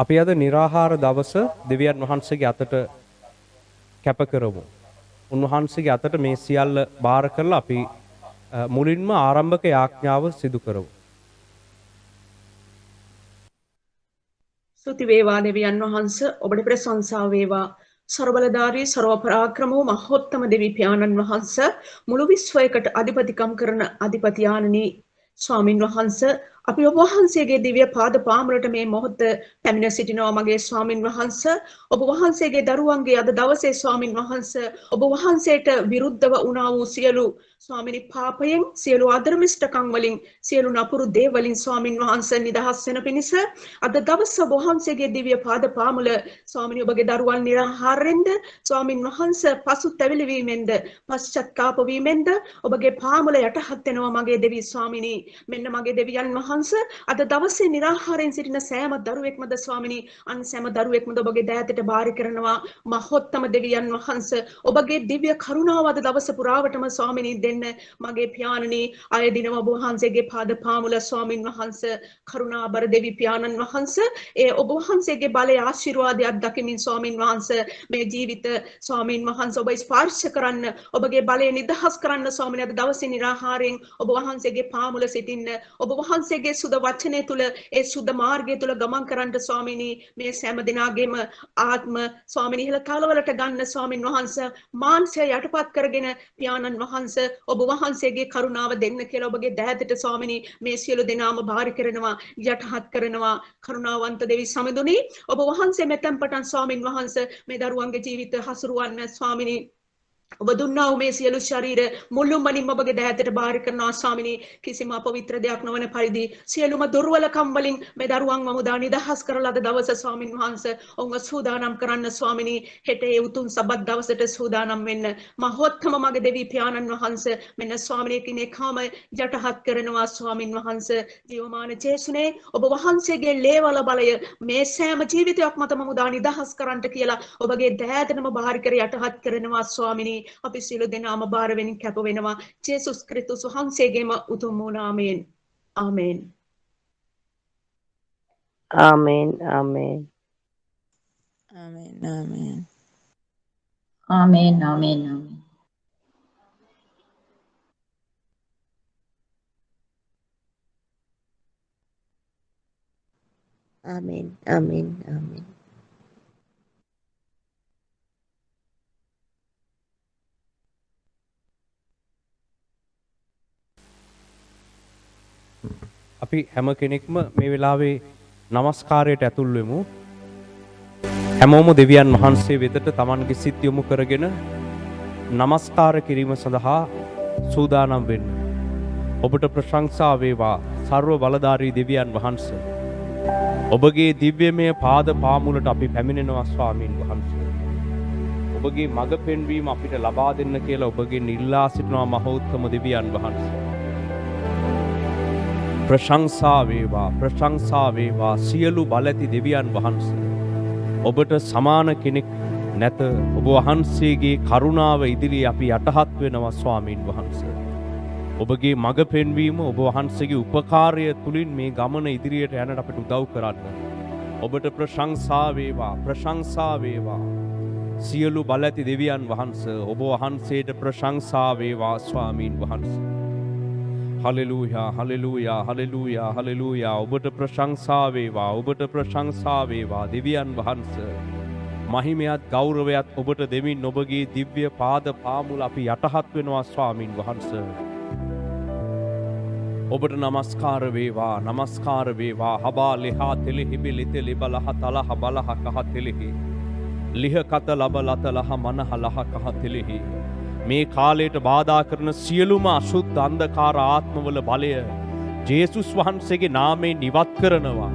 අපි අද निराහාර දවස දෙවියන් වහන්සේගේ අතට කැප කරමු. උන්වහන්සේගේ අතට මේ සියල්ල බාර කරලා අපි මුලින්ම ආරම්භක යාඥාව සිදු කරමු. ස්තුති වේවා දෙවියන් වහන්ස ඔබට ප්‍රශංසා වේවා ਸਰබලධාරී ਸਰවපරාක්‍රම වූ මහෝත්තම දෙවි පියාණන් වහන්ස මුළු විශ්වයකට අධිපතිකම් කරන අධිපතියාණනි ස්වාමින් වහන්ස අපි ඔබ වහන්සේගේ දිව්‍ය පාද පාමුලට මේ මොහොත පැමිණ සිටිනවා මගේ ස්වාමින් වහන්ස ඔබ වහන්සේගේ දරුවන්ගේ අද දවසේ ස්වාමින් වහන්ස ඔබ වහන්සේට විරුද්ධව වුණා වූ සියලු ස්වාමිනි පාපයෙන් සියලු අධර්මිෂ්ඨකම් වලින් සියලු නපුරු දේ වලින් ස්වාමින් වහන්සේ නිදහස් වෙන පිණිස අද දවස ඔබ වහන්සේගේ දිව්‍ය පාද පාමුල ස්වාමිනි ඔබගේ දරුවන් නිරාහාරෙන්ද ස්වාමින් වහන්සේ පසුතැවිලි වීමෙන්ද පශ්චාත්තාප වීමෙන්ද ඔබගේ පාමුල යටහත් වෙනවා මගේ දෙවි ස්වාමිනි මෙන්න මගේ දෙවියන් වහන්සේ අද දවසේ නිරාහාරයෙන් සිටින සෑම දරුවෙක්මද ස්වාමිනි අන් සෑම දරුවෙක්මද ඔබගේ දෑතට බාරි කරනවා මහෝත්තම දෙවියන් වහන්සේ ඔබගේ දිව්‍ය කරුණාව අද දවස පුරාවටම ස්වාමිනි දෙන්න මගේ පියාණනි අය දිනව ඔබ වහන්සේගේ පාද පාමුල ස්වාමින් වහන්සේ කරුණාබර දෙවි පියාණන් වහන්සේ ඒ ඔබ වහන්සේගේ බලය ආශිර්වාදයක් දකිමින් ස්වාමින් වහන්සේ මේ ජීවිත ස්වාමින් වහන්සේ ඔබ ස්පර්ශ කරන්න ඔබගේ බලය නිදහස් කරන්න ස්වාමිනි අද දවසේ නිරාහාරයෙන් ඔබ වහන්සේගේ පාමුල සිටින්න ඔබ වහන්සේගේ සුද වචනය තුල ඒ සුද මාර්ගය තුල ගමන් කරන්න ස්වාමිනි මේ සෑම දිනාගේම ආත්ම ස්වාමිනි ඉහළ තලවලට ගන්න ස්වාමින් වහන්සේ මාංශය යටපත් කරගෙන පියාණන් වහන්සේ ඔබ වහන්සේගේ කරුණාව දෙන්න කියලා ඔබගේ දෑතට ස්වාමිනි මේ සියලු දෙනාම බාරි කරනවා යටහත් කරනවා කරුණාවන්ත දෙවි සමදුනි ඔබ වහන්සේ මෙතෙන් පටන් ස්වාමින් වහන්සේ මේ දරුවන්ගේ ජීවිත හසුරුවන්න ස්වාමිනි ඔබ දුන්නා වූ මේ සියලු ශරීර මුළුමනින්ම ඔබගේ දෑතට බාරි කරනවා ස්වාමිනී කිසිම අපවිත්‍ර දෙයක් නොවන පරිදි සියලුම දුර්වලකම් වලින් මේ දරුවන්ව මුදා නිදහස් කරලා අද දවසේ ස්වාමින් වහන්සේ ඔවුන්ව සූදානම් කරන්න ස්වාමිනී හෙට ඒ උතුම් සබත් දවසට සූදානම් වෙන්න මහෝත්තම මගේ දෙවි පියාණන් වහන්සේ මෙන්න ස්වාමිනී කිනේ කාම යටහත් කරනවා ස්වාමින් වහන්සේ ජීවමාන ජේසුනේ ඔබ වහන්සේගේ ලේවල බලය මේ සෑම ජීවිතයක් මතම මුදා නිදහස් කරන්නට කියලා ඔබගේ දෑතටම බාරි කර යටහත් කරනවා ස්වාමිනී අපි සියලු දෙනාම බාර වෙනින් කැප වෙනවා ජේසුස් ක්‍රිස්තුස් වහන්සේගේම උතුම් වූ නාමයෙන් ආමේන් ආමේන් ආමේන් ආමේන් ආමේන් ආමේන් ආමේන් ආමේන් ආමේන් ආමේන් අපි හැම කෙනෙක්ම මේ වෙලාවේ নমස්කාරයට ඇතුල් වෙමු. හැමෝම දෙවියන් වහන්සේ වෙතට Tamanගේ සිත් යොමු කරගෙන নমස්කාර කිරීම සඳහා සූදානම් වෙන්න. ඔබට ප්‍රශංසා වේවා සර්ව බලධාරී දෙවියන් වහන්සේ. ඔබගේ දිව්‍යමය පාද පාමුලට අපි පැමිණෙනවා ස්වාමීන් වහන්සේ. ඔබගේ මඟ පෙන්වීම අපිට ලබා දෙන්න කියලා ඔබගේ ඉල්ලා සිටිනවා මහෝත්තම දෙවියන් වහන්සේ. ප්‍රශංසා වේවා සියලු බලැති දෙවියන් වහන්සේ. ඔබට සමාන කෙනෙක් නැත. ඔබ වහන්සේගේ කරුණාව ඉදිරියේ අපි යටහත් වෙනවා ස්වාමීන් වහන්සේ. ඔබගේ මඟ පෙන්වීම ඔබ වහන්සේගේ උපකාරය තුලින් මේ ගමන ඉදිරියට යන්නට අපට උදව් කරන්න. ඔබට ප්‍රශංසා වේවා සියලු බලැති දෙවියන් වහන්සේ. ඔබ වහන්සේට ප්‍රශංසා වේවා ස්වාමීන් වහන්සේ. හලෙලූයා හලෙලූයා හලෙලූයා හලෙලූයා ඔබට ප්‍රශංසා වේවා දෙවියන් වහන්සේ. මහිමයත් ගෞරවයත් ඔබට දෙමින් ඔබගේ දිව්‍ය පාද පාමුල අපි යටහත් වෙනවා ස්වාමින් වහන්සේ. ඔබට නමස්කාර වේවා හබා ලෙහා තෙලෙහි බෙලිත ලෙබලහ තලහ බලහ කහ තෙලෙහි ලිහ කත ලබ ලත ලහ මනහ ලහ කහ තෙලෙහි මේ කාලයට බාධා කරන සියලුම අසුද්ධ අන්ධකාර ආත්මවල බලය ජේසුස් වහන්සේගේ නාමයෙන් ඉවත් කරනවා.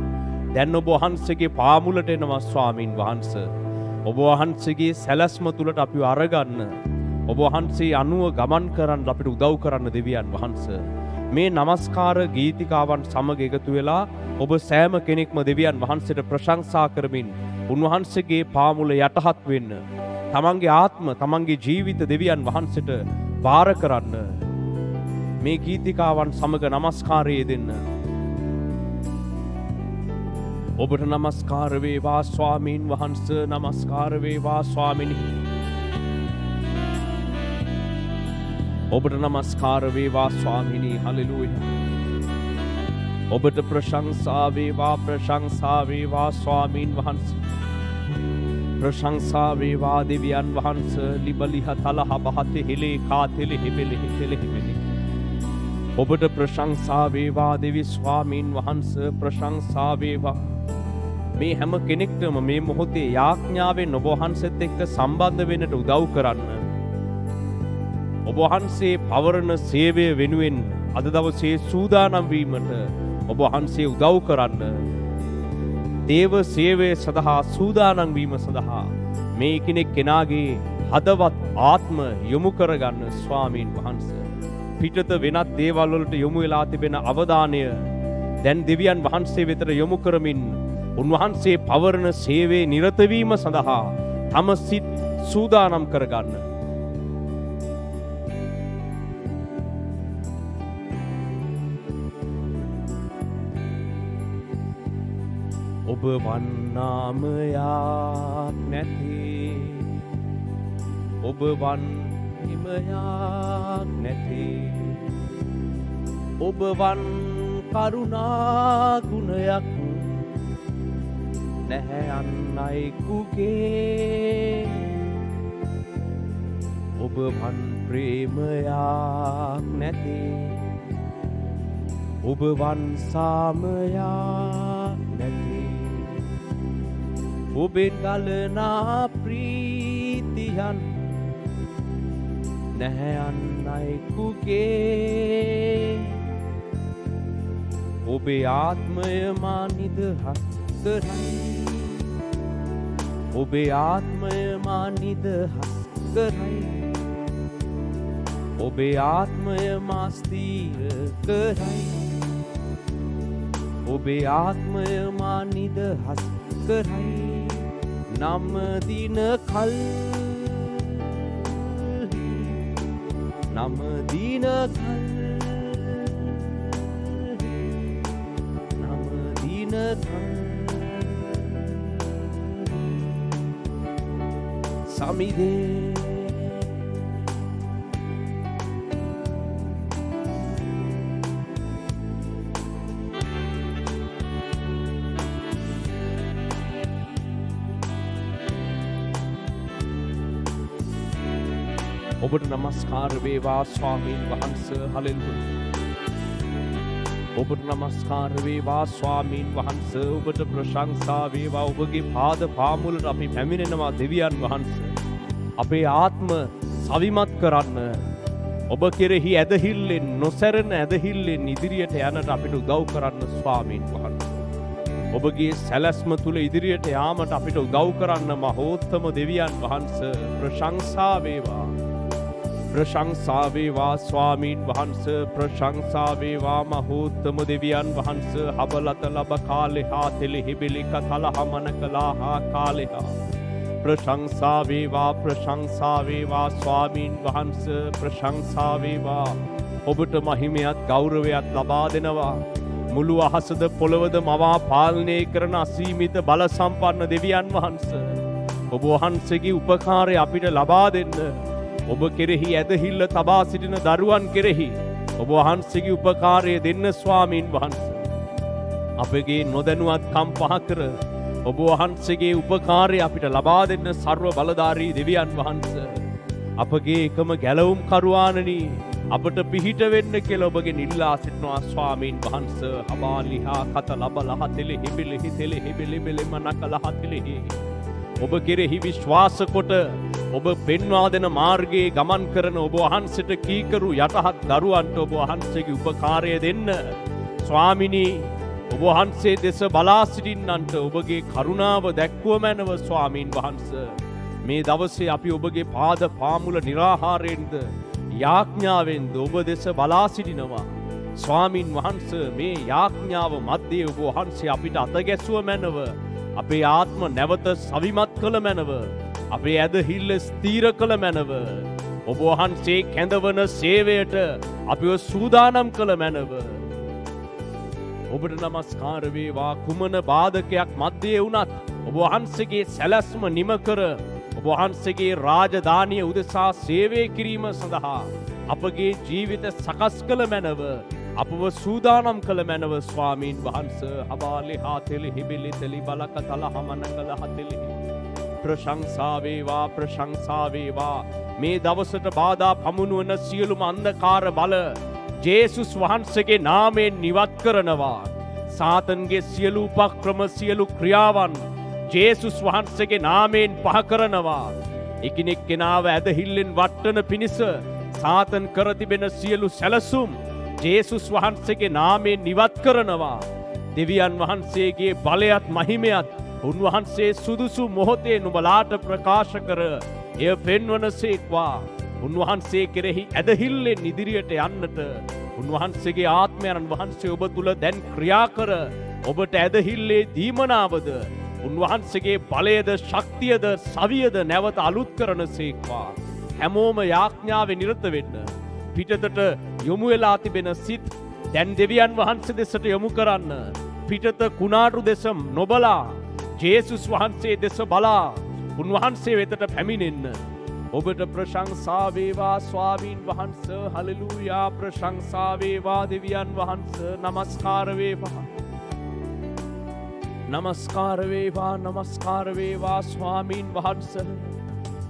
දැන් ඔබ වහන්සේගේ පාමුලට එනවා ස්වාමින් වහන්සේ. ඔබ වහන්සේගේ සැලැස්ම තුලට අපිව අරගන්න. ඔබ වහන්සේ අනුව ගමන් කරන්න අපිට උදව් කරන්න දෙවියන් වහන්සේ. මේ নমස්කාර ගීතිකාවන් සමග එකතු වෙලා ඔබ සෑම කෙනෙක්ම දෙවියන් වහන්සේට ප්‍රශංසා කරමින් උන්වහන්සේගේ පාමුල යටහත් වෙන්න. තමන්ගේ ආත්ම තමන්ගේ ජීවිත දෙවියන් වහන්සේට වාර කරන්න. මේ ගීතිකාවන් සමග নমස්කාරය දෙන්න. ඔබට නමස්කාර වේවා ස්වාමීන් වහන්සේ, නමස්කාර වේවා ස්වාමිනී. ඔබට නමස්කාර වේවා ස්වාමිනී. හලෙලූයා. ඔබට ප්‍රශංසා වේවා, ප්‍රශංසා වේවා ස්වාමීන් වහන්සේ. ප්‍රශංසා වේවා දෙවියන් වහන්සේ. ලිබලිහ තලහ බහති හිලේ කාතෙලි හිබෙලි හිතෙලි හිබෙලි. ඔබට ප්‍රශංසා වේවා දෙවි ස්වාමීන් වහන්සේ. ප්‍රශංසා වේවා. මේ හැම කෙනෙක්ටම මේ මොහොතේ යාඥාවෙන් ඔබ වහන්සේත් එක්ක සම්බන්ධ වෙන්නට උදව් කරන්න. ඔබ වහන්සේ පවරන සේවය වෙනුවෙන් අද දවසේ සූදානම් වීමට ඔබ වහන්සේ උදව් කරන්න. දේව සේවය සඳහා සූදානම් වීම සඳහා මේ කෙනෙක් කෙනාගේ හදවත් ආත්ම යොමු කරගන්න ස්වාමීන් වහන්සේ. පිටත වෙනත් දේවල් වලට යොමු වෙලා තිබෙන අවධානය දැන් දෙවියන් වහන්සේ වෙතට යොමු කරමින් උන්වහන්සේ පවරන සේවයේ නිරත වීම සඳහා තම සිත් සූදානම් කරගන්න. ඔබ වන්නාමයක් නැති, ඔබ වන් හිමයක් නැති, ඔබ වන් කරුණා ගුණයක් නැහැ අන්නයිකුගේ, ඔබ වන් ප්‍රේමයක් නැති, ඔබ වන් සාමයක් නැති, ඔබෙන් ගලනා ප්‍රීතියන් නැහැ අන්නයිකුගේ, ඔබේ ආත්මය මා නිදහස් කරයි, ඔබේ ආත්මය මා නිදහස් කරයි, ඔබේ ආත්මය මා ස්ථීර කරයි, ඔබේ ආත්මය මා නිදහස් කරයි. නම දින කල්, නම දින කල්, නම දින කල් සමිදේ ඔබට නමස්කාර වේවා ස්වාමීන් වහන්සේ. හලෙලූයා. ඔබට නමස්කාර වේවා ස්වාමීන් වහන්සේ. ඔබට ප්‍රශංසා වේවා. ඔබගේ පාද පාමුලට අපි පැමිණෙනවා දෙවියන් වහන්සේ. අපේ ආත්ම සවිමත් කරන්න, ඔබ කෙරෙහි ඇදහිල්ලෙන්, නොසැරෙන ඇදහිල්ලෙන් ඉදිරියට යන්නට අපිට උදව් කරන්න ස්වාමීන් වහන්සේ. ඔබගේ සැලැස්ම තුල ඉදිරියට යාමට අපිට උදව් කරන්න මහෝත්තම දෙවියන් වහන්සේ. ප්‍රශංසා වේවා. ප්‍රශංසා වේවා ස්වාමීන් වහන්සේ. ප්‍රශංසා වේවා මහෝත්තම දෙවියන් වහන්සේ. හබලත ලබ කාලෙහා තෙලෙහිබිලි කතලහ මනකලාහා කාලෙහා. ප්‍රශංසා වේවා. ප්‍රශංසා වේවා ස්වාමීන් වහන්සේ. ප්‍රශංසා වේවා. ඔබට මහිමයත් ගෞරවයත් ලබා දෙනවා. මුළු අහසද පොළවද මවා පාලනය කරන අසීමිත බල සම්පන්න දෙවියන් වහන්සේ. ඔබ වහන්සේගේ උපකාරය අපිට ලබා දෙන්න. ඔබ කෙරෙහි ඇදහිල්ල තබා සිටින දරුවන් කෙරෙහි ඔබ වහන්සේගේ උපකාරය දෙන්න ස්වාමීන් වහන්සේ. අපගේ නොදැනුවත්කම් පහ කර ඔබ වහන්සේගේ උපකාරය අපිට ලබා දෙන්න සර්ව බලධාරී දෙවියන් වහන්සේ. අපගේ එකම ගැලවුම් කරුවාණනි, අපට පිහිට වෙන්න කියලා ඔබගෙන් ඉල්ලා සිටිනවා ස්වාමීන් වහන්සේ. අබාලිහා කත ලබලහ තෙලෙහිබිලි හිතෙලෙහිබිලි බෙලෙම නකලහ තෙලෙහි. ඔබ කෙරෙහි විශ්වාස කොට ඔබ පෙන්වා දෙන මාර්ගයේ ගමන් කරන ඔබ වහන්සේට කීකරු යටහත් දරුවන්ට ඔබ වහන්සේගේ උපකාරය දෙන්න. ස්වාමිනී, ඔබ වහන්සේ දෙස බලා සිටින්නන්ට ඔබගේ කරුණාව දැක්වුව මැනව ස්වාමීන් වහන්සේ. මේ දවසේ අපි ඔබගේ පාද පාමුල නිරාහාරයෙන්ද යාඥාවෙන්ද ඔබ දෙස බලා සිටිනවා. ස්වාමීන් වහන්සේ, මේ යාඥාව මැද්දේ ඔබ වහන්සේ අපිට අත ගැසුව මැනව. අපේ ආත්ම නැවත සවිමත් කළ මැනව. අපේ ඇදහිල්ල ස්ථීර කළ මැනව. ඔබ වහන්සේ කැඳවන සේවයට අපිව සූදානම් කළ මැනව. ඔබට නමස්කාර වේවා. කුමන බාධකයක් මැද්දේ වුණත් ඔබ වහන්සේගේ සැලැස්ම නිම කර ඔබ වහන්සේගේ රාජධානිය උදෙසා සේවය කිරීම සඳහා අපගේ ජීවිත සකස් කළ මැනව අපව සූදානම් කළ මැනව ස්වාමීන් වහන්සේ. හබාලි හාතෙලි හිබිලි තෙලි බලක තල හමනකල හතෙලි. ප්‍රශංසා වේවා, ප්‍රශංසා වේවා. මේ දවසට බාධා පමුණුවන සියලුම අන්ධකාර බල ජේසුස් වහන්සේගේ නාමයෙන් නිවත් කරනවා. සාතන්ගේ සියලු උපක්‍රම සියලු ක්‍රියාවන් ජේසුස් වහන්සේගේ නාමයෙන් පහ කරනවා. එකිනෙක කෙනාව ඇදහිල්ලෙන් වට්ටන පිණිස සාතන් කර තිබෙන සියලු සැලසුම් ජේසුස් වහන්සේගේ නාමයෙන් නිවත් කරනවා. දෙවියන් වහන්සේගේ බලයත් මහිමයත් උන්වහන්සේ සුදුසු මොහොතේ නුඹලාට ප්‍රකාශ කර එය පෙන්වනසේක්වා. උන්වහන්සේ කෙරෙහි ඇදහිල්ලෙන් ඉදිරියට යන්නට උන්වහන්සේගේ ආත්මයන් වහන්සේ ඔබ තුල දැන් ක්‍රියා කර ඔබට ඇදහිල්ලේ දීමනාවද උන්වහන්සේගේ බලයද ශක්තියද සවියද නැවත අලුත් කරනසේක්වා. හැමෝම යාඥාවේ නිරත වෙන්න. පිටතට යොමු වෙලා තිබෙන සිත් දැන් දෙවියන් වහන්සේ දෙසට යොමු කරන්න. පිටත කුණාටු දෙස නොබලා ජේසුස් වහන්සේ දෙස බලා උන්වහන්සේ වෙතට පැමිණෙන්න. ඔබට ප්‍රශංසා වේවා ස්වාමීන් වහන්සේ. හලෙලූයා. ප්‍රශංසා වේවා දෙවියන් වහන්සේ. නමස්කාර වේවා. නමස්කාර වේවා. නමස්කාර වේවා ස්වාමීන් වහන්සේ.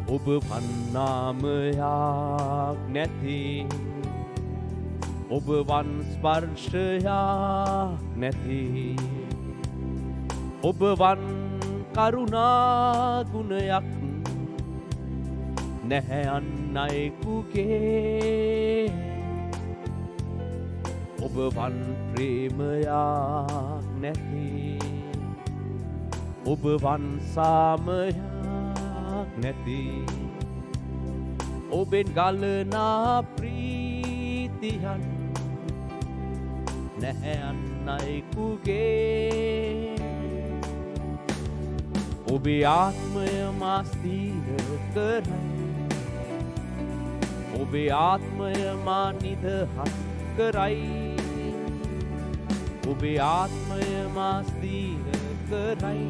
ඔබ වන්නාමයක් නැති, ඔබ වන් ස්පර්ශයක් නැති, ඔබ වන් කරුණා ගුණයක් නැහැ අන් අයෙකුගේ, ඔබ වන් ප්‍රේමයක් නැති, ඔබ වන් සාමයක් නැති, ඔබෙන් ගලනා ප්‍රීතියන් නැහැ අන් අයෙකුගේ, ඔබේ ආත්මය මා ස්ථීර කරයි, ඔබේ ආත්මය මා නිදහස් කරයි, ඔබේ ආත්මය මා ස්ථීර කරයි,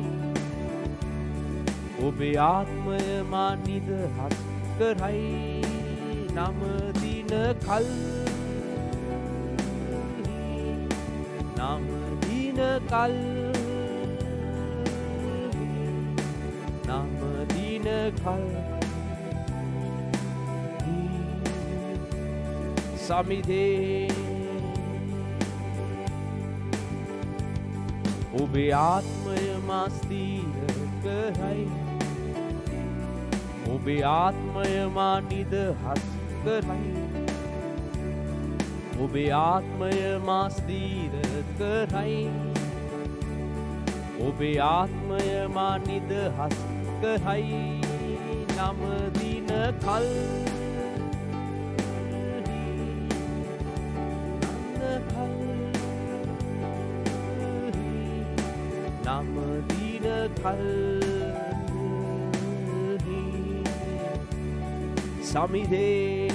ඔබේ ආත්මය මා නිදහස් කරයි. නම දින කල්, නම දින කල්, නම දින කල් සමිදේ. ඔබේ ආත්මය මා ස්ථීර කරයි, ඔබේ ආත්මය මා නිදහස් කරයි, ඔබේ ආත්මය මා ස්ථීර කරයි, ඔබේ ආත්මය මා නිදහස් කරයි. නම දින කල්, නම දින කල් සමිදේ.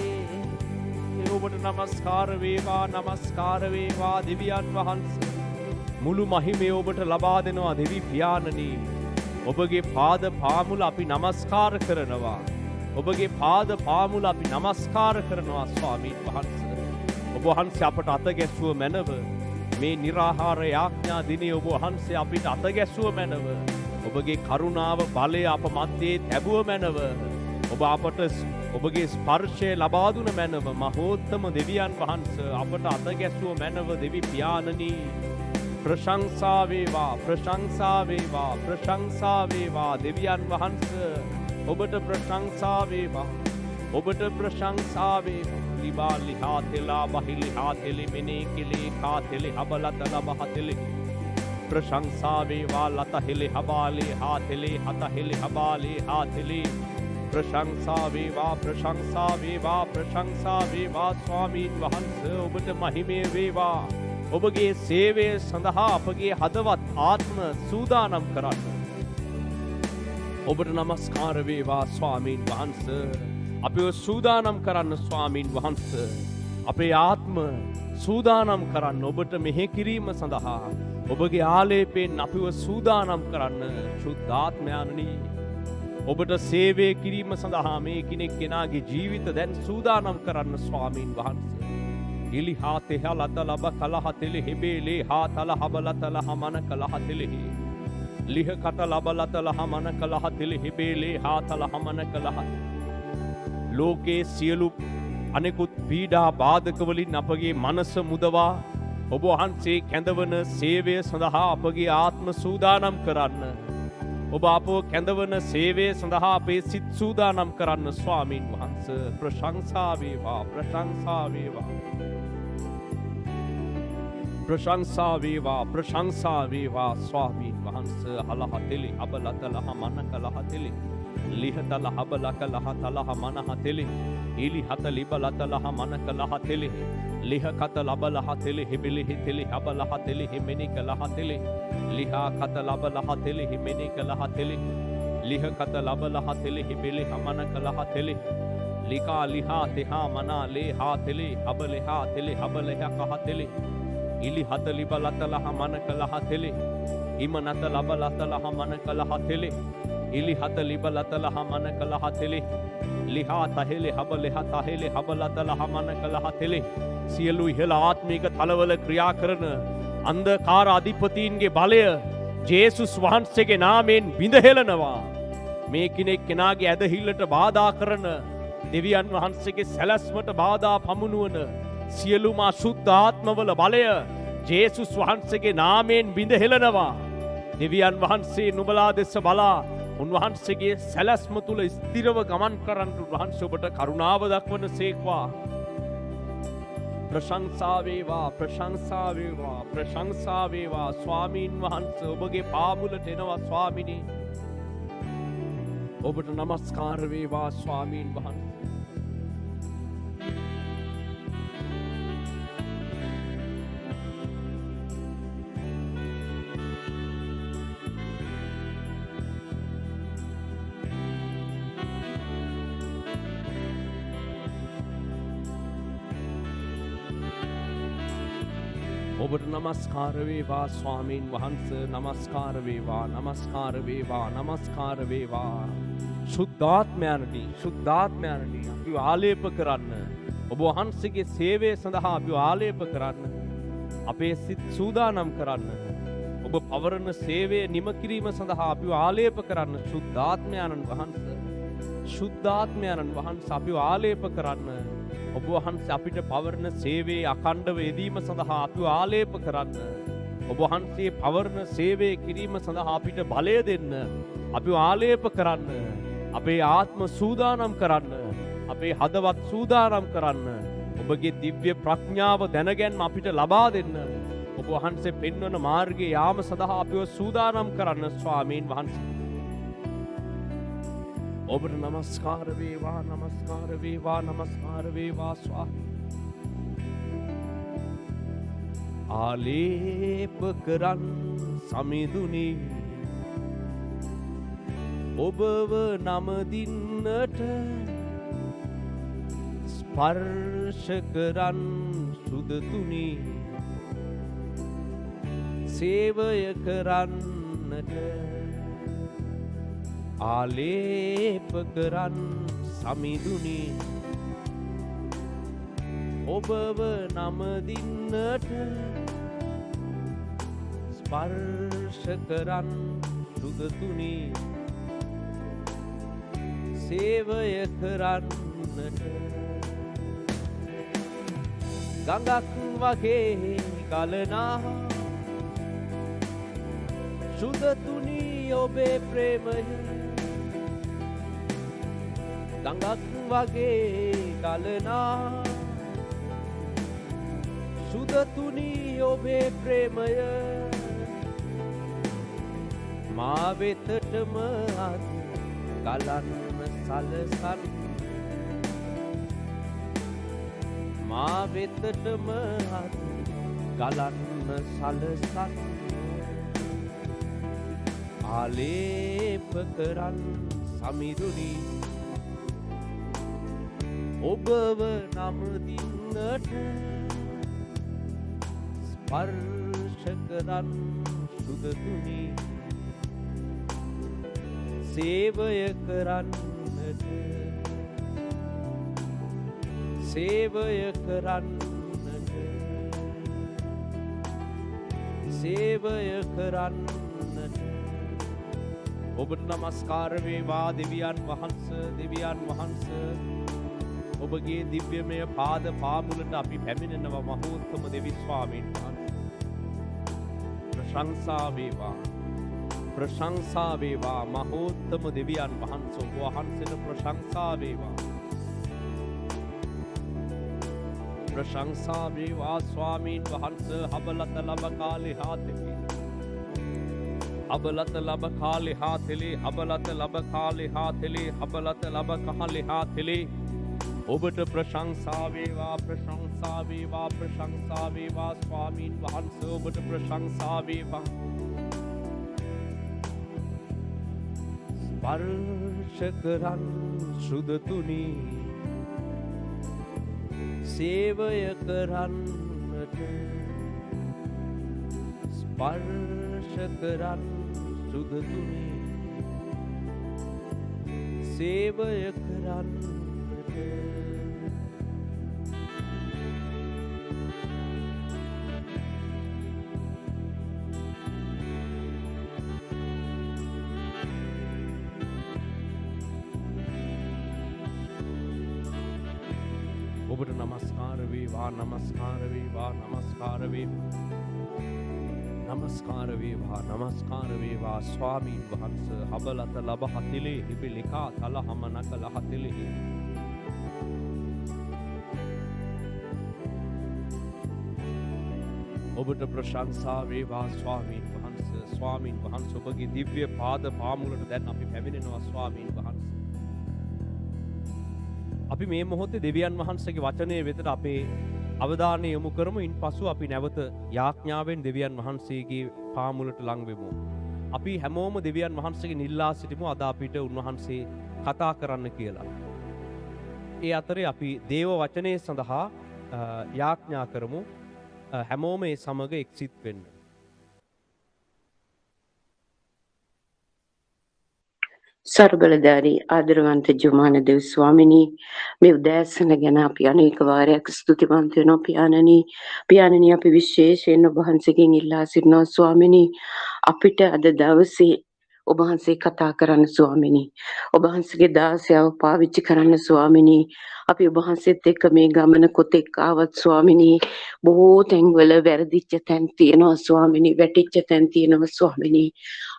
ඔබට නමස්කාර වේවා. නමස්කාර වේවා දෙවියන් වහන්සේ. මුළු මහිමේ ඔබට ලබා දෙනවා දෙවි පියාණනි. ඔබගේ පාද පාමුල අපි නමස්කාර කරනවා. ඔබගේ පාද පාමුල අපි නමස්කාර කරනවා ස්වාමීන් වහන්සේ. ඔබ වහන්සේ අපට අත ගැසුව මැනව. මේ නිරාහාර යාඥා දිනේ ඔබ වහන්සේ අපිට අත ගැසුව මැනව. ඔබගේ කරුණාව බලය අප මැද්දේ තැබුව මැනව. ඔබ අපට ඔබගේ ස්පර්ශය ලබා දුන මැනව. මහෝත්තම දෙවියන් වහන්සේ අපට අත ගැසුව මැනව දෙවි පියාණනි. ප්‍රශංසා වේවා, ප්‍රශංසා වේවා, ප්‍රශංසා වේවා දෙවියන් වහන්සේ. ඔබට ප්‍රශංසා වේවා, ඔබට ප්‍රශංසා වේවා. ලිබා ලිහා තෙලා බහිලි හාතෙලි මිනේ කිලි කාතෙලි හබලත ලබහතෙලි. ප්‍රශංසා වේවා ලතහෙලි හබාලි හාතෙලි හතහෙලි හබාලි හාතෙලි. ප්‍රශංසා වේවා, ප්‍රශංසා වේවා, ප්‍රශංසා වේවා ස්වාමීන් වහන්සේ. ඔබට මහිමය වේවා. ඔබගේ සේවය සඳහා අපගේ හදවත් ආත්ම සූදානම් කරන්න. ඔබට නමස්කාර වේවා ස්වාමීන් වහන්සේ. අපිව සූදානම් කරන්න ස්වාමීන් වහන්සේ. අපේ ආත්ම සූදානම් කරන්න ඔබට මෙහෙ කිරීම සඳහා ඔබගේ ආලේපයෙන් අපිව සූදානම් කරන්න ශුද්ධාත්මයාණනි ඔබට සේවය කිරීම සඳහා මේ කෙනෙක් කෙනාගේ ජීවිත දැන් සූදානම් කරන්න ස්වාමීන් වහන්සේ. ඉලි හාතේ හලත ලබ කලහතෙලි හෙබේලේ හාතල හබලතල හමන කලහතෙලෙහි. ලිහ කත ලබලතල හමන කලහතෙලි හෙබේලේ හාතල හමන කලහ. ලෝකේ සියලු අනෙකුත් පීඩා බාධකවලින් අපගේ මනස මුදවා ඔබ වහන්සේ කැඳවන සේවය සඳහා අපගේ ආත්ම සූදානම් කරන්න. ඔබ අපව කැඳවන සේවය සඳහා අපේ සිත් සූදානම් කරන්න ස්වාමීන් වහන්ස. ප්‍රශංසා වේවා ප්‍රශංසා වේවා. ප්‍රශංසා වේවා ප්‍රශංසා වේවා ස්වාමීන් වහන්ස. හලහතෙලි අබලතලහ මනකලහතෙලි ලිහතල හබලකලහ තලහ මනහතෙලි ඉලි හත ලිබලතලහ මනකලහතෙලි ලිහ කත ලබලහතෙලි හිබිලිහි තෙලි හබලහතෙලි හිමිනි කලහතෙලි ලිහා කත ලබලහතෙලි හිමිනි කලහතෙලි ලිහ කත ලබලහතෙලි හිබිලි හමන කලහතෙලි ලිකා ලිහා තෙහා මනා ලේ හාතෙලි හබලෙහා තෙලි හබලෙහ කහතෙලි ඉලි හත ලිබලතලහ මනකලහතෙලි ඉමනත ලබලතලහ මනකලහතෙලි ඉලි හත ලිබලතලහ මනකලහතෙලි ලිහා තහෙලි හබලෙහ තහෙලි හබලතලහ මනකලහතෙලි සියලු ඉහළ ආත්මික තලවල ක්‍රියා කරන අන්ධකාර අධිපතීන්ගේ බලය ජේසුස් වහන්සේගේ නාමයෙන් බිඳහෙලනවා. මේ කෙනෙක් කෙනාගේ ඇදහිල්ලට බාධා කරන දෙවියන් වහන්සේගේ සැලැස්මට බාධා පමුණුවන සියලුම අශුද්ධ ආත්මවල බලය ජේසුස් වහන්සේගේ නාමයෙන් බිඳහෙලනවා. දෙවියන් වහන්සේ නුඹලා දෙස බලා උන්වහන්සේගේ සැලැස්ම තුල ස්ථිරව ගමන් කරන්න උන්වහන්සේ ඔබට කරුණාව දක්වන සේක්වා. ප්‍රශංසා වේවා ප්‍රශංසා වේවා ප්‍රශංසා වේවා ස්වාමීන් වහන්සේ ඔබගේ පාමුලට එනවා ස්වාමිනී. ඔබට නමස්කාර වේවා ස්වාමීන් වහන්සේ. ඔබට නමස්කාර වේවා ස්වාමීන් වහන්ස. නමස්කාර වේවා නමස්කාර වේවා නමස්කාර වේවා. ශුද්ධාත්මයන්ටි ශුද්ධාත්මයන්ටි අපි ආලේප කරන්න. ඔබ වහන්සේගේ සේවය සඳහා අපි ආලේප කරන්න. අපේ සිත් සූදානම් කරන්න. ඔබ පවරන සේවය නිම කිරීම සඳහා අපි ආලේප කරන්න. ශුද්ධාත්මයන්න් වහන්ස ශුද්ධාත්මයන්න් වහන්ස අපි ආලේප කරන්න. ඔබ වහන්සේ අපිට පවරන සේවයේ අඛණ්ඩව යෙදීම සඳහා අපිව ආලේප කරන්න. ඔබ වහන්සේ පවරන සේවය කිරීම සඳහා අපිට බලය දෙන්න. අපිව ආලේප කරන්න. අපේ ආත්ම සූදානම් කරන්න. අපේ හදවත් සූදානම් කරන්න. ඔබගේ දිව්‍ය ප්‍රඥාව දැනගැන්ම අපිට ලබා දෙන්න. ඔබ වහන්සේ පෙන්වන මාර්ගයේ යාම සඳහා අපිව සූදානම් කරන්න ස්වාමීන් වහන්සේ. ඔබට නමස්කාර වේවා නමස්කාර වේවා නමස්කාර වේවා ස්වාමී. ආලේප කරන් සමිඳුනි ඔබව නමදින්නට ස්පර්ශ කරන් සුදතුනි සේවය කරන්නට ආලේප කරන් සමිඳුනි ඔබව නමදින්නට ස්පර්ශ කරන් සුදතුනි සේවය කරන්නට ගඟක් වගේ ගලනා සුදතුනි ඔබේ ප්‍රේමය ගඟක් වගේ ගලනා සුදතුනි ඔබේ ප්‍රේමය මා වෙතටම අත් ගලන්න සලසන් මා වෙතටම අත් ගලන්න සලසන් ආලේප කරන් සමිඳුනි ඔබව නමදින් ස්පර්ශ කරන් සුදතුනි සේවය කරන්නට සේවය කරන්නට සේවය කරන්නට ඔබට නමස්කාර වේවා දෙවියන් වහන්සේ ඔබගේ දිව්‍යමය පාද පාමුලට අපි පැමිණෙනවා මහෝත්තම දෙවි ස්වාමීන් වහන්සේ. ප්‍රශංසා වේවා මහෝත්තම දෙවියන් වහන්සේ ඔබ වහන්සේට ප්‍රශංසා වේවා. ප්‍රශංසා වේවා ස්වාමීන් වහන්සේ හබලත ලබ කාලේ හාතෙලි අබලත ලබ කාලේ හාතෙලි අබලත ලබ කාලේ හාතෙලි අබලත ලබ කාලේ හාතෙලි ඔබට ප්‍රශංසා වේවා ස්වාමීන් වහන්සේ ඔබට ප්‍රශංසා වේවා. ස්පර්ශ කරන් සුදතුනි සේවය කරන්නට ස්පර්ශ කරන් සුදතුනි සේවය කරන්නට ඔබට නමස්කාර වේවා ස්වාමීන් වහන්සේ හබලත ලබ හතිලේ හිබිලිකා තල හමනක ලහතිලෙහි ඔබට ප්‍රශංසා වේවා ස්වාමීන් වහන්සේ ඔබගේ දිව්‍ය පාද පාමුලට දැන් අපි පැමිණෙනවා ස්වාමීන් වහන්සේ. අපි මේ මොහොතේ දෙවියන් වහන්සේගේ වචනය වෙතට අපේ අවධානය යොමු කරමු. ඉන්පසු අපි නැවත යාඥාවෙන් දෙවියන් වහන්සේගේ පාමුලට ලං වෙමු. අපි හැමෝම දෙවියන් වහන්සේගෙන් ඉල්ලා සිටිමු අද අපිට උන්වහන්සේ කතා කරන්න කියලා. ඒ අතරේ අපි දේව වචනය සඳහා යාඥා කරමු. හැමෝම ඒ සමග එක්සිත් වෙන්න. सर्वबलधारी आदरवंत जुमान देव स्वामिनी මේ උදෑසන ගැන අපි අනේක වාරයක් ස්තුතිවන්ත වෙනවා පියාණනි අපි විශේෂයෙන් ඔබ වහන්සේගෙන් ඉල්ලා සිටිනවා ස්වාමිනී අපිට අද දවසේ ඔබ වහන්සේ කතා කරන්න ස්වාමිනී ඔබ වහන්සේගේ දාසයව පාවිච්චි කරන්න ස්වාමිනී අපි ඔබ වහන්සේත් එක්ක මේ ගමන කොතෙක් ආවත් ස්වාමිනී බොහෝ තැන්වල වැරදිච්ච තැන් තියෙනවා ස්වාමිනී වැටිච්ච තැන් තියෙනවා ස්වාමිනී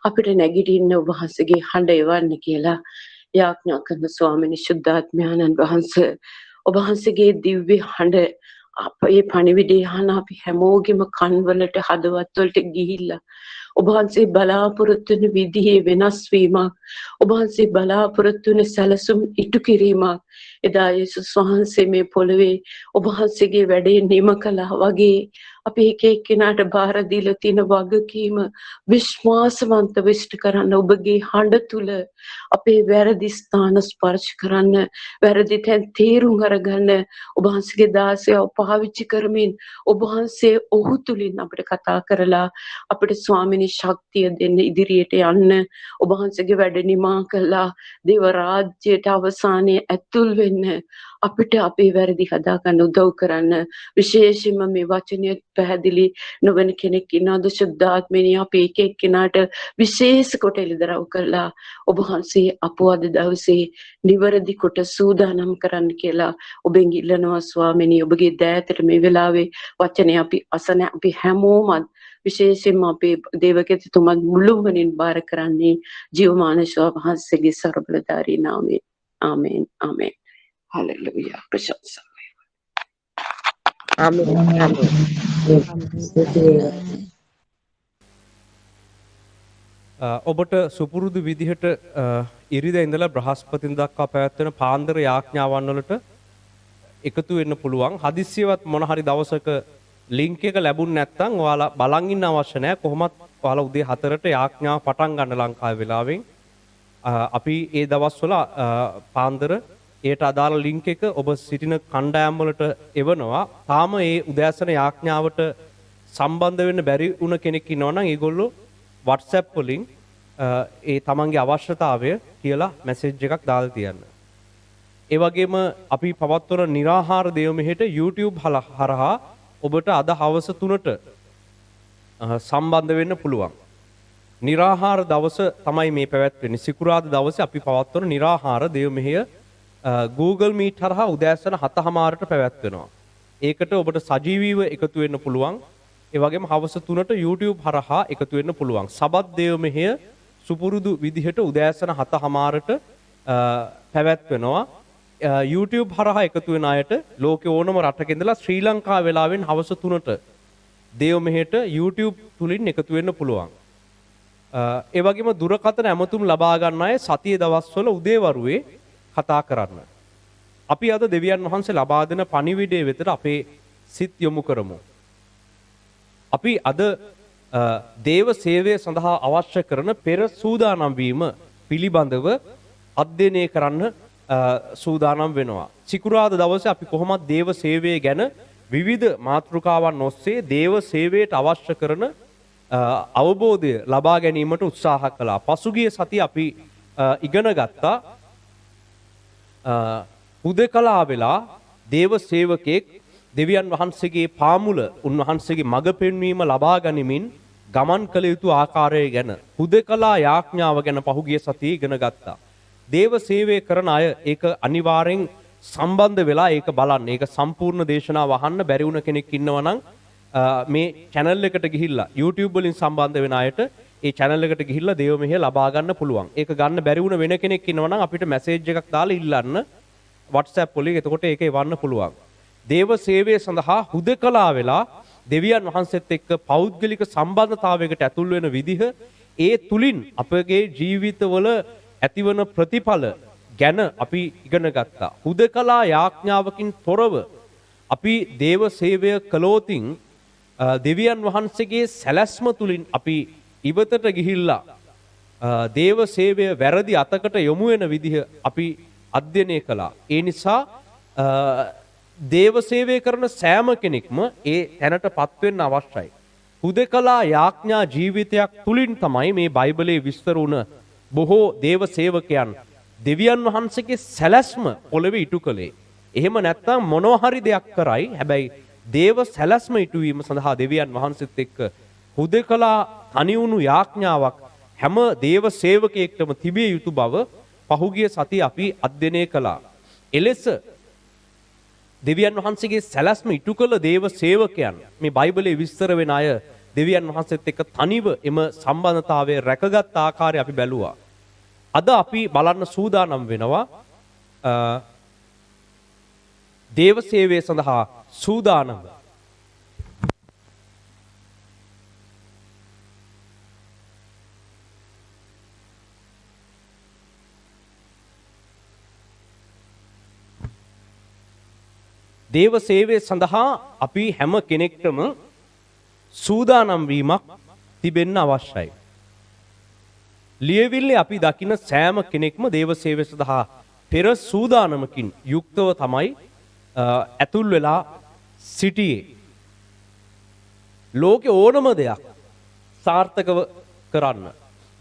අපිට නැගිටින්න ඔබ වහන්සේගේ හඬ එවන්න කියලා යාඥා කරන ස්වාමිනී ශුද්ධාත්මයන්න් වහන්සේ ඔබ වහන්සේගේ දිව්‍ය හඬ අපේ පණිවිඩය අහන අපි හැමෝගෙම කන්වලට හදවත් වලට ගිහිල්ලා ඔබ වහන්සේ බලාපොරොත්තු වෙන විදිහේ වෙනස් වීමක් ඔබ වහන්සේ බලාපොරොත්තු වෙන සැලසුම් ඉටු කිරීමක් එදා යේසුස් වහන්සේ මේ පොළවේ ඔබ වහන්සේගේ වැඩේ නිම කළා වගේ අපි එක එක්කෙනාට බාර දීලා තියෙන වගකීම විශ්වාසවන්තව ඉෂ්ට කරන්න ඔබගේ හඬ තුල අපේ වැරදි ස්ථාන ස්පර්ශ කරන්න වැරදි තැන් තේරුම් අරගන්න ඔබ වහන්සේගේ දාසයව පාවිච්චි කරමින් ඔබ වහන්සේ ඔහු තුලින් අපිට කතා කරලා අපිට ස්වාමිනී ශක්තිය දෙන්න ඉදිරියට යන්න ඔබ වහන්සේගේ වැඩ නිමා කළා දේව රාජ්‍යයට අවසානයේ ඇතුල් වෙන්න අපිට අපේ වැරදි හදා ගන්න උදව් කරන්න විශේෂයෙන්ම මේ වචනය පැහැදිලි නොවන කෙනෙක් ඉන්නවද ශුද්ධාත්මෙනි අපි එක එක්කෙනාට විශේෂ කොට එළිදරව් කළා ඔබ වහන්සේ අපවද දවසේ නිවැරදි කොට සූදානම් කරන්න කියලා ඔබෙන් ඉල්ලනවා ස්වාමිනී ඔබගේ දෑතට මේ වෙලාවේ වචනේ අපි අසන අපි හැමෝම විශේෂයෙන්ම අපේ දේවකෙතුමන් මුළුමනින් බාර කරන්නේ ජීවමාන වහන්සේගේ ਸਰබලධාරී නාමයෙන් ආමේන් ආමේන් හලෙලූයා ප්‍රශංසා Amen. ඔබට සුපුරුදු විදිහට ඉරිදා ඉඳලා බ්‍රහස්පතින් දක්වා පැවැත්වෙන පාන්දර යාඥාවන් වලට එකතු වෙන්න පුළුවන්. හදිස්සියවත් මොන හරි දවසක ලින්ක් එක ලැබුණ නැත්නම් ඔයාලා බලන් ඉන්න අවශ්‍ය නැහැ. කොහොමත් ඔයාලා උදේ 4ට යාඥා පටන් ගන්න ලංකාවේ වෙලාවෙන්. අපි ඒ දවස්වල පාන්දර ඒට අදාළ ලින්ක් එක ඔබ සිටින කණ්ඩායම් වලට එවනවා. තාම ඒ උදෑසන යාඥාවට සම්බන්ධ වෙන්න බැරි වුණ කෙනෙක් ඉන්නවා නම් ඒගොල්ලෝ WhatsApp වලින් ඒ තමන්ගේ අවශ්‍යතාවය කියලා මැසේජ් එකක් දාලා තියන්න. ඒ වගේම අපි පවත්වන निराහාර දේව මෙහෙට YouTube හරහා ඔබට අද හවස 3ට සම්බන්ධ වෙන්න පුළුවන්. निराහාර දවස තමයි මේ පැවැත්වෙන්නේ. සිකුරාදා දවසේ අපි පවත්වන निराහාර දේව මෙහෙය Google Meet හරහා උදෑසන 7:00ට පැවැත්වෙනවා. ඒකට ඔබට සජීවීව එකතු වෙන්න පුළුවන්. ඒ වගේම හවස 3ට YouTube හරහා එකතු වෙන්න පුළුවන්. සබත් දේව මෙහෙය සුපුරුදු විදිහට උදෑසන 7:00ට පැවැත්වෙනවා. YouTube හරහා එකතු වෙන අයට ලෝකේ ඕනම රටක ඉඳලා ශ්‍රී ලංකා වෙලාවෙන් හවස 3ට දේව මෙහෙට YouTube තුලින් එකතු වෙන්න පුළුවන්. ඒ වගේම දුරකථන ඇමතුම් ලබා ගන්න අය සතියේ දවස්වල උදේවරුේ කතා කරන්න. අපි අද දෙවියන් වහන්සේ ලබා දෙන පණිවිඩය වෙතට අපේ සිත් යොමු කරමු. අපි අද දේව සේවය සඳහා අවශ්‍ය කරන පෙර සූදානම් වීම පිළිබඳව අධ්‍යයනය කරන්න සූදානම් වෙනවා. සිකුරාදා දවසේ අපි කොහොමද දේව සේවය ගැන විවිධ මාතෘකාවන් ඔස්සේ දේව සේවයට අවශ්‍ය කරන අවබෝධය ලබා ගැනීමට උත්සාහ කළා. පසුගිය සතිය අපි ඉගෙන ගත්තා හුදකලා වෙලා දේව සේවකෙක් දෙවියන් වහන්සේගේ පාමුල උන්වහන්සේගේ මඟ පෙන්වීම ලබා ගනිමින් ගමන් කළ යුතු ආකාරය ගැන හුදකලා යාඥාව ගැන පහුගිය සතියේ ඉගෙන ගත්තා. දේව සේවය කරන අය ඒක අනිවාර්යෙන් සම්බන්ධ වෙලා ඒක බලන්න. ඒක සම්පූර්ණ දේශනාව අහන්න බැරි වුණ කෙනෙක් ඉන්නවා නම් මේ channel එකට ගිහිල්ලා YouTube වලින් සම්බන්ධ වෙන අයට ඒ channel එකට ගිහිල්ලා දේව මෙහෙය ලබා ගන්න පුළුවන්. ඒක ගන්න බැරි වුණ වෙන කෙනෙක් ඉන්නවා නම් අපිට message එකක් දාලා ඉල්ලන්න WhatsApp වලින්. එතකොට ඒක එවන්න පුළුවන්. දේව සේවය සඳහා හුදකලා වෙලා දෙවියන් වහන්සේත් එක්ක පෞද්ගලික සම්බන්ධතාවයකට ඇතුල් වෙන විදිහ ඒ තුලින් අපගේ ජීවිතවල ඇතිවන ප්‍රතිඵල ගැන අපි ඉගෙන ගත්තා. හුදකලා යාඥාවකින් තොරව අපි දේව සේවය කළෝතින් දෙවියන් වහන්සේගේ සැලැස්ම තුලින් අපි ඉවතට ගිහිල්ලා දේව සේවය වැරදි අතකට යොමු වෙන විදිහ අපි අධ්‍යයනය කළා. ඒ නිසා දේව සේවය කරන සෑම කෙනෙක්ම ඒ තැනටපත් වෙන්න අවශ්‍යයි. හුදකලා යාඥා ජීවිතයක් තුලින් තමයි මේ බයිබලයේ විස්තර වුණ බොහෝ දේව සේවකයන් දෙවියන් වහන්සේගේ සැලැස්ම පොළවේ ඉටු කළේ. එහෙම නැත්නම් මොනවා හරි දෙයක් කරයි. හැබැයි දේව සැලැස්ම ඉටුවීම සඳහා දෙවියන් වහන්සේත් එක්ක හුදකලා තනිවුණු යාඥාවක් හැම දේව සේවකයෙක්ටම තිබිය යුතු බව පහුගිය සතියේ අපි අධ්‍යයනය කළා. එලෙස දෙවියන් වහන්සේගේ සැලැස්ම ඉටු කළ දේව සේවකයන් මේ බයිබලයේ විස්තර වෙන අය දෙවියන් වහන්සේත් එක්ක තනිව එම සම්බන්ධතාවය රැකගත් ආකාරය අපි බැලුවා. අද අපි බලන්න සූදානම් වෙනවා දේව සේවය සඳහා සූදානම් දේව සේවය සඳහා අපි හැම කෙනෙක්ටම සූදානම් වීමක් තිබෙන්න අවශ්‍යයි. ලියවිල්ලේ අපි දකින සෑම කෙනෙක්ම දේව සේවය සඳහා පෙර සූදානමකින් යුක්තව තමයි ඇතුල් වෙලා සිටියේ. ලෝකේ ඕනම දෙයක් සාර්ථකව කරන්න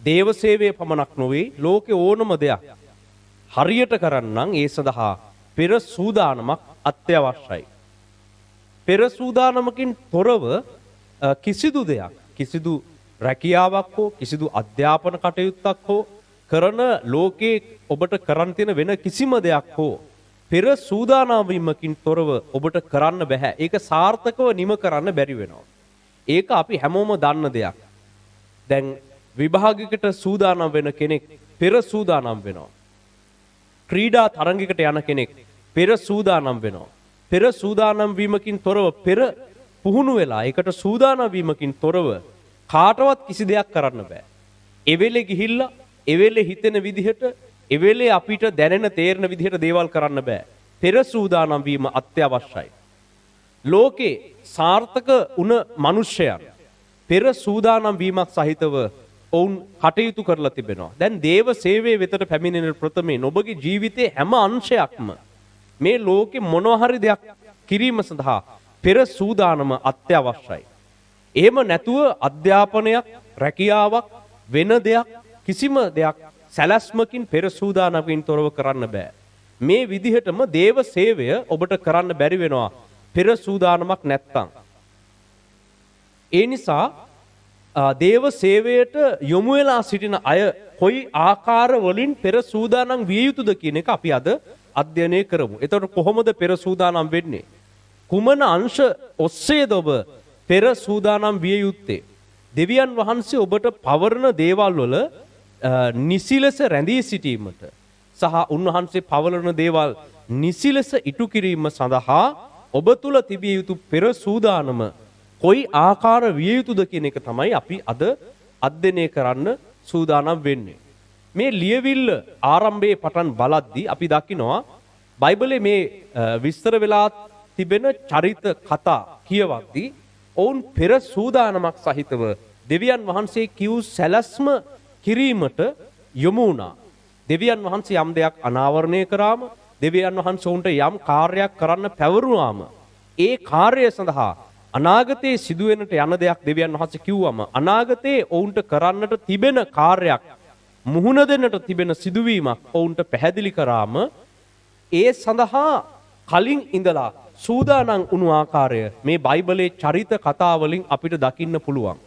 දේව සේවය පමණක් නොවේ ලෝකේ ඕනම දෙයක් හරියට කරන්නම් ඒ සඳහා පෙර සූදානමක් අත්‍යවශ්‍යයි. පෙර සූදානමකින් තොරව කිසිදු දෙයක් කිසිදු රැකියාවක් හෝ කිසිදු අධ්‍යාපන කටයුත්තක් හෝ කරන ලෝකේ ඔබට කරන් තියෙන වෙන කිසිම දෙයක් හෝ පෙර සූදානම් වීමකින් තොරව ඔබට කරන්න බෑ. ඒක සාර්ථකව නිම කරන්න බැරි වෙනවා. ඒක අපි හැමෝම දන්න දෙයක්. දැන් විභාගයකට සූදානම් වෙන කෙනෙක් පෙර සූදානම් වෙනවා. ක්‍රීඩා තරඟයකට යන කෙනෙක් පෙර සූදානම් වෙනවා. පෙර සූදානම් වීමකින් තොරව පෙර පුහුණු වෙලා ඒකට සූදානම් වීමකින් තොරව කාටවත් කිසි දෙයක් කරන්න බෑ. එවෙලේ ගිහිල්ලා එවෙලේ හිතෙන විදිහට එවෙලේ අපිට දැනෙන තේරෙන විදිහට දේවල් කරන්න බෑ. පෙර සූදානම් වීම අත්‍යවශ්‍යයි. ලෝකේ සාර්ථක වුණ මිනිසයන් පෙර සූදානම් වීමක් සහිතව ඔවුන් කටයුතු කරලා තිබෙනවා. දැන් දේව සේවයේ වෙතට පැමිණෙන ප්‍රථමයෙන් ඔබගේ ජීවිතයේ හැම අංශයක්ම මේ ලෝකේ මොනවා හරි දෙයක් කිරීම සඳහා පෙර සූදානම අත්‍යවශ්‍යයි. එහෙම නැතුව අධ්‍යාපනයක්, රැකියාවක්, වෙන දෙයක් කිසිම දෙයක් සැලැස්මකින් පෙර සූදානමකින් තොරව කරන්න බෑ. මේ විදිහටම දේව සේවය ඔබට කරන්න බැරි වෙනවා පෙර සූදානමක් නැත්තම්. ඒ නිසා දේව සේවයට යොමු වෙලා සිටින අය කොයි ආකාර වලින් පෙර සූදානම් විය යුතුද කියන එක අපි අද අධ්‍යයනය කරමු. එතකොට කොහොමද පෙර සූදානම් වෙන්නේ? කුමන අංශ ඔස්සේද ඔබ පෙර සූදානම් විය යුත්තේ? දෙවියන් වහන්සේ ඔබට පවරන දේවල් වල නිසි ලෙස රැඳී සිටීමට සහ උන්වහන්සේ පවරන දේවල් නිසි ලෙස ඉටු කිරීම සඳහා ඔබ තුල තිබිය යුතු පෙර සූදානම කොයි ආකාර විය යුතුද කියන එක තමයි අපි අද අධ්‍යයනය කරන්න සූදානම් වෙන්නේ. මේ ලියවිල්ල ආරම්භයේ පටන් බලද්දී අපි දකිනවා බයිබලයේ මේ විස්තර වෙලා තිබෙන චරිත කතා කියවද්දී ඔවුන් පෙර සූදානමක් සහිතව දෙවියන් වහන්සේ කිව් සැලැස්ම කිරීමට යොමු වුණා. දෙවියන් වහන්සේ යම් දෙයක් අනාවරණය කරාම, දෙවියන් වහන්සේ උන්ට යම් කාර්යයක් කරන්න පැවරුවාම, ඒ කාර්යය සඳහා අනාගතයේ සිදුවෙනට යන දෙයක් දෙවියන් වහන්සේ කිව්වම අනාගතයේ ඔවුන්ට කරන්නට තිබෙන කාර්යයක්, මුහුණ දෙන්නට තිබෙන සිදුවීමක් ඔවුන්ට පැහැදිලි කරාම ඒ සඳහා කලින් ඉඳලා සූදානම් වුණු ආකාරය මේ බයිබලයේ චරිත කතා වලින් අපිට දකින්න පුළුවන්.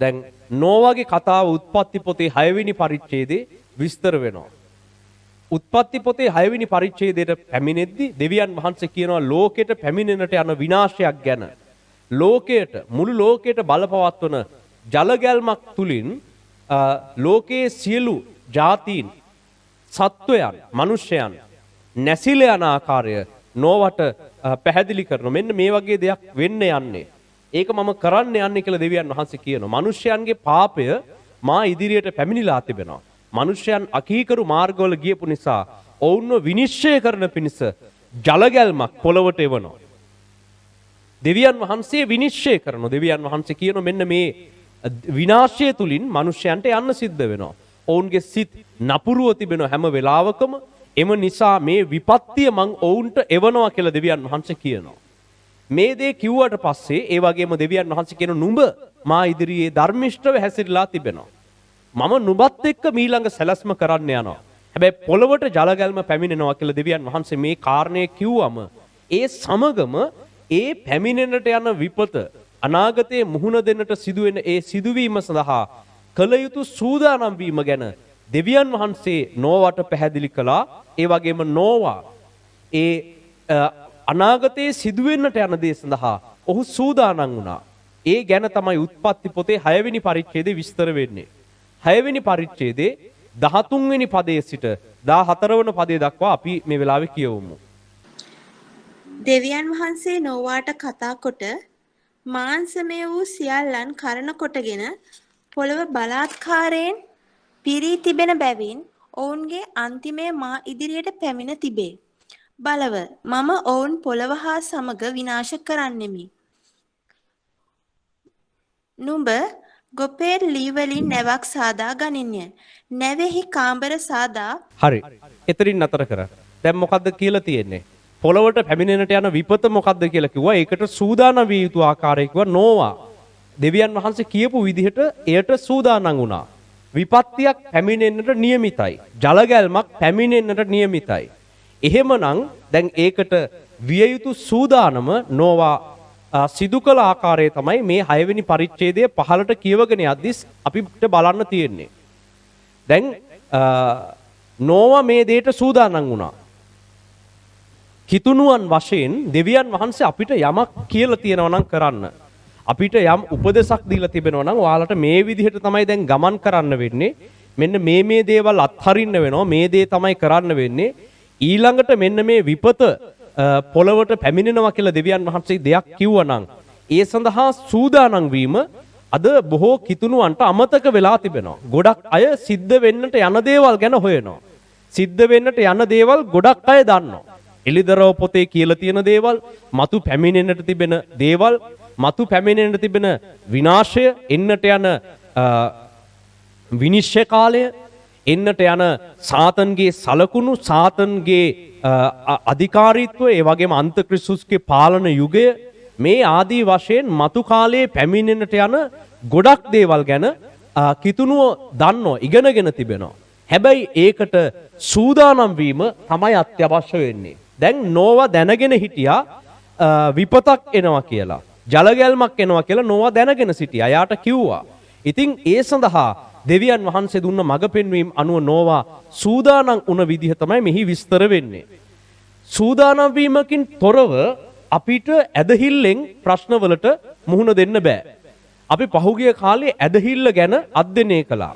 දැන් නෝවාගේ කතාව උත්පත්ති පොතේ 6 වෙනි පරිච්ඡේදයේ විස්තර වෙනවා. උත්පත්ති පොතේ 6 වෙනි පරිච්ඡේදයට පැමිණෙද්දී දෙවියන් වහන්සේ කියනවා ලෝකෙට පැමිණෙන්නට යන විනාශයක් ගැන. ලෝකයට, මුළු ලෝකයට බලපවත්වන ජලගැල්මක් තුලින් ලෝකයේ සියලු ජාතීන්, සත්වයන්, මිනිසයන් නැසිල යන ආකාරය නෝවට පැහැදිලි කරනවා. මෙන්න මේ වගේ දෙයක් වෙන්න යන්නේ. ඒක මම කරන්න යන්නේ කියලා දෙවියන් වහන්සේ කියනවා. මිනිසයන්ගේ පාපය මා ඉදිරියට පැමිණිලා තිබෙනවා. මිනිසයන් අකීකරු මාර්ගවල ගියපු නිසා ඔවුන්ව විනිශ්චය කරන පිණිස ජලගැල්මක් පොළවට එවනවා. දෙවියන් වහන්සේ විනිශ්චය කරනවා. දෙවියන් වහන්සේ කියනවා මෙන්න මේ විනාශය තුලින් මිනිසයන්ට යන්න සිද්ධ වෙනවා. ඔවුන්ගේ සිත් නපුරුව තිබෙන හැම වෙලාවකම එම නිසා මේ විපත්තිය මං ඔවුන්ට එවනවා කියලා දෙවියන් වහන්සේ කියනවා. මේ දේ කිව්වට පස්සේ ඒ වගේම දෙවියන් වහන්සේ කියන නුඹ මා ඉදිරියේ ධර්මිෂ්ඨව හැසිරලා තිබෙනවා. මම නුඹත් එක්ක මීළඟ සැලැස්ම කරන්න යනවා. හැබැයි පොළවට ජලගැල්ම පැමිණෙනවා කියලා දෙවියන් වහන්සේ මේ කාරණේ කිව්වම ඒ සමගම ඒ පැමිණෙන්නට යන විපත අනාගතයේ මුහුණ දෙන්නට සිදුවෙන ඒ සිදුවීම සඳහා කළ යුතු සූදානම් වීම ගැන දෙවියන් වහන්සේ නෝවාට පැහැදිලි කළා. ඒ වගේම නෝවා ඒ අනාගතයේ සිදුවෙන්නට යන දේ සඳහා ඔහු සූදානම් වුණා. ඒ ගැන තමයි උත්පත්ති පොතේ 6 වෙනි පරිච්ඡේදයේ විස්තර වෙන්නේ. 6 වෙනි පරිච්ඡේදයේ 13 වෙනි පදයේ සිට 14 වන පදයේ දක්වා අපි මේ වෙලාවේ කියවමු. දෙවියන් වහන්සේ නෝවාට කතා කොට මාංශමය වූ සියල්ලන් කරන කොටගෙන පොළව බලාත්කාරයෙන් පිරී තිබෙන බැවින් ඔවුන්ගේ අන්තිමය මා ඉදිරියට පැමිණ තිබේ. බලව මම ඔවුන් පොළව හා සමග විනාශ කරන්නෙමි. නුඹ ගොපේ ලී වලින් නැවක් සාදා ගනින්ය. නැවෙහි කාමර සාදා. හරි. එතරින් නතර කර. දැන් මොකද්ද කියලා තියෙන්නේ? පොළවට පැමිණෙන්නට යන විපත මොකද්ද කියලා කිව්වා. ඒකට සූදානම් විය යුතු ආකාරය කිව්වා නෝවා. දෙවියන් වහන්සේ කියපු විදිහට එයට සූදානම් වුණා. විපත්තියක් පැමිණෙන්නට නියමිතයි. ජලගැල්මක් පැමිණෙන්නට නියමිතයි. එහෙමනම් දැන් ඒකට විය යුතු සූදානම නෝවා සිදු කළ ආකාරය තමයි මේ 6 වෙනි පරිච්ඡේදයේ 15ට කියවගෙන යද්දී අපිට බලන්න තියෙන්නේ. දැන් නෝවා මේ දෙයට සූදානම් වුණා. කිතුණුවන් වශයෙන් දෙවියන් වහන්සේ අපිට යමක් කියලා තියෙනවා නම් කරන්න. අපිට යම් උපදේශක් දීලා තිබෙනවා නම් ඔයාලට මේ විදිහට තමයි දැන් ගමන් කරන්න වෙන්නේ. මෙන්න මේ දේවල් අත්හරින්න වෙනවා. මේ දේ තමයි කරන්න වෙන්නේ. ඊළඟට මෙන්න මේ විපත පොළවට පැමිණෙනවා කියලා දෙවියන් වහන්සේ දෙයක් කිව්වනම් ඒ සඳහා සූදානම් වීම අද බොහෝ කිතුණුවන්ට අමතක වෙලා තිබෙනවා. ගොඩක් අය සිද්ධ වෙන්නට යන දේවල් ගැන හොයනවා. සිද්ධ වෙන්නට යන දේවල් ගොඩක් අය දන්නවා. එලිදරව් පොතේ කියලා තියෙන දේවල්, මතු පැමිණෙන්නට තිබෙන දේවල්, මතු පැමිණෙන්න තිබෙන විනාශය, එන්නට යන විනිශ්චය කාලය, එන්නට යන සාතන්ගේ සලකුණු, සාතන්ගේ අධිකාරීත්වය, ඒ වගේම අන්තක්‍රිස්තුස්ගේ පාලන යුගය, මේ ආදී වශයෙන් මතු කාලයේ පැමිණෙන්නට යන ගොඩක් දේවල් ගැන කිතුනුව දන්නෝ, ඉගෙනගෙන තිබෙනවා. හැබැයි ඒකට සූදානම් වීම තමයි අත්‍යවශ්‍ය වෙන්නේ. දැන් නෝවා දැනගෙන හිටියා විපතක් එනවා කියලා, ජලගැල්මක් එනවා කියලා නෝවා දැනගෙන සිටියා. යාට කිව්වා. ඉතින් ඒ සඳහා දෙවියන් වහන්සේ දුන්න මඟ පෙන්වීම අනුව නෝවා සූදානම් වුණ විදිහ තමයි මෙහි විස්තර වෙන්නේ. සූදානම් වීමකින් තොරව අපිට ඇදහිල්ලෙන් ප්‍රශ්නවලට මුහුණ දෙන්න බෑ. අපි පහුගිය කාලේ ඇදහිල්ල ගැන අධ්‍යයනය කළා.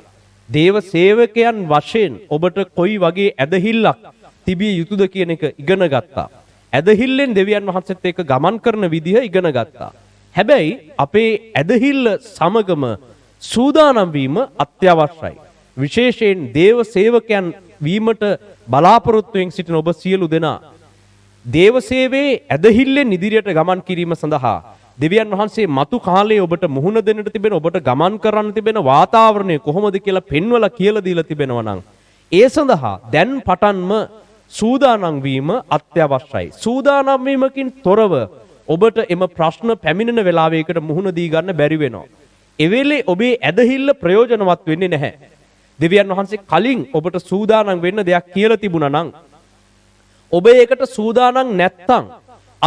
දේව සේවකයන් වශයෙන් ඔබට කොයි වගේ ඇදහිල්ලක් තිබිය යුතුද කියන එක ඉගෙන ගත්තා. ඇදහිල්ලෙන් දෙවියන් වහන්සේත් එක්ක ගමන් කරන විදිහ ඉගෙන ගත්තා. හැබැයි අපේ ඇදහිල්ල සමගම සූදානම් වීම අත්‍යවශ්‍යයි. විශේෂයෙන් දේව සේවකයන් වීමට බලාපොරොත්තුවෙන් සිටින ඔබ සියලු දෙනා දේව සේවයේ ඇදහිල්ලෙන් ඉදිරියට ගමන් කිරීම සඳහා දෙවියන් වහන්සේ මතු කාලයේ ඔබට මුහුණ දෙන්නට තිබෙන, ඔබට ගමන් කරන්න තිබෙන වාතාවරණය කොහොමද කියලා පෙන්වලා කියලා දීලා තිබෙනවා නම් ඒ සඳහා දැන් පටන්ම සූදානම් වීම අත්‍යවශ්‍යයි. සූදානම් වීමකින් තොරව ඔබට එම ප්‍රශ්න පැමිණෙන වෙලාවයකට මුහුණ දී ගන්න බැරි වෙනවා. එවෙලේ ඔබේ ඇදහිල්ල ප්‍රයෝජනවත් වෙන්නේ නැහැ. දෙවියන් වහන්සේ කලින් ඔබට සූදානම් වෙන්න දෙයක් කියලා තිබුණා නම් ඔබ ඒකට සූදානම් නැත්තම්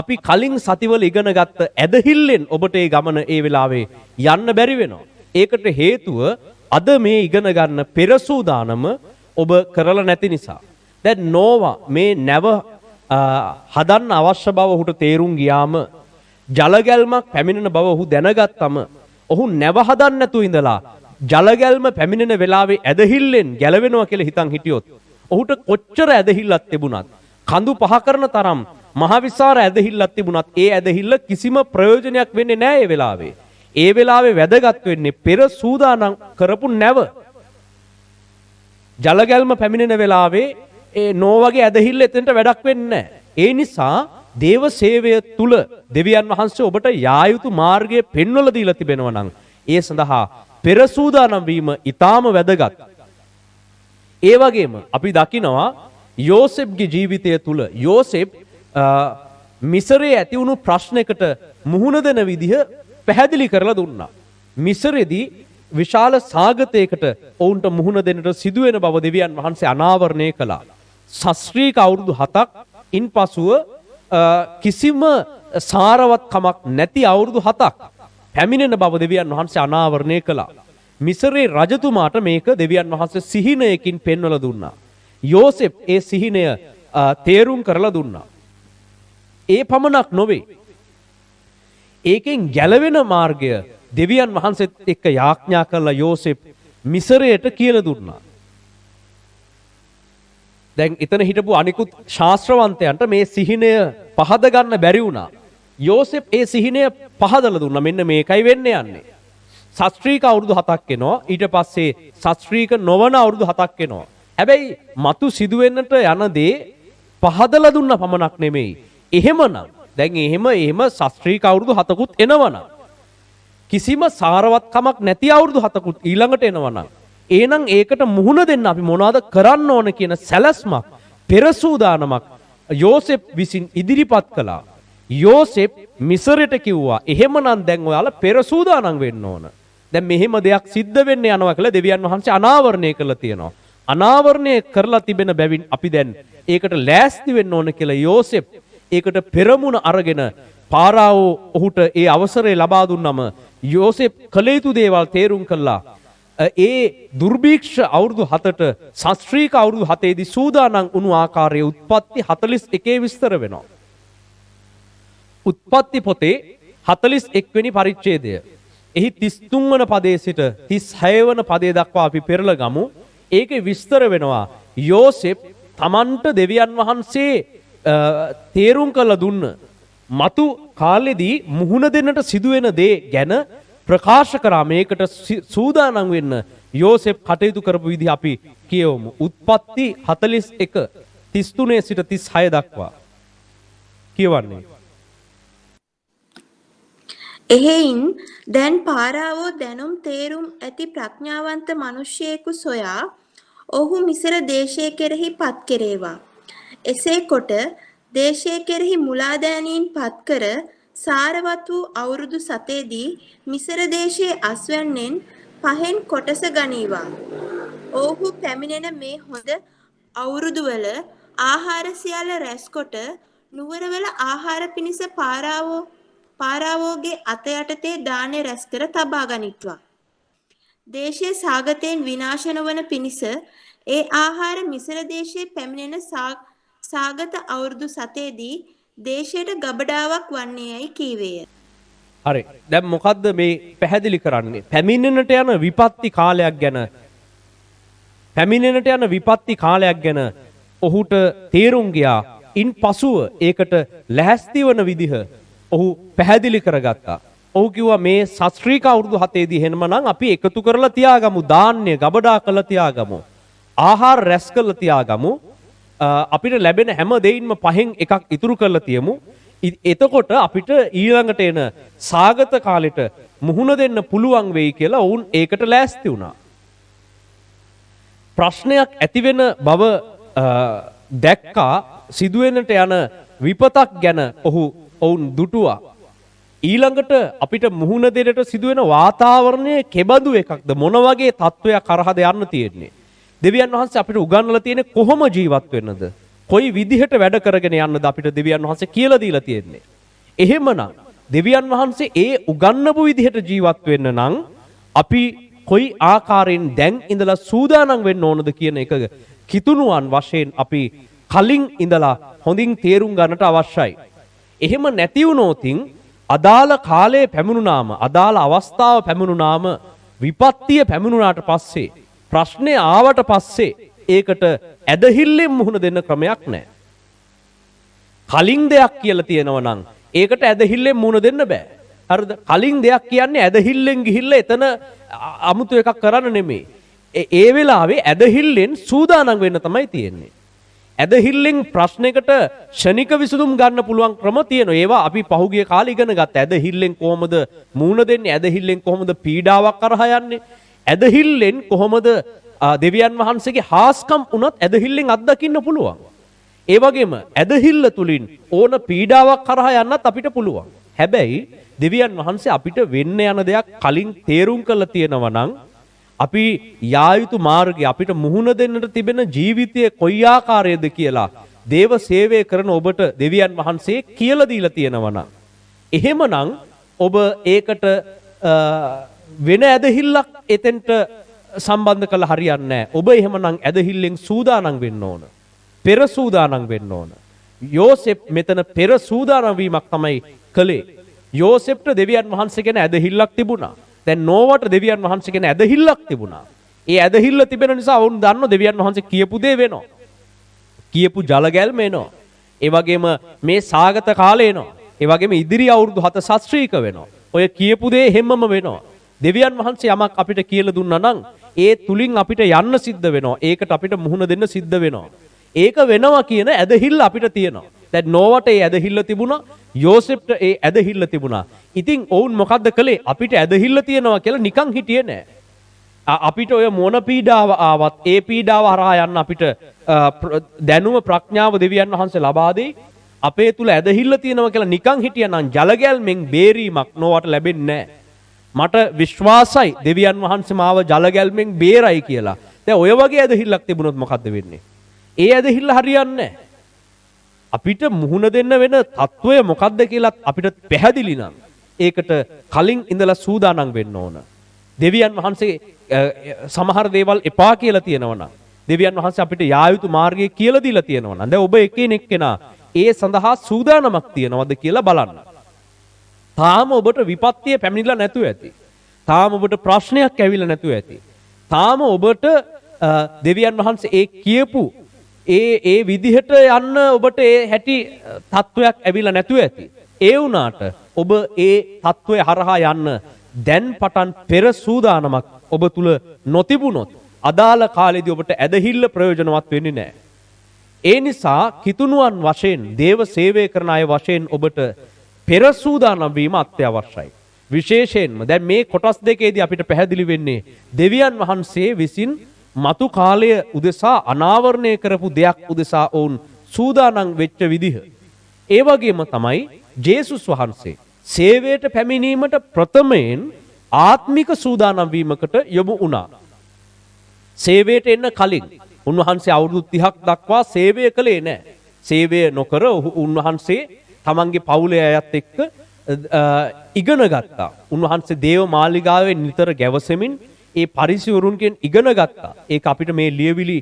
අපි කලින් සතිවල ඉගෙන ගත්ත ඇදහිල්ලෙන් ඔබට ඒ ගමන ඒ වෙලාවේ යන්න බැරි වෙනවා. ඒකට හේතුව අද මේ ඉගෙන ගන්න පෙර සූදානම ඔබ කරලා නැති නිසා. දැන් නෝවා මේ නැව හදන්න අවශ්‍ය බව ඔහුට තේරුම් ගියාම, ජලගැල්මක් පැමිණෙන බව ඔහු දැනගත්තම ඔහු නැව හදන්න නැතුව ඉඳලා ජලගැල්ම පැමිණෙන වෙලාවේ ඇදහිල්ලෙන් ගැලවෙනවා කියලා හිතන් හිටියොත් ඔහුට කොච්චර ඇදහිල්ලක් තිබුණත්, කඳු පහ කරන තරම් මහවිසාර ඇදහිල්ලක් තිබුණත් ඒ ඇදහිල්ල කිසිම ප්‍රයෝජනයක් වෙන්නේ නැහැ ඒ වෙලාවේ. ඒ වෙලාවේ වැදගත් වෙන්නේ පෙර සූදානම් කරපු නැව. ජලගැල්ම පැමිණෙන වෙලාවේ ඒ නෝවගේ ඇදහිල්ල එතනට වැඩක් වෙන්නේ නැහැ. ඒ නිසා දේව සේවය තුල දෙවියන් වහන්සේ ඔබට යා යුතු මාර්ගය පෙන්වලා දීලා තිබෙනවා නම් ඒ සඳහා පෙර සූදානම් වීම ඊටාම වැදගත්. ඒ වගේම අපි දකිනවා යෝසෙෆ්ගේ ජීවිතය තුල යෝසෙෆ් මිසරේ ඇති වුණු ප්‍රශ්නයකට මුහුණ දෙන විදිහ පැහැදිලි කරලා දුන්නා. මිසරේදී විශාල සාගතයකට ඔවුන්ට මුහුණ දෙන්නට සිදුවෙන බව දෙවියන් වහන්සේ අනාවරණය කළා. ශාස්ත්‍රීය අවුරුදු 7ක් ඉන්පසුව කිසිම සාරවත්කමක් නැති අවුරුදු 7ක් පැමිණෙන බව දෙවියන් වහන්සේ අනාවරණය කළා. මිසරේ රජතුමාට මේක දෙවියන් වහන්සේ සිහිනයකින් පෙන්වලා දුන්නා. යෝසෙෆ් ඒ සිහිනය තේරුම් කරලා දුන්නා. ඒ පමණක් නොවේ. ඒකෙන් ගැලවෙන මාර්ගය දෙවියන් වහන්සේත් එක්ක යාඥා කරලා යෝසෙෆ් මිසරයට කියලා දුන්නා. දැන් එතන හිටපු අනිකුත් ශාස්ත්‍රවන්තයන්ට මේ සිහිනය පහද ගන්න බැරි වුණා. යෝසෙෆ් ඒ සිහිනය පහදලා දුන්නා. මෙන්න මේකයි වෙන්න යන්නේ. ශාස්ත්‍රීක අවුරුදු 7ක් එනවා. ඊට පස්සේ ශාස්ත්‍රීක නොවන අවුරුදු 7ක් එනවා. හැබැයි මතු සිදුවෙන්නට යන දේ පහදලා දුන්න පමණක් නෙමෙයි. එහෙමනම් දැන් එහෙම ශාස්ත්‍රීක අවුරුදු 7කුත් එනවනම් කිසිම සාරවත්කමක් නැති අවුරුදු 7කුත් ඊළඟට එනවනම් එහෙනම් ඒකට මුහුණ දෙන්න අපි මොනවද කරන්න ඕන කියන සැලැස්මක්, පෙර සූදානමක් යෝසෙෆ් විසින් ඉදිරිපත් කළා. යෝසෙෆ් මිසරයට කිව්වා එහෙමනම් දැන් ඔයාලා පෙර සූදානම් වෙන්න ඕන. දැන් මෙහෙම දෙයක් සිද්ධ වෙන්න යනවා කියලා දෙවියන් වහන්සේ අනාවරණය කළා තියෙනවා. අනාවරණය කරලා තිබෙන බැවින් අපි දැන් ඒකට ලෑස්ති වෙන්න ඕන කියලා යෝසෙෆ් ඒකට පෙරමුණ අරගෙන පාරාවෝ ඔහුට ඒ අවසරය ලබා දුන්නම යෝසෙෆ් කළ යුතු දේවල් තේරුම් කළා. ඒ දුර්භීක්ෂ අවුරුදු 7ට ශාස්ත්‍රීක අවුරුදු 7ේදී සූදානම් වුණු ආකාරයේ උත්පත්ති 41 විස්තර වෙනවා. උත්පත්ති පොතේ 41 වෙනි පරිච්ඡේදය. එහි 33 වන පදයේ සිට 36 වන පදයේ දක්වා අපි පෙරලා ගමු. ඒකේ විස්තර වෙනවා යෝසෙෆ් තමන්ට දෙවියන් වහන්සේ තේරුම් කළ දුන්න මතු කාලෙදී මුහුණ දෙන්නට සිදුවෙන දේ ගැන ප්‍රකාශ කරා. මේකට සූදානම් වෙන්න යෝසෙෆ් කටයුතු කරපු විදිහ අපි කියවමු. උත්පත්ති 41 33 සිට 36 දක්වා කියවන්නේ. එහෙයින් දැන් පාරාවෝ දැනුම් තේරුම් ඇති ප්‍රඥාවන්ත මිනිසෙකු සොයා ඔහු මිසර දේශය කෙරෙහි පත් කෙරේවා. එසේ කොට දේශය කෙරෙහි මුලාදෑනීන් පත්කර සාරවත් වූ අවුරුදු 7දී මිසර දේශයේ අස්වැන්නෙන් 5න් කොටස ගනීවා. ඔහු පැමිණෙන මේ හොඳ අවුරුදුවල ආහාර සියල්ල රැස්කොට නුවරවල ආහාර පිණිස පාරාවෝගේ අත යටතේ දානය රැස් කර තබා ගනිත්වා. දේශයේ සාගතයෙන් විනාශ නොවන පිණිස ඒ ආහාර මිසර දේශයේ පැමිණෙන සාගත අවුරුදු 7දී දේශයට ගබඩාවක් වන්නේයයි කීවේය. හරි. දැන් මොකද්ද මේ පැහැදිලි කරන්නේ? පැමිණෙනට යන විපත්ති කාලයක් ගැන ඔහුට තේරුම් ගියා. ඉන් පසුව ඒකට ලැහැස්ති වන විදිහ ඔහු පැහැදිලි කරගත්තා. ඔහු කිව්වා මේ ශාස්ත්‍රීය අවුරුදු 7දී එහෙමනම් අපි එකතු කරලා තියාගමු, ධාන්‍ය ගබඩා කරලා තියාගමු, ආහාර රැස් කරලා තියාගමු, අපිට ලැබෙන හැම දෙයින්ම 5න් එකක් ඉතුරු කරලා තියමු. එතකොට අපිට ඊළඟට එන සාගත කාලෙට මුහුණ දෙන්න පුළුවන් වෙයි කියලා ඔවුන් ඒකට ලෑස්ති වුණා. ප්‍රශ්නයක් ඇති වෙන බව දැක්කා. සිදුවෙන්නට යන විපතක් ගැන ඔවුන් දුටුවා. ඊළඟට අපිට මුහුණ දෙන්නට සිදුවෙන වාතාවරණය කෙබඳු එකක්ද, මොන වගේ තත්වයක් කරහද යන්න තියෙන්නේ. දෙවියන් වහන්සේ අපිට උගන්වලා තියෙන්නේ කොහොම ජීවත් වෙන්නද, කොයි විදිහට වැඩ කරගෙන යන්නද අපිට දෙවියන් වහන්සේ කියලා දීලා තියෙන්නේ. එහෙමනම් දෙවියන් වහන්සේ ඒ උගන්වපු විදිහට ජීවත් වෙන්න නම් අපි කොයි ආකාරයෙන් දැන් ඉඳලා සූදානම් වෙන්න ඕනද කියන එක කිතුණුවන් වශයෙන් අපි කලින් ඉඳලා හොඳින් තේරුම් ගන්නට අවශ්‍යයි. එහෙම නැති වුණොතින් අදාළ කාලයේ පැමුණුනාම, අදාළ අවස්ථාව පැමුණුනාම, විපත්තිය පැමුණුනාට පස්සේ, ප්‍රශ්නේ ආවට පස්සේ ඒකට ඇදහිල්ලෙන් මුහුණ දෙන්න ක්‍රමයක් නැහැ. කලින් දෙයක් කියලා තියෙනවා නම් ඒකට ඇදහිල්ලෙන් මුහුණ දෙන්න බෑ. හරිද? කලින් දෙයක් කියන්නේ ඇදහිල්ලෙන් ගිහිල්ලා එතන අමුතු එකක් කරන්න නෙමෙයි. ඒ වෙලාවේ ඇදහිල්ලෙන් සූදානම් වෙන්න තමයි තියෙන්නේ. ඇදහිල්ලෙන් ප්‍රශ්නයකට ෂණික විසඳුම් ගන්න පුළුවන් ක්‍රම තියෙනවා. ඒවා අපි පහුගිය කාලේ ඉගෙන ගත්තා. ඇදහිල්ලෙන් කොහොමද මුහුණ දෙන්නේ? ඇදහිල්ලෙන් කොහොමද පීඩාවක් කරහා යන්නේ? ඇදහිල්ලෙන් කොහොමද දෙවියන් වහන්සේගේ හාස්කම් උනත් ඇදහිල්ලෙන් අත්දකින්න පුළුවන්. ඒ වගේම ඇදහිල්ල තුලින් ඕන පීඩාවක් කරහා යන්නත් අපිට පුළුවන්. හැබැයි දෙවියන් වහන්සේ අපිට වෙන්න යන දෙයක් කලින් තේරුම් කරලා තියෙනවා නම් අපි යා යුතු මාර්ගය, අපිට මුහුණ දෙන්නට තිබෙන ජීවිතය කොයි ආකාරයේද කියලා දේව සේවය කරන ඔබට දෙවියන් වහන්සේ කියලා දීලා තියෙනවා නම්, එහෙමනම් ඔබ ඒකට වෙන ඇදහිල්ලක් එතෙන්ට සම්බන්ධ කළ හරියන්නේ නැහැ. ඔබ එහෙමනම් ඇදහිල්ලෙන් සූදානම් වෙන්න ඕන. පෙර සූදානම් වෙන්න ඕන. යෝසෙප් මෙතන පෙර සූදානම් වීමක් තමයි කළේ. යෝසෙප්ට දෙවියන් වහන්සේ ගැන ඇදහිල්ලක් තිබුණා. දැන් නෝවට දෙවියන් වහන්සේ ගැන ඇදහිල්ලක් තිබුණා. ඒ ඇදහිල්ල තිබෙන නිසා වුන් දන්නෝ දෙවියන් වහන්සේ කියපු දේ වෙනවා. කියපු ජල ගැල්ම එනවා. ඒ වගේම මේ සාගත කාලේ එනවා. ඒ වගේම ඉදිරි අවුරුදු 7 ශාස්ත්‍රීක වෙනවා. ඔය කියපු දේ හැමම වෙනවා. දෙවියන් වහන්සේ යමක් අපිට කියලා දුන්නා නම් ඒ තුලින් අපිට යන්න සිද්ධ වෙනවා. ඒකට අපිට මුහුණ දෙන්න සිද්ධ වෙනවා. ඒක වෙනවා කියන ඇදහිල්ල අපිට තියෙනවා. දැන් නෝවට ඒ ඇදහිල්ල තිබුණා, යෝසෙප්ට ඒ ඇදහිල්ල තිබුණා. ඉතින් ඔවුන් මොකද්ද කළේ? අපිට ඇදහිල්ල තියෙනවා කියලා නිකන් හිටියේ නෑ. අපිට ඔය මොන පීඩාව ආවත් ඒ පීඩාව හරහා යන්න අපිට දැනුම ප්‍රඥාව දෙවියන් වහන්සේ ලබා දෙයි. අපේ තුල ඇදහිල්ල තියෙනවා කියලා නිකන් හිටියනම් ජලගැල්මෙන් බේරීමක් නෝවට වෙන්නේ නෑ. මට විශ්වාසයි දෙවියන් වහන්සේ මාව ජලගැල්මෙන් බේරයි කියලා. දැන් ඔය වගේ ඇදහිල්ලක් තිබුණොත් මොකද්ද වෙන්නේ? ඒ ඇදහිල්ල හරියන්නේ නැහැ. අපිට මුහුණ දෙන්න වෙන తত্ত্বය මොකද්ද කියලා අපිට පැහැදිලි නම් ඒකට කලින් ඉඳලා සූදානම් වෙන්න ඕන. දෙවියන් වහන්සේ සමහර දේවල් එපා කියලා තියෙනවා නම්, දෙවියන් වහන්සේ අපිට යා යුතු මාර්ගය කියලා දීලා තියෙනවා නම්, දැන් ඔබ එකිනෙක කෙනා ඒ සඳහා සූදානමක් තියනවද කියලා බලන්න. තාම ඔබට විපත්තිය පැමිණිලා නැතුව ඇති. තාම ඔබට ප්‍රශ්නයක් ඇවිල්ලා නැතුව ඇති. තාම ඔබට දෙවියන් වහන්සේ ඒ කියපු ඒ විදිහට යන්න ඔබට ඒ හැටි තත්වයක් ඇවිල්ලා නැතුව ඇති. ඒ වුණාට ඔබ ඒ තත්වය හරහා යන්න දැන් පටන් පෙර සූදානමක් ඔබ තුල නොතිබුණොත් අදාළ කාලෙදී ඔබට ඇදහිල්ල ප්‍රයෝජනවත් වෙන්නේ නැහැ. ඒ නිසා කිතුණුවන් වශයෙන් දේව සේවය කරන අය වශයෙන් ඔබට පෙර සූදානම් වීම අත්‍යවශ්‍යයි. විශේෂයෙන්ම දැන් මේ කොටස් දෙකේදී අපිට පැහැදිලි වෙන්නේ දෙවියන් වහන්සේ විසින් මතු කාලය උදෙසා අනාවරණය කරපු දෙයක් උදෙසා ඔවුන් සූදානම් වෙච්ච විදිහ. ඒ වගේම තමයි ජේසුස් වහන්සේ සේවයට පැමිණීමට ප්‍රථමයෙන් ආත්මික සූදානම් වීමකට යොමු වුණා. සේවයට එන්න කලින් උන්වහන්සේ අවුරුදු 30ක් දක්වා සේවය කළේ නැහැ. සේවය නොකර උන්වහන්සේ තමන්ගේ පවුලේ අයත් එක්ක ඉගෙන ගත්තා. උන්වහන්සේ දේව මාලිගාවේ නිතර ගැවසෙමින් ඒ පරිසවරුන්ගෙන් ඉගෙන ගත්තා. ඒක අපිට මේ ලියවිලි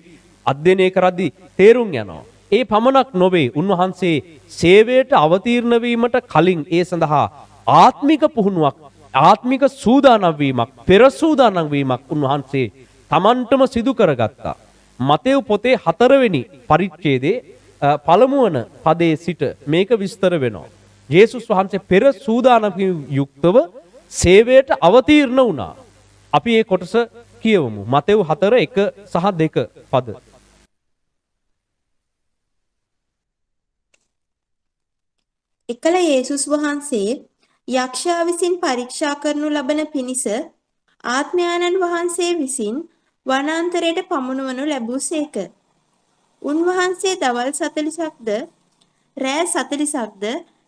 අධ්‍යයනය කරද්දී තේරුම් යනවා. ඒ පමණක් නොවේ උන්වහන්සේ සේවයට අවතීර්ණ වීමට කලින් ඒ සඳහා ආත්මික පුහුණුවක් ආත්මික සූදානම් වීමක් පෙර සූදානම් වීමක් උන්වහන්සේ තමන්ටම සිදු කරගත්තා. මතෙව් පොතේ 4 වෙනි පරිච්ඡේදයේ පළමුවන පදයේ සිට මේක විස්තර වෙනවා. ජේසුස් වහන්සේ පෙර සූදානම් යුක්තව සේවයට අවතීර්ණ වුණා. අපි මේ කොටස කියවමු. මතෙව් 4:1 සහ 2 පද. එකල යේසුස් වහන්සේ යක්ෂයා විසින් පරීක්ෂා කරනු ලබන පිණිස ආත්මයාණන් වහන්සේ විසින් වනාන්තරයට පමුණුවනු ලැබූසේක. උන්වහන්සේ දවල් 40ක්ද රෑ 40ක්ද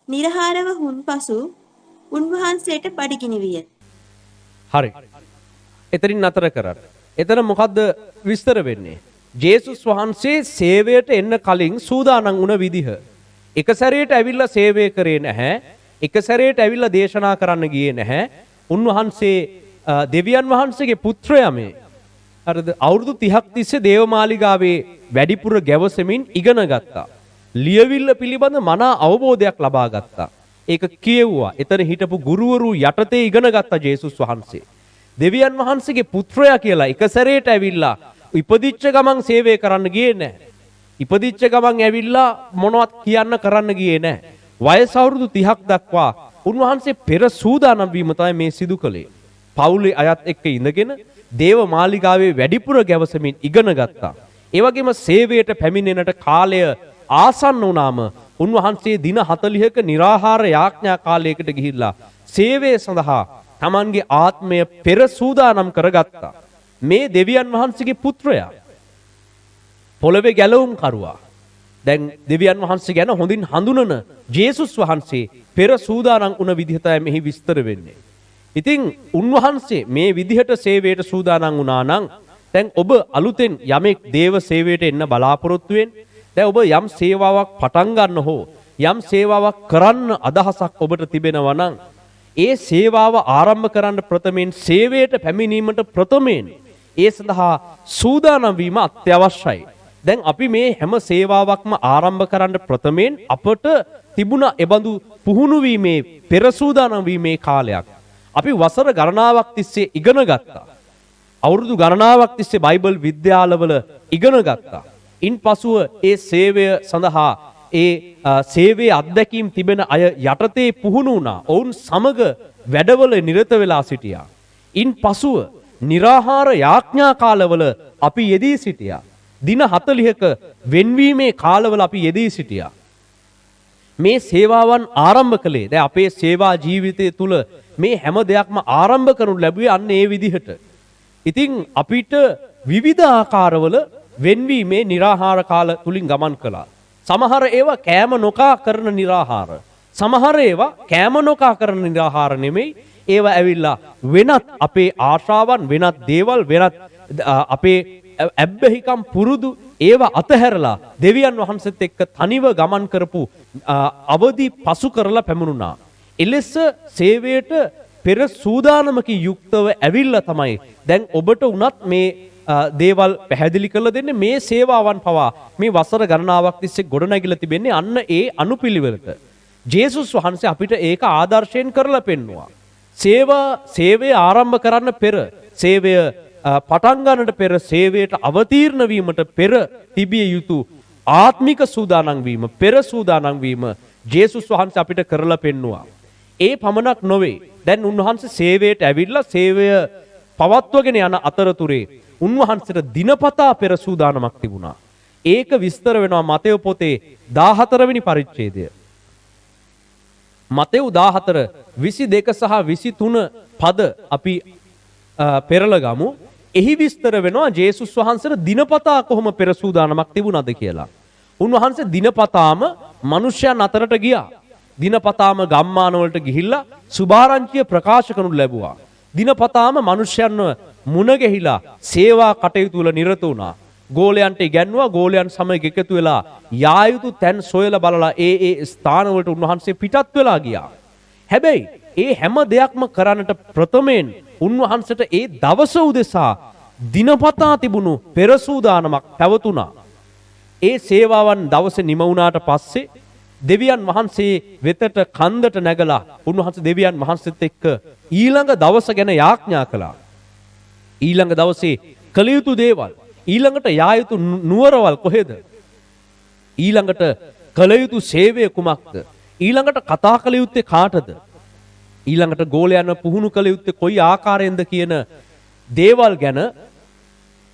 නිරහාරව හුන් පසු උන්වහන්සේට බඩගිනි විය. හරි. එතනින් නතර කරන්න. එතන මොකද්ද විස්තර වෙන්නේ? ජේසුස් වහන්සේ සේවයට එන්න කලින් සූදානම් වුණ විදිහ. එක සැරේට ඇවිල්ලා සේවය කරේ නැහැ. එක සැරේට ඇවිල්ලා දේශනා කරන්න ගියේ නැහැ. උන්වහන්සේ දෙවියන් වහන්සේගේ පුත්‍රයා මේ හරිද අවුරුදු 30ක් තිස්සේ දේවමාලිගාවේ වැඩිපුර ගැවසෙමින් ඉගෙන ගත්තා. ලියවිල්ල පිළිබඳ මනා අවබෝධයක් ලබා ගත්තා. ඒක කියෙව්වා. එතන හිටපු ගුරුවරු යටතේ ඉගෙන ගත්තා ජේසුස් වහන්සේ. දෙවියන් වහන්සේගේ පුත්‍රයා කියලා එක සැරේට ඇවිල්ලා ඉපදිච්ච ගමන් සේවය කරන්න ගියේ නැහැ. ඉපදිච්ච ගමන් ඇවිල්ලා මොනවත් කියන්න කරන්න ගියේ නැහැ. වයස අවුරුදු 30ක් දක්වා උන්වහන්සේ පෙර සූදානම් වීම තමයි මේ සිදු කළේ. පවුලේ අයත් එක්ක ඉඳගෙන දේව මාලිගාවේ වැඩිපුර ගැවසමින් ඉගෙන ගත්තා. ඒ වගේම සේවයට පැමිණෙනට කාලය ආසන්න වුණාම උන්වහන්සේ දින 40ක निराहार යාඥා කාලයකට ගිහිල්ලා සේවය සඳහා තමන්ගේ ආත්මය පෙර සූදානම් කරගත්තා. මේ දෙවියන් වහන්සේගේ පුත්‍රයා පොළවේ ගැලවුම් කරුවා. දැන් දෙවියන් වහන්සේ ගැන හොඳින් හඳුනන ජේසුස් වහන්සේ පෙර සූදානම් වුණ විදිහ තමයි මෙහි විස්තර වෙන්නේ. ඉතින් උන්වහන්සේ මේ විදිහට සේවයට සූදානම් වුණා නම් දැන් ඔබ අලුතෙන් යමෙක් දේව සේවයට එන්න බලාපොරොත්තු වෙන්නේ දැන් ඔබ යම් සේවාවක් පටන් ගන්න හෝ යම් සේවාවක් කරන්න අදහසක් ඔබට තිබෙනවා නම් ඒ සේවාව ආරම්භ කරන්න ප්‍රථමයෙන් සේවයට පැමිණීමට ප්‍රථමයෙන් ඒ සඳහා සූදානම් වීම අත්‍යවශ්‍යයි. දැන් අපි මේ හැම සේවාවක්ම ආරම්භ කරන්න ප්‍රථමයෙන් අපට තිබුණ එබඳු පුහුණු වීමේ පෙර සූදානම් වීමේ කාලයක්. අපි වසර ගණනාවක් තිස්සේ ඉගෙන ගත්තා. අවුරුදු ගණනාවක් තිස්සේ බයිබල් විද්‍යාලවල ඉගෙන ගත්තා. ඉන්පසුව ඒ සේවය සඳහා ඒ සේවයේ අත්දැකීම් තිබෙන අය යටතේ පුහුණු වුණා. ඔවුන් සමග වැඩවල නිරත වෙලා සිටියා. ඉන්පසුව निराहार යාඥා කාලවල අපි යෙදී සිටියා. දින 40ක වෙන්වීමේ කාලවල අපි යෙදී සිටියා. මේ සේවාවන් ආරම්භ කළේ දැන් අපේ සේවා ජීවිතය තුළ මේ හැම දෙයක්ම ආරම්භ කරනු ලැබුවේ අන්න ඒ විදිහට. ඉතින් අපිට විවිධ ආකාරවල වෙන්වීමේ निराहार කාල තුලින් ගමන් කළා. සමහර ඒවා කෑම නොකා කරන निराहार. සමහර ඒවා කෑම නොකා කරන निराहार නෙමෙයි. ඒවා ඇවිල්ලා වෙනත් අපේ ආශාවන් වෙනත් දේවල් වෙනත් අපේ ඇබ්බැහිකම් පුරුදු ඒවා අතහැරලා දෙවියන් වහන්සේත් එක්ක තනිව ගමන් කරපු අවදි පසු කරලා පැමුණුණා. එලෙස සේවයට පෙර සූදානමකින් යුක්තව ඇවිල්ලා තමයි දැන් ඔබට උනත් මේ දේවල් පැහැදිලි කරලා දෙන්නේ. මේ සේවාවන් පවා මේ වසර ගණනාවක් තිස්සේ ගොඩනැගිලා තිබෙන්නේ අන්න ඒ අනුපිළිවෙලට. ජේසුස් වහන්සේ අපිට ඒක ආදර්ශයෙන් කරලා පෙන්වුවා. සේවය ආරම්භ කරන්න පෙර සේවය පටන් ගන්නට පෙර සේවයට අවතීර්ණ වීමට පෙර තිබිය යුතු ආත්මික සූදානම් වීම පෙර සූදානම් වීම ජේසුස් වහන්සේ අපිට කරලා පෙන්වුවා. ඒ පමණක් නොවේ. දැන් උන්වහන්සේ සේවයට ඇවිල්ලා සේවය පවත්වගෙන යන අතරතුරේ උන්වහන්සේට දිනපතා පෙර සූදානමක් තිබුණා. ඒක විස්තර වෙනවා මතෙව් පොතේ 14 වෙනි පරිච්ඡේදය. මතෙව් 14 22 සහ 23 පද අපි පෙරල ගමු. එහි විස්තර වෙනවා ජේසුස් වහන්සේට දිනපතා කොහොම පෙර සූදානමක් තිබුණාද කියලා. උන්වහන්සේ දිනපතාම මිනිසයන් අතරට ගියා. දිනපතාම ගම්මාන වලට ගිහිල්ලා සුභාරංචිය ප්‍රකාශ කරනු ලැබුවා. දිනපතාම මිනිසයන්ව මුණ ගැහිලා සේවා කටයුතු වල නිරත වුණා. ගෝලයන්ට ඉගැන්වුවා. ගෝලයන් සමග එකතු වෙලා යා යුතු තැන් සොයලා බලලා ඒ ස්ථාන වලට උන්වහන්සේ පිටත් වෙලා ගියා. හැබැයි ඒ හැම දෙයක්ම කරන්නට ප්‍රථමයෙන් උන්වහන්සේට ඒ දවස උදෙසා දිනපතා තිබුණු පෙර සූදානමක් පැවතුණා. ඒ සේවාවන් දවසේ නිම වුණාට පස්සේ දෙවියන් වහන්සේ වෙතට කන්දට නැගලා උන්වහන්සේ දෙවියන් වහන්සේත් එක්ක ඊළඟ දවස ගැන යාඥා කළා. ඊළඟ දවසේ කළ යුතු දේවල්, ඊළඟට යා යුතු නුවරවල් කොහෙද? ඊළඟට කළ යුතු සේවය කුමක්ද? ඊළඟට කතා කළ යුත්තේ කාටද? ඊළඟට ගෝලයන්ව පුහුණු කළ යුත්තේ කොයි ආකාරයෙන්ද කියන දේවල් ගැන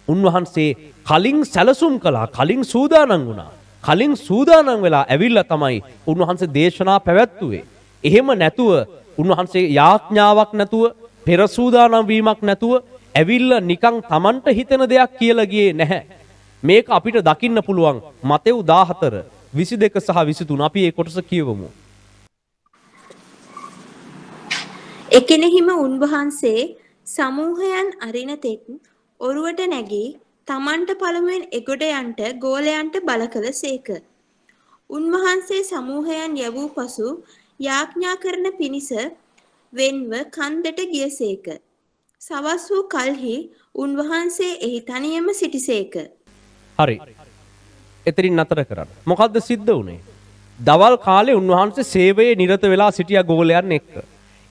උන්වහන්සේ කලින් සැලසුම් කළා. කලින් සූදානම් වුණා. කලින් සූදානම් වෙලා ඇවිල්ලා තමයි උන්වහන්සේ දේශනා පැවැත්වුවේ. එහෙම නැතුව උන්වහන්සේ යාඥාවක් නැතුව පෙර සූදානම් වීමක් නැතුව ඇවිල්ලා නිකන් Tamanට හිතෙන දෙයක් කියලා ගියේ නැහැ. මේක අපිට දකින්න පුළුවන් මතෙව් 14 22 සහ 23 අපි ඒ කොටස කියවමු. එකෙනෙහිම උන්වහන්සේ සමූහයන් අරින තෙක් ඔරුවට නැගී තමන්ට පළමුවෙන් එගොඩ යන්ට ගෝලයන්ට බල කළ සේක. උන්වහන්සේ සමූහයන් යැවූ පසු යාඥා කරන පිණිස වෙන්ව කන්දට ගියසේක. සවස් වූ කල්හි උන්වහන්සේ එහි තනියම සිටිසේක. හරි. එතරින් නතර කරන්න. මොකද්ද සිද්ධ වුනේ? දවල් කාලේ උන්වහන්සේ සේවයේ නිරත වෙලා සිටියා ගෝලයන් එක්ක.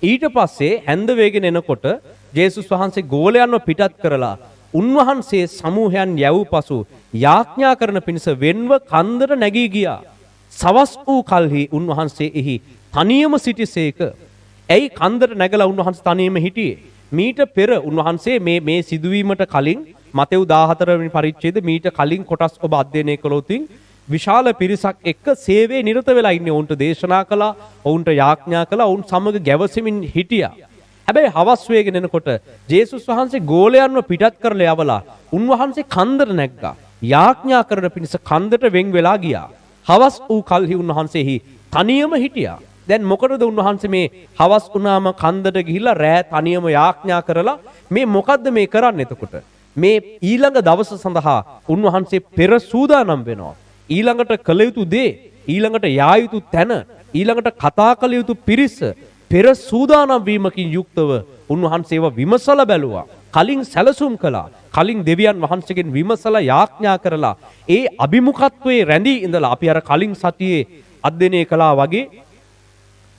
ඊට පස්සේ හැන්ද වේගෙන එනකොට ජේසුස් වහන්සේ ගෝලයන්ව පිටත් කරලා උන්වහන්සේ සමූහයන් යැවූ පසු යාඥා කරන පිණිස වෙන්ව කන්දට නැගී ගියා. සවස් වූ කල්හි උන්වහන්සේ එහි තනියම සිටිසේක. ඇයි කන්දට නැගලා උන්වහන්සේ තනියම හිටියේ? මීට පෙර උන්වහන්සේ මේ සිදුවීමට කලින් මතෙව් 14 වෙනි පරිච්ඡේද මීට කලින් කොටස් ඔබ අධ්‍යයනය කළොත් විශාල පිරිසක් එක්ක සේවයේ නිරත වෙලා ඉන්නේ. ඔවුන්ට දේශනා කළා, ඔවුන්ට යාඥා කළා, ඔවුන් සමග ගැවසෙමින් හිටියා. හැබැයි හවස් වේගෙන එනකොට ජේසුස් වහන්සේ ගෝලයන්ව පිටත් කරලා යවලා උන්වහන්සේ කන්දට නැග්ගා. යාඥා කරන පිණිස කන්දට වෙන් වෙලා ගියා. හවස් වූ කල්හි උන්වහන්සේහි තනියම හිටියා. දැන් මොකටද උන්වහන්සේ මේ හවස් වුණාම කන්දට ගිහිල්ලා රෑ තනියම යාඥා කරලා මේ මොකද්ද මේ කරන්නේ එතකොට? මේ ඊළඟ දවස සඳහා උන්වහන්සේ පෙර සූදානම් වෙනවා. ඊළඟට කළ යුතු දේ, ඊළඟට යා යුතු තැන, ඊළඟට කතා කළ යුතු පිරිස පෙර සූදානම් වීමකින් යුක්තව උන්වහන්සේව විමසලා බැලුවා. කලින් සැලසුම් කළා. කලින් දෙවියන් වහන්සේගෙන් විමසලා යාඥා කරලා ඒ අභිමුඛත්වයේ රැඳී ඉඳලා අපි අර කලින් සතියේ අධ්‍යයනය කළා වගේ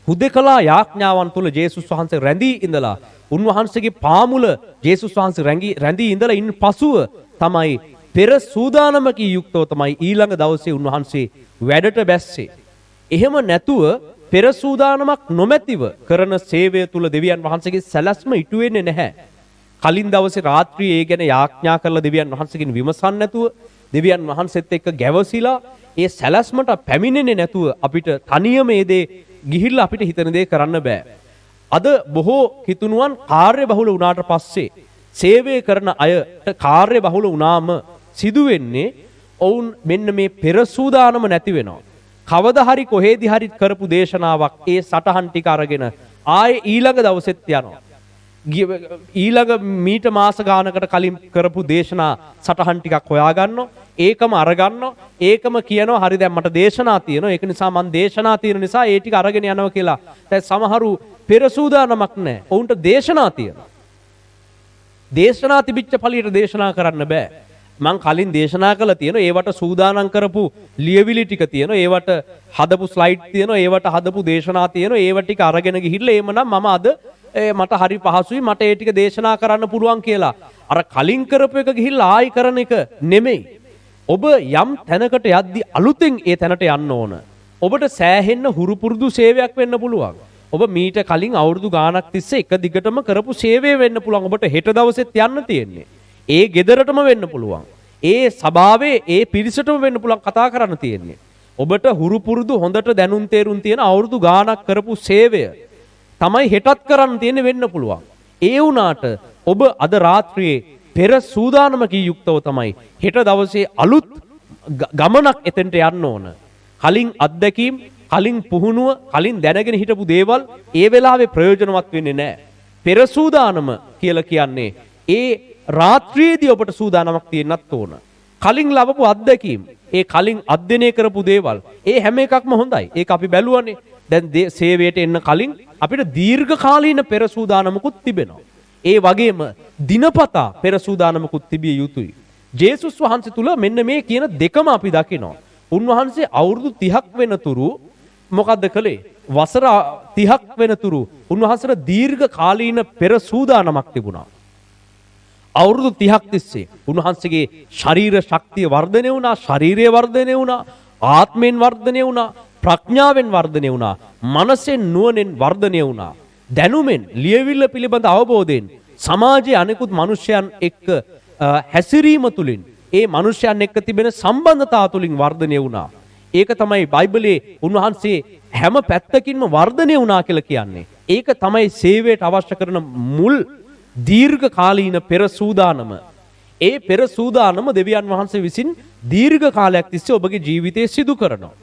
හුදෙකලා යාඥාවන් තුල ජේසුස් වහන්සේ රැඳී ඉඳලා උන්වහන්සේගේ පාමුල ජේසුස් වහන්සේ රැඳී ඉඳලා ඉන්න පසුව තමයි පෙර සූදානමකින් යුක්තව තමයි ඊළඟ දවසේ උන්වහන්සේ වැඩට බැස්සේ. එහෙම නැතුව පෙර සූදානමක් නොමැතිව කරන සේවය තුල දෙවියන් වහන්සේගේ සැලැස්ම ඉටු වෙන්නේ නැහැ. කලින් දවසේ රාත්‍රියේ ඒ ගැන යාඥා කරලා දෙවියන් වහන්සේගෙන් විමසන්නේ නැතුව දෙවියන් වහන්සේත් එක්ක ගැවසිලා ඒ සැලැස්මට පැමිණෙන්නේ නැතුව අපිට තනියම මේ දේ ගිහිල්ලා අපිට හිතන දේ කරන්න බෑ. අද බොහෝ හිතුණුවන් කාර්ය බහුල වුණාට පස්සේ සේවය කරන අයට කාර්ය බහුල වුණාම සිදු වෙන්නේ ඔවුන් මෙන්න මේ පෙර සූදානම නැති වෙනවා. කවදා හරි කොහෙදි හරි කරපු දේශනාවක් ඒ සටහන් ටික අරගෙන ආයේ ඊළඟ දවසෙත් යනවා. ඊළඟ මීට මාස ගානකට කලින් කරපු දේශනා සටහන් ටිකක් හොයාගන්නවා. ඒකම අරගන්නවා. ඒකම කියනවා හරි දැන් මට දේශනා තියෙනවා. ඒක නිසා මම දේශනා තියෙන නිසා ඒ ටික අරගෙන යනවා කියලා. දැන් සමහරු පෙර සූදානමක් නැහැ. ඔවුන්ට දේශනා තියෙනවා. දේශනා තිබිච්ච පළියට දේශනා කරන්න බෑ. මං කලින් දේශනා කළා තියෙනවා. ඒවට සූදානම් කරපු ලියවිලි ටික තියෙනවා. ඒවට හදපු ස්ලයිඩ් තියෙනවා. ඒවට හදපු දේශනා තියෙනවා. ඒව ටික අරගෙන ගිහිල්ලා එමනම් මම අද මට හරි පහසුයි මට ඒ ටික දේශනා කරන්න පුළුවන් කියලා. අර කලින් කරපු එක ගිහිල්ලා ආයි කරන එක නෙමෙයි. ඔබ යම් තැනකට යද්දි අලුතෙන් ඒ තැනට යන්න ඕන. ඔබට සෑහෙන්න හුරු පුරුදු සේවයක් වෙන්න පුළුවන්. ඔබ මීට කලින් අවුරුදු ගාණක් තිස්සේ එක දිගටම කරපු සේවය වෙන්න පුළුවන්. ඔබට හෙට දවසෙත් යන්න තියෙන්නේ. ඒ ගෙදරටම වෙන්න පුළුවන්. ඒ සභාවේ ඒ පිරිසටම වෙන්න පුළුවන් කතා කරන්න තියෙන්නේ. ඔබට හුරු පුරුදු හොඳට දැනුම් තේරුම් තියෙන අවුරුදු ගාණක් කරපු සේවය තමයි හෙටත් කරන්න තියෙන්නේ වෙන්න පුළුවන්. ඒ වුණාට ඔබ අද රාත්‍රියේ පෙර සූදානමකින් යුක්තව තමයි හෙට දවසේ අලුත් ගමනක් එතෙන්ට යන්න ඕන. කලින් අත්දැකීම්, කලින් පුහුණුව, කලින් දැනගෙන හිටපු දේවල් ඒ වෙලාවේ ප්‍රයෝජනවත් වෙන්නේ නැහැ. පෙර සූදානම කියලා කියන්නේ ඒ රාත්‍රියේදී ඔබට සූදානමක් තියෙන්නත් ඕන. කලින් ලැබපු අත්දැකීම්, ඒ කලින් අධ්‍යයනය කරපු දේවල්, ඒ හැම එකක්ම හොඳයි. ඒක අපි බැලුවනේ. දැන් සේවයට එන්න කලින් අපිට දීර්ඝ කාලීන පෙර සූදානමකුත් තිබෙනවා. ඒ වගේම දිනපතා පෙර සූදානමකුත් තිබිය යුතුයි. ජේසුස් වහන්සේ තුල මෙන්න මේ කියන දෙකම අපි දකිනවා. උන්වහන්සේ අවුරුදු 30ක් වෙනතුරු මොකද්ද කළේ? වසර 30ක් වෙනතුරු උන්වහන්සේට දීර්ඝ කාලීන පෙර සූදානමක් තිබුණා. අවුරුදු 30ක් තිස්සේ උන්වහන්සේගේ ශරීර ශක්තිය වර්ධනය වුණා, ශරීරය වර්ධනය වුණා, ආත්මෙන් වර්ධනය වුණා, ප්‍රඥාවෙන් වර්ධනය වුණා, මනසෙන් නුවණෙන් වර්ධනය වුණා, දැනුමෙන්, ලියවිල්ල පිළිබඳ අවබෝධයෙන් සමාජයේ අනෙකුත් මිනිසයන් එක්ක හැසිරීම තුලින් ඒ මිනිසයන් එක්ක තිබෙන සම්බන්ධතාව තුලින් වර්ධනය වුණා. ඒක තමයි බයිබලයේ උන්වහන්සේ හැම පැත්තකින්ම වර්ධනය වුණා කියලා කියන්නේ. ඒක තමයි සේවයට අවශ්‍ය කරන මුල් දීර්ඝ කාලීන පෙර සූදානම. ඒ පෙර සූදානම දෙවියන් වහන්සේ විසින් දීර්ඝ කාලයක් තිස්සේ ඔබගේ ජීවිතයේ සිදු කරනවා.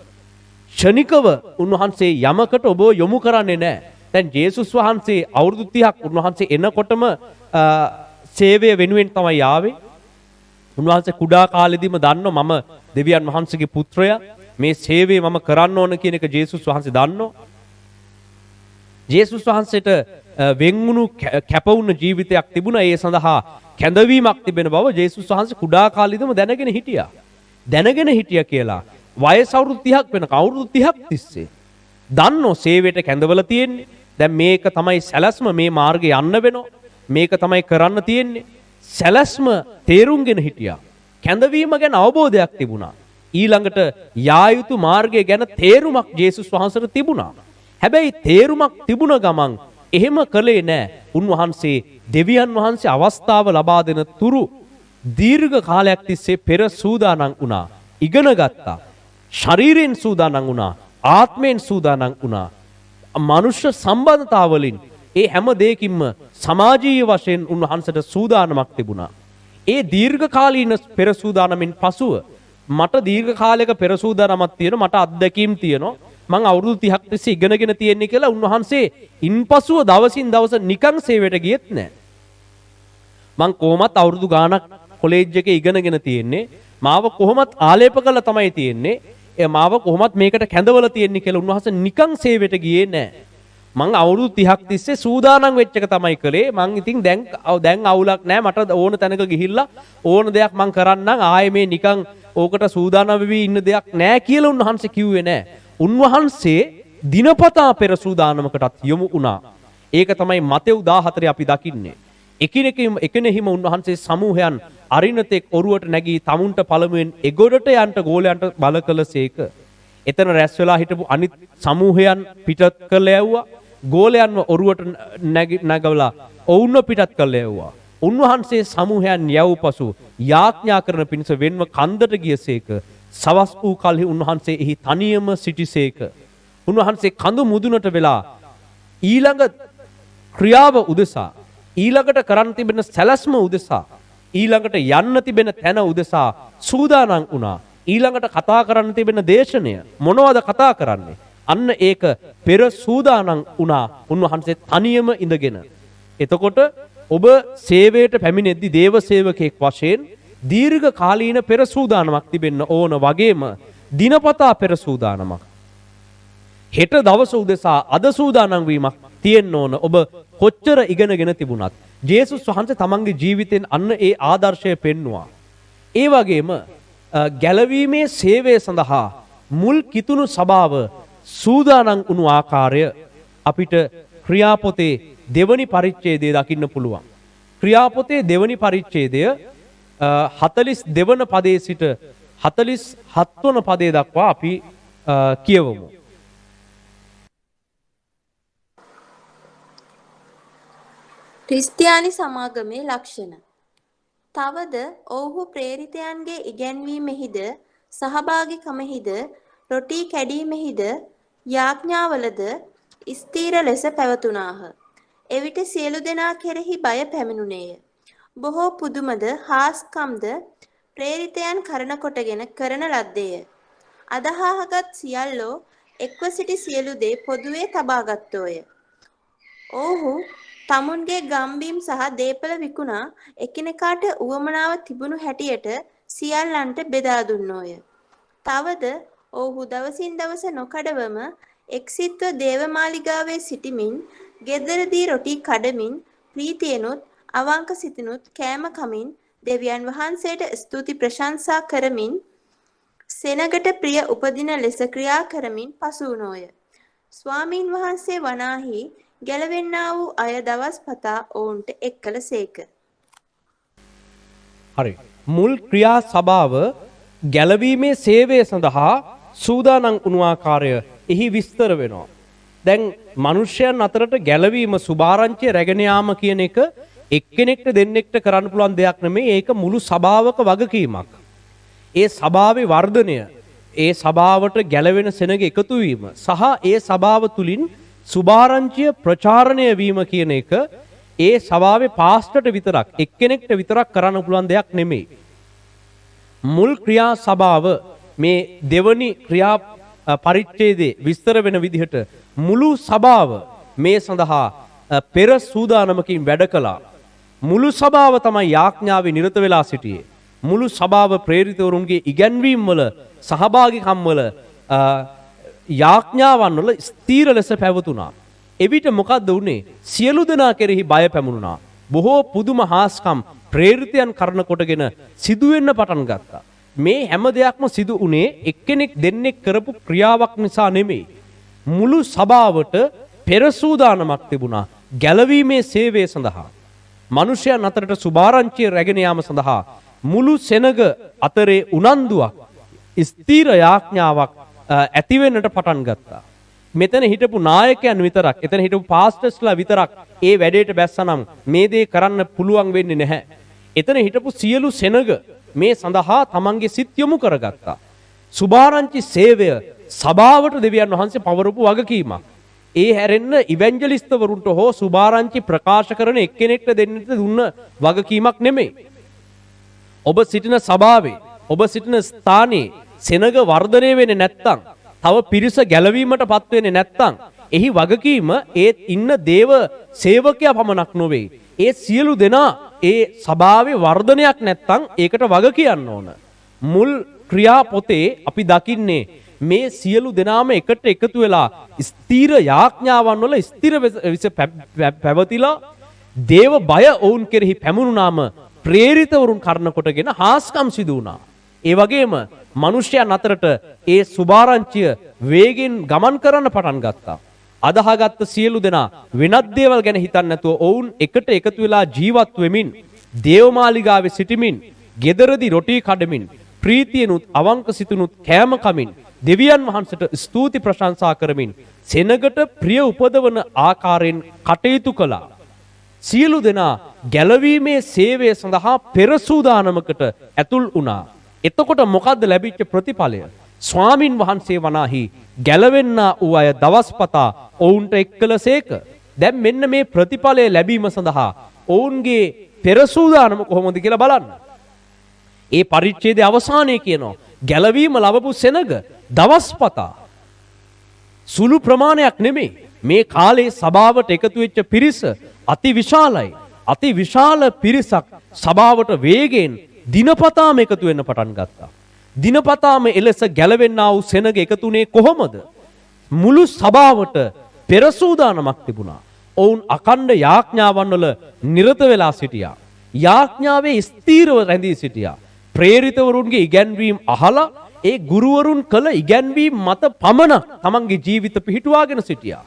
ක්ෂණිකව උන්වහන්සේ යමකට ඔබ යොමු කරන්නේ නැහැ. දැන් ජේසුස් වහන්සේ අවුරුදු 30ක් උන්වහන්සේ එනකොටම සේවය වෙනුවෙන් තමයි ආවේ. උන්වහන්සේ කුඩා කාලෙදීම දන්නෝ මම දෙවියන් වහන්සේගේ පුත්‍රයා, මේ සේවය මම කරන්න ඕන කියන එක ජේසුස් වහන්සේ දන්නෝ. ජේසුස් වහන්සේට වෙන්වුණු කැපවුණු ජීවිතයක් තිබුණා. ඒ සඳහා කැඳවීමක් තිබෙන බව ජේසුස් වහන්සේ කුඩා කාලෙදීම දැනගෙන හිටියා. දැනගෙන හිටියා කියලා වයස අවුරුදු 30ක් වෙනකම් අවුරුදු 30ක් තිස්සේ දන්නෝ සේවයට කැඳවලා තියෙන්නේ. දැන් මේක තමයි සැලැස්ම, මේ මාර්ගේ යන්න වෙනවා. මේක තමයි කරන්න තියෙන්නේ. සැලැස්ම තේරුම්ගෙන හිටියා. කැඳවීම ගැන අවබෝධයක් තිබුණා. ඊළඟට යා යුතු මාර්ගය ගැන තේරුමක් ජේසුස් වහන්සේට තිබුණා. හැබැයි තේරුමක් තිබුණ ගමන් එහෙම කළේ නැහැ. උන්වහන්සේ දෙවියන් වහන්සේ අවස්ථාව ලබා දෙන තුරු දීර්ඝ කාලයක් තිස්සේ පෙර සූදානම් වුණා. ඉගෙන ගත්තා. ශරීරයෙන් සූදානම් වුණා. ආත්මයෙන් සූදානම් වුණා. මනුෂ්‍ය සම්බන්ධතාවලින් ඒ හැම දෙයකින්ම සමාජීය වශයෙන් උන්වහන්සේට සූදානමක් තිබුණා. ඒ දීර්ඝ කාලීන පෙර සූදානමින් පසුව මට දීර්ඝ කාලයක පෙර සූදානමක් තියෙනවා, මට අත්දැකීම් තියෙනවා, මං අවුරුදු 30ක් තිස්සේ ඉගෙනගෙන තියෙන්නේ කියලා උන්වහන්සේ ඉන්පසුව දවසින් දවස නිකන් සේවයට ගියෙත් නැහැ. මං කොහොමත් අවුරුදු ගාණක් කොලෙජ් එකේ ඉගෙනගෙන තියෙන්නේ, මාව කොහොමත් ආලේප කරලා තමයි තියෙන්නේ, මාව කොහොමත් මේකට කැඳවලා තියෙන්නේ කියලා උන්වහන්සේ නිකන් සේවයට ගියේ නැහැ. මං අවුරුදු 30ක් තිස්සේ සූදානම් වෙච්ච එක තමයි කළේ. මං ඉතින් දැන් අවුලක් නැහැ, මට ඕන තැනක ගිහිල්ලා ඕන දෙයක් මං කරන්නම්, ආයේ මේ නිකන් ඕකට සූදානම් වෙවි ඉන්න දෙයක් නැහැ කියලා උන්වහන්සේ කිව්වේ නැහැ. උන්වහන්සේ දිනපතා පෙර සූදානමකටත් යොමු වුණා. ඒක තමයි මතෙව් 14 අපි දකින්නේ. එකිනෙහිම උන්වහන්සේ සමූහයන් අරිනතෙක් ඔරුවට නැගී තමුන්ට පළමුවෙන් එගොඩට යන්ට ගෝලයන්ට බල කළසේක. එතන රැස් වෙලා හිටපු අනිත් සමූහයන් පිටත් කළ යවුවා. ගෝලයන්ව ඔරුවට නැගවලා ඔවුන්ව පිටත් කළ යවුවා. උන්වහන්සේ සමූහයන් යවූ පසු යාඥා කරන පිණිස වෙන්ව කන්දට ගියසේක. සවස් වූ කල්හි උන්වහන්සේ එහි තනියම සිටිසේක. උන්වහන්සේ කඳු මුදුනට වෙලා ඊළඟ ක්‍රියාව උදෙසා, ඊළඟට කරන්න තිබෙන සැලැස්ම උදෙසා, ඊළඟට යන්න තිබෙන තැන උදෙසා සූදානම් වුණා. ඊළඟට කතා කරන්න තිබෙන දේශනය මොනවද කතා කරන්නේ? අන්න ඒක පෙර සූදානම් වුණා උන්වහන්සේ තනියම ඉඳගෙන. එතකොට ඔබ සේවයට පැමිණෙද්දී දේව සේවකයෙක් වශයෙන් දීර්ඝ කාලීන පෙර සූදානමක් තිබෙන්න ඕන වගේම දිනපතා පෙර සූදානමක්. හෙට දවස උදෙසා අද සූදානම් වීමක් තියෙන්න ඕන. ඔබ කොච්චර ඉගෙනගෙන තිබුණත් ජේසුස් වහන්සේ තමන්ගේ ජීවිතෙන් අන්න ඒ ආදර්ශය පෙන්නවා. ඒ වගේම ගැලවීමේ සේවය සඳහා මුල් කිතුණු සභාව සූදානම් වුණු ආකාරය අපිට ක්‍රියාපොතේ දෙවනි පරිච්ඡේදයේ දකින්න පුළුවන්. ක්‍රියාපොතේ දෙවනි පරිච්ඡේදය 42 වන පදයේ සිට 47 වන පදයේ දක්වා අපි කියවමු. ක්‍රිස්තියානි සමාගමේ ලක්ෂණ. තවද ඔවුහු ප්‍රේරිතයන්ගේ ඉගැන්වීමෙහිද සහභාගිකමෙහිද රොටී කැඩීමෙහිද යාඥාවලද ස්ථීර ලෙස පැවතුනාහ. එවිට සියලු දෙනා කෙරෙහි බය පැමිණුණේය. බොහෝ පුදුමද හාස්කම්ද ප්‍රේරිතයන් කරන කොටගෙන කරන ලද්දේය. අදහාගත් සියල්ලෝ එක්ව සිටි සියලු දේ පොදුවේ තබාගත්තෝය. ඔවුහු තමුන්ගේ ගම්බීම් සහ දේපල විකුණා එකිනෙකාට උවමනාව තිබුණු හැටියට සියල්ලන්ට බෙදා දුන්නෝය. තවද ඔවුහු දවසින් දවස නොකඩවම එක්සිත්ව දේවමාලිගාවේ සිටිමින් ගෙදරදී රොටි කඩමින් ප්‍රීතියනොත් අවංක සිතිනුත් කෑම කමින් දෙවියන් වහන්සේට ස්තුති ප්‍රශංසා කරමින් සෙනගට ප්‍රිය උපදින ලෙස ක්‍රියා කරමින් පසු වුණෝය. ස්වාමීන් වහන්සේ වනාහි ගැලවෙන්නා වූ අය දවස් පතා ඔවුන්ට එක් කළසේක. හරි. මුල් ක්‍රියා සභාව ගැලවීමේ සේවය සඳහා සූදානම් වුණු ආකාරය එහි විස්තර වෙනවා. දැන් මිනිසයන් අතරට ගැලවීම සුභාරංචිය රැගෙන යාම කියන එක එක්කෙනෙක්ට දෙන්නෙක්ට කරන්න පුළුවන් දෙයක් නෙමෙයි. ඒක මුළු සභාවක වගකීමක්. ඒ සභාවේ වර්ධනය, ඒ සභාවට ගැලවෙන සෙනග එකතු වීම සහ ඒ සභාව තුලින් සුභාරංචිය ප්‍රචාරණය වීම කියන එක ඒ සභාවේ පාස්ටර්ට විතරක් එක්කෙනෙක්ට විතරක් කරන්න පුළුවන් දෙයක් නෙමෙයි. මුල් ක්‍රියා සභාව මේ දෙවනි ක්‍රියා පරිච්ඡේදයේ විස්තර වෙන විදිහට මුළු සභාව මේ සඳහා පෙර සූදානමකින් වැඩ කළා. මුළු සභාව තමයි යාඥාවේ නිරත වෙලා සිටියේ. මුළු සභාව ප්‍රේරිතවරුන්ගේ ඉගැන්වීම් වල සහභාගීකම් වල යාඥාවන් වල ස්ථීර ලෙස පැවතුණා. එවිට මොකද්ද වුනේ? සියලු දෙනා කෙරෙහි බය පැමුණුණා. බොහෝ පුදුම හාස්කම් ප්‍රේරිතයන් කරන කොටගෙන සිදු වෙන්න පටන් ගත්තා. මේ හැම දෙයක්ම සිදු වුණේ එක්කෙනෙක් දෙන්නෙක් කරපු ක්‍රියාවක් නිසා නෙමෙයි. මුළු සභාවට පෙර සූදානමක් තිබුණා ගැලවීමේ සේවය සඳහා. මිනිසයන් අතරට සුභාරංචිය රැගෙන යාම සඳහා මුළු සෙනග අතරේ උනන්දුවක් ස්ථීර යාඥාවක් ඇති වෙන්නට පටන් ගත්තා. මෙතන හිටපු නායකයන් විතරක්, එතන හිටපු පාස්ටර්ස්ලා විතරක් ඒ වැඩේට බැස්සනම් මේ දේ කරන්න පුළුවන් වෙන්නේ නැහැ. එතන හිටපු සියලු සෙනග මේ සඳහා තමන්ගේ සිත් යොමු කරගත්තා. සුභාරංචි සේවය සභාවට දෙවියන් වහන්සේ පවරපු වගකීමක්. ඒ හැරෙන්න ඉවැන්ජලිස්ට්වරුන්ට හෝ සුභාරංචි ප්‍රකාශ කරන එක්කෙනෙක්ට දෙන්නට දුන්න වගකීමක් නෙමෙයි. ඔබ සිටින සභාවේ, ඔබ සිටින ස්ථානයේ සෙනග වර්ධනය වෙන්නේ නැත්තම්, තව පිරිස ගැලවීමට පත් වෙන්නේ නැත්තම්, එහි වගකීම ඒ ඉන්න දේව සේවකයා පමණක් නොවේ. ඒ සියලු දෙනා ඒ සභාවේ වර්ධනයක් නැත්තම් ඒකට වග කියන්න ඕන. මුල් ක්‍රියා පොතේ අපි දකින්නේ මේ සියලු දෙනාම එකට එකතු වෙලා ස්ථීර යාඥාවන් වල ස්ථිර විස පැවතිලා දේව බය ඔවුන් කෙරෙහි පැමුණුනාම ප්‍රේරිතවරුන් කරන කොටගෙන හාස්කම් සිදු වුණා. ඒ වගේම මිනිසයන් අතරට ඒ සුභාරංචිය වේගෙන් ගමන් කරන්න පටන් ගත්තා. අදහාගත්ත සියලු දෙනා වෙනත් දේවල් ගැන හිතන්නේ නැතුව ඔවුන් එකට එකතු වෙලා ජීවත් වෙමින්, දේවමාලිගාවේ සිටමින්, ගෙදරදී රොටි කඩමින්, ප්‍රීතියනුත් අවංක සිතුනුත් කෑම කමින්, දෙවියන් වහන්සේට ස්තුති ප්‍රශංසා කරමින් සෙනගට ප්‍රිය උපදවන ආකාරයෙන් කටයුතු කළා. සියලු දෙනා ගැලවීමේ සේවය සඳහා පෙර සූදානමකට ඇතුල් වුණා. එතකොට මොකද්ද ලැබිච්ච ප්‍රතිඵලය? ස්වාමින් වහන්සේ වනාහි ගැලවෙන්නා වූ අය දවස්පතා ඔවුන්ට එක්කලසේක. දැන් මෙන්න මේ ප්‍රතිඵලය ලැබීම සඳහා ඔවුන්ගේ පෙර සූදානම කොහොමද කියලා බලන්න. ඒ පරිච්ඡේදයේ අවසානයේ කියනවා ගැලවීම ලැබපු සෙනග දවස්පතා සුළු ප්‍රමාණයක් නෙමෙයි. මේ කාලේ සභාවට එකතු වෙච්ච පිරිස අති විශාලයි. අති විශාල පිරිසක් සභාවට වේගෙන් දිනපතාම එකතු වෙන්න පටන් ගත්තා. දිනපතාම එලෙස ගැලවෙන්නා වූ සෙනග එකතුනේ කොහොමද? මුළු සභාවට පෙර සූදානමක් තිබුණා. ඔවුන් අකණ්ඩ යාඥාවන් වල නිරත වෙලා සිටියා. යාඥාවේ ස්ථීරව රැඳී සිටියා. ප්‍රේරිතවරුන්ගේ ඉගැන්වීම් අහලා ඒ ගුරුවරුන් කළ ඉගැන්වීම් මත පමණක් තමන්ගේ ජීවිත පිහිටුවාගෙන සිටියා.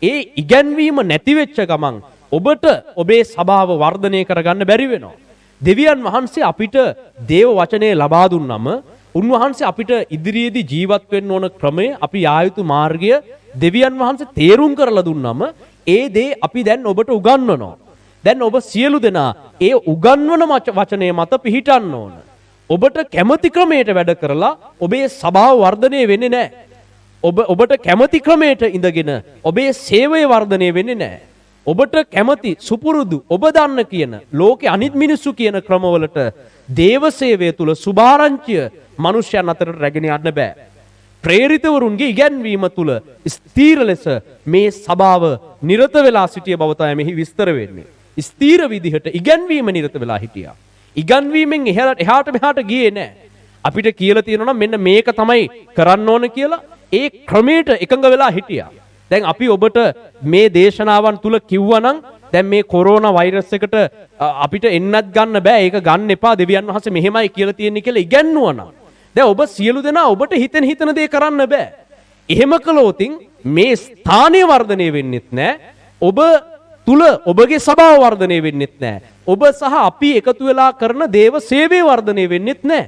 ඒ ඉගැන්වීම නැති වෙච්ච ගමන් ඔබට ඔබේ සභාව වර්ධනය කරගන්න බැරි වෙනවා. දෙවියන් වහන්සේ අපිට දේව වචනේ ලබා දුන්නම උන්වහන්සේ අපිට ඉදිරියේදී ජීවත් වෙන්න ඕන ක්‍රමය, අපි යා යුතු මාර්ගය දෙවියන් වහන්සේ තේරුම් කරලා දුන්නම ඒ දේ අපි දැන් ඔබට උගන්වනවා. දැන් ඔබ සියලු දෙනා ඒ උගන්වන වචනේ මත පිහිටන්න ඕන. ඔබට කැමති ක්‍රමයට වැඩ කරලා ඔබේ සභාව වර්ධනය වෙන්නේ නැහැ. ඔබට කැමති ක්‍රමයට ඉඳගෙන ඔබේ සේවය වර්ධනය වෙන්නේ නැහැ. ඔබට කැමති සුපුරුදු ඔබ දන්න කියන ලෝකේ අනිත් මිනිස්සු කියන ක්‍රමවලට දේව සේවය තුල සුභාරංචිය මිනිස්යන් අතරට රැගෙන යන්න බෑ. ප්‍රේරිතවරුන්ගේ ඉගැන්වීම තුල ස්ථීර ලෙස මේ සභාව නිරත වෙලා සිටිය බව තමයි මෙහි විස්තර වෙන්නේ. ස්ථීර විදිහට ඉගැන්වීම නිරත වෙලා හිටියා. ඉගැන්වීමෙන් එහාට මෙහාට ගියේ නැහැ. අපිට කියලා තියෙනවා නම් මෙන්න මේක තමයි කරන්න ඕන කියලා ඒ ක්‍රමයට එකඟ වෙලා හිටියා. දැන් අපි ඔබට මේ දේශනාවන් තුල කිව්වනම් දැන් මේ කොරෝනා වෛරස් එකට අපිට එන්නත් ගන්න බෑ. ඒක ගන්න එපා. දෙවියන් වහන්සේ මෙහෙමයි කියලා තියෙන්නේ කියලා ඉගැන්නුවා නම් දැන් ඔබ සියලු දෙනා ඔබට හිතන දේ කරන්න බෑ. එහෙම කළොත් මේ ස්ථානීය වර්ධනය වෙන්නෙත් නෑ. ඔබ තුල ඔබගේ සභාව වර්ධනය වෙන්නෙත් නෑ. ඔබ සහ අපි එකතු වෙලා කරන දේව සේවය වර්ධනය වෙන්නෙත් නෑ.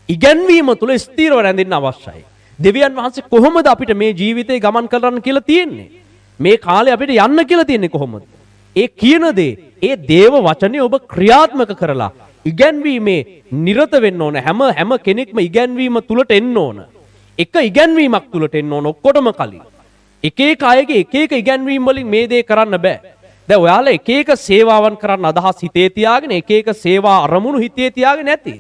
ඉගැන්වීම තුල ස්ථීරව රැඳෙන්න අවශ්‍යයි. දෙවියන් වහන්සේ කොහොමද අපිට මේ ජීවිතේ ගමන් කරන්න කියලා තියෙන්නේ? මේ කාලේ අපිට යන්න කියලා තියෙන්නේ කොහොමද? ඒ කියන දේ, ඒ දේව වචනේ ඔබ ක්‍රියාත්මක කරලා ඉගැන්වීමේ නිරත වෙන්න ඕන. හැම කෙනෙක්ම ඉගැන්වීම තුලට එන්න ඕන. එක ඉගැන්වීමක් තුලට එන්න ඕන ඔක්කොටම කලින්. එක එක අයගේ එක එක ඉගැන්වීම් වලින් මේ දේ කරන්න බෑ. දැන් ඔයාලා එක එක සේවාවන් කරන්න අදහස් හිතේ තියාගෙන එක එක සේවා අරමුණු හිතේ තියාගෙන නැති.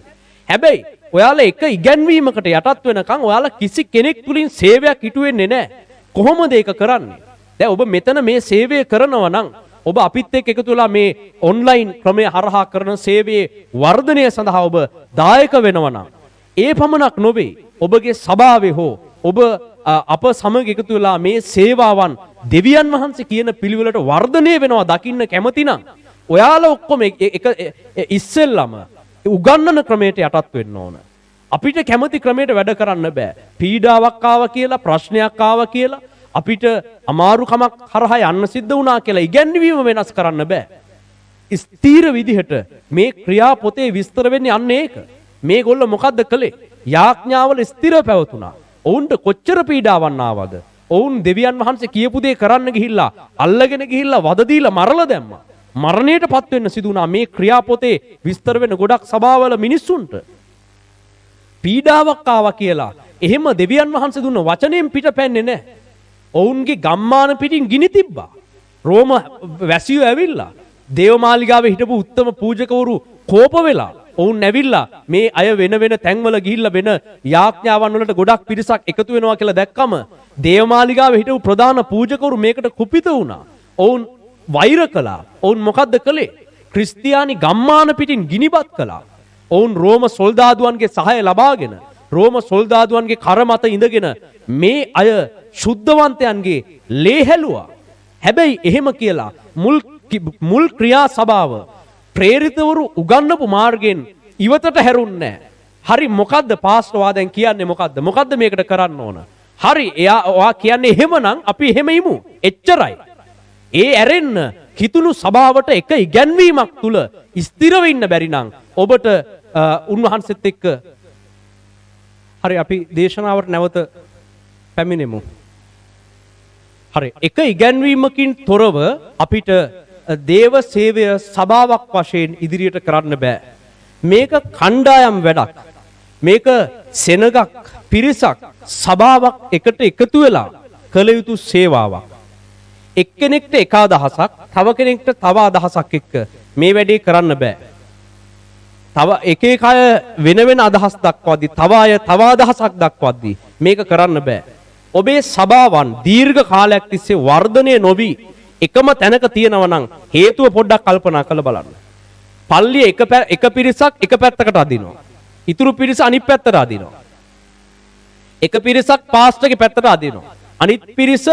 හැබැයි ඔයාලා එක ඉගැන්වීමකට යටත් වෙනකන් ඔයාලා කිසි කෙනෙක් තුලින් සේවයක් ඉටු වෙන්නේ නැහැ. කොහොමද ඒක කරන්නේ? දැන් ඔබ මෙතන මේ සේවය කරනවා නම් ඔබ අපිත් එක්ක එකතු වෙලා මේ ඔන්ලයින් ක්‍රමය හරහා කරන සේවයේ වර්ධනය සඳහා ඔබ දායක වෙනවා නම් ඒ පමණක් නොවේ. ඔබගේ සභාවේ හෝ ඔබ අප සමග එකතු වෙලා මේ සේවාවන් දෙවියන් වහන්සේ කියන පිළිවෙලට වර්ධනය වෙනවා දකින්න කැමති නම් ඔයාලා ඔක්කොම ඉස්සෙල්ලම උගන්නන ක්‍රමයට යටත් වෙන්න ඕන. අපිට කැමති ක්‍රමයට වැඩ කරන්න බෑ. පීඩාවක් ආවා කියලා, ප්‍රශ්නයක් ආවා කියලා අපිට අමාරුකමක් හරහා යන්න සිද්ධ වුණා කියලා ඉගැන්වීම වෙනස් කරන්න බෑ. ස්ථීර විදිහට මේ ක්‍රියා පොතේ විස්තර වෙන්නේ අන්න ඒක. මේගොල්ලෝ මොකද්ද කළේ? යාඥාවල ස්ථිර පැවතුණා. ඔවුන්ට කොච්චර පීඩාවක් ආවද? ඔවුන් දෙවියන් වහන්සේ කියපු දේ කරන්න ගිහිල්ලා අල්ලගෙන ගිහිල්ලා වද දීලා මරලා දැම්මා. මරණයට පත් වෙන්න සිදු වුණා මේ ක්‍රියා පොතේ විස්තර වෙන ගොඩක් සභාවල මිනිස්සුන්ට. පීඩාවක් ආවා කියලා එහෙම දෙවියන් වහන්සේ දුන්න වචනයෙන් පිටපැන්නේ නැහැ. ඔවුන්ගේ ගම්මාන පිටින් ගිනි තිබ්බා. රෝම වැසියෝ ඇවිල්ලා දේවමාලිගාවේ හිටපු උත්තම පූජකවරු කෝප වෙලා ඔවුන් ඇවිල්ලා මේ අය වෙන වෙන තැන්වල ගිහිල්ලා වෙන යාඥාවන් වලට ගොඩක් පිරිසක් එකතු වෙනවා කියලා දැක්කම දේවමාලිගාවේ හිටපු ප්‍රධාන පූජකවරු මේකට කුපිත වුණා. ඔවුන් වෛර කළා. ඔවුන් මොකද්ද කළේ? ක්‍රිස්තියානි ගම්මාන පිටින් ගිනිපත් කළා. ඔවුන් රෝම සොල්දාදුවන්ගේ සහාය ලබාගෙන රෝම සොල්දාදුවන්ගේ කර මත ඉඳගෙන මේ අය ශුද්ධවන්තයන්ගේ ලේ හැලුවා. හැබැයි එහෙම කියලා මුල් ක්‍රියා සභාව ප්‍රේරිතවරු උගන්වපු මාර්ගයෙන් ඉවතට හැරුන්නේ නැහැ. හරි මොකද්ද පාස්ටර්වා දැන් කියන්නේ මොකද්ද? මොකද්ද මේකට කරන්න ඕන? හරි එයා කියන්නේ එහෙමනම් අපි එහෙම ඉමු. එච්චරයි. ඒ ඇරෙන්න හිතුණු සභාවට එක ඉගැන්වීමක් තුල ස්ථිර වෙන්න බැරි නම් ඔබට උන්වහන්සේත් එක්ක හරි අපි දේශනාවට නැවත පැමිණෙමු. හරි එක ඉගැන්වීමකින් තොරව අපිට දේව සේවය සභාවක් වශයෙන් ඉදිරියට කරන්න බෑ. මේක කණ්ඩායම් වැඩක්. මේක සෙනගක් පිරිසක් සභාවක් එකට එකතු වෙලා කළ යුතු සේවාවක්. එක්කෙනෙක්ට එක අදහසක් තව කෙනෙක්ට තව අදහසක් එක්ක මේ වැඩේ කරන්න බෑ. තව එක එක අය වෙන වෙන අදහස් දක්වද්දි තව අය තව අදහසක් දක්වද්දි මේක කරන්න බෑ. ඔබේ සභාවන් දීර්ඝ කාලයක් තිස්සේ වර්ධනය නොවි එකම තැනක තියෙනවා නම් හේතුව පොඩ්ඩක් කල්පනා කරලා බලන්න. පල්ලිය එක පිරිසක් එක පැත්තකට අදිනවා. ඉතුරු පිරිස අනිත් පැත්තට අදිනවා. එක පිරිසක් පාස්ටර්ගේ පැත්තට අදිනවා. අනිත් පිරිස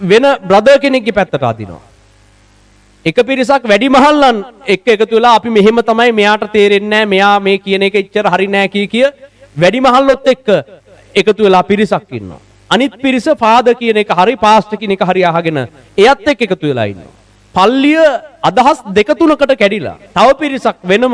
වෙන බ්‍රදර් කෙනෙක්ගේ පැත්තට අදිනවා. එක පිරිසක් වැඩිමහල්ලන් එක්ක එකතු වෙලා අපි මෙහෙම තමයි මෙයාට තේරෙන්නේ නැහැ මෙයා මේ කියන එක එච්චර හරි නැහැ කිය වැඩිමහල්ලොත් එක්ක එකතු වෙලා පිරිසක් ඉන්නවා. අනිත් පිරිස ෆාදර් කියන එක හරි පාස්ටර් කියන එක හරි අහගෙන එයත් එක්ක එකතු වෙලා ඉන්නවා. පල්ලිය අදහස් දෙක තුනකට කැඩිලා තව පිරිසක් වෙනම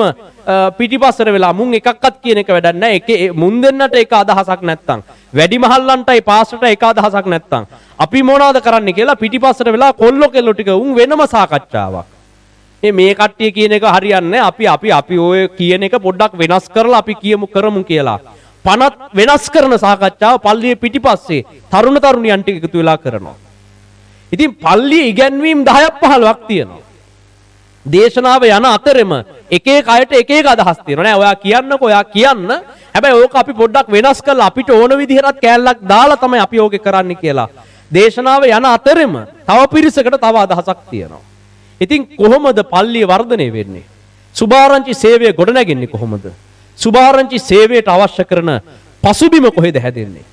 පිටිපස්සට වෙලා මුන් එකක්වත් කියන එක වැඩක් නැහැ. මුන් දෙන්නට එක අදහසක් නැත්තම් වැඩිමහල්ලන්ටයි පාස්ටර්ට එක අදහසක් නැත්තම් අපි මොනවද කරන්නේ කියලා පිටිපස්සට වෙලා කොල්ලෝ කෙල්ලෝ ටික උන් වෙනම සාකච්ඡාවක්. මේ කට්ටිය කියන එක හරියන්නේ අපි ඔය කියන එක පොඩ්ඩක් වෙනස් කරලා අපි කරමු කියලා. පනත් වෙනස් කරන සාකච්ඡාව පල්ලියේ පිටිපස්සේ තරුණ තරුණියන් ටික එකතු වෙලා කරනවා. ඉතින් පල්ලියේ ඉගැන්වීම් 10ක් 15ක් තියෙනවා. දේශනාව යන අතරෙම එක එක අයට එක එක අදහස් තියෙනවා. නෑ ඔයා කියන්නකෝ ඔයා කියන්න. හැබැයි ඕක අපි පොඩ්ඩක් වෙනස් කරලා අපිට ඕන විදිහට කෑල්ලක් දාලා තමයි අපි ඕකේ කරන්නේ කියලා. දේශනාව යන අතරෙම තව පිරිසකට තව අදහසක් තියෙනවා. ඉතින් කොහොමද පල්ලිය වර්ධනය වෙන්නේ? සුභාරංචි සේවය ගොඩනැගෙන්නේ කොහොමද? සුභාරංචි සේවයට අවශ්‍ය කරන පසුබිම කොහෙද හැදෙන්නේ?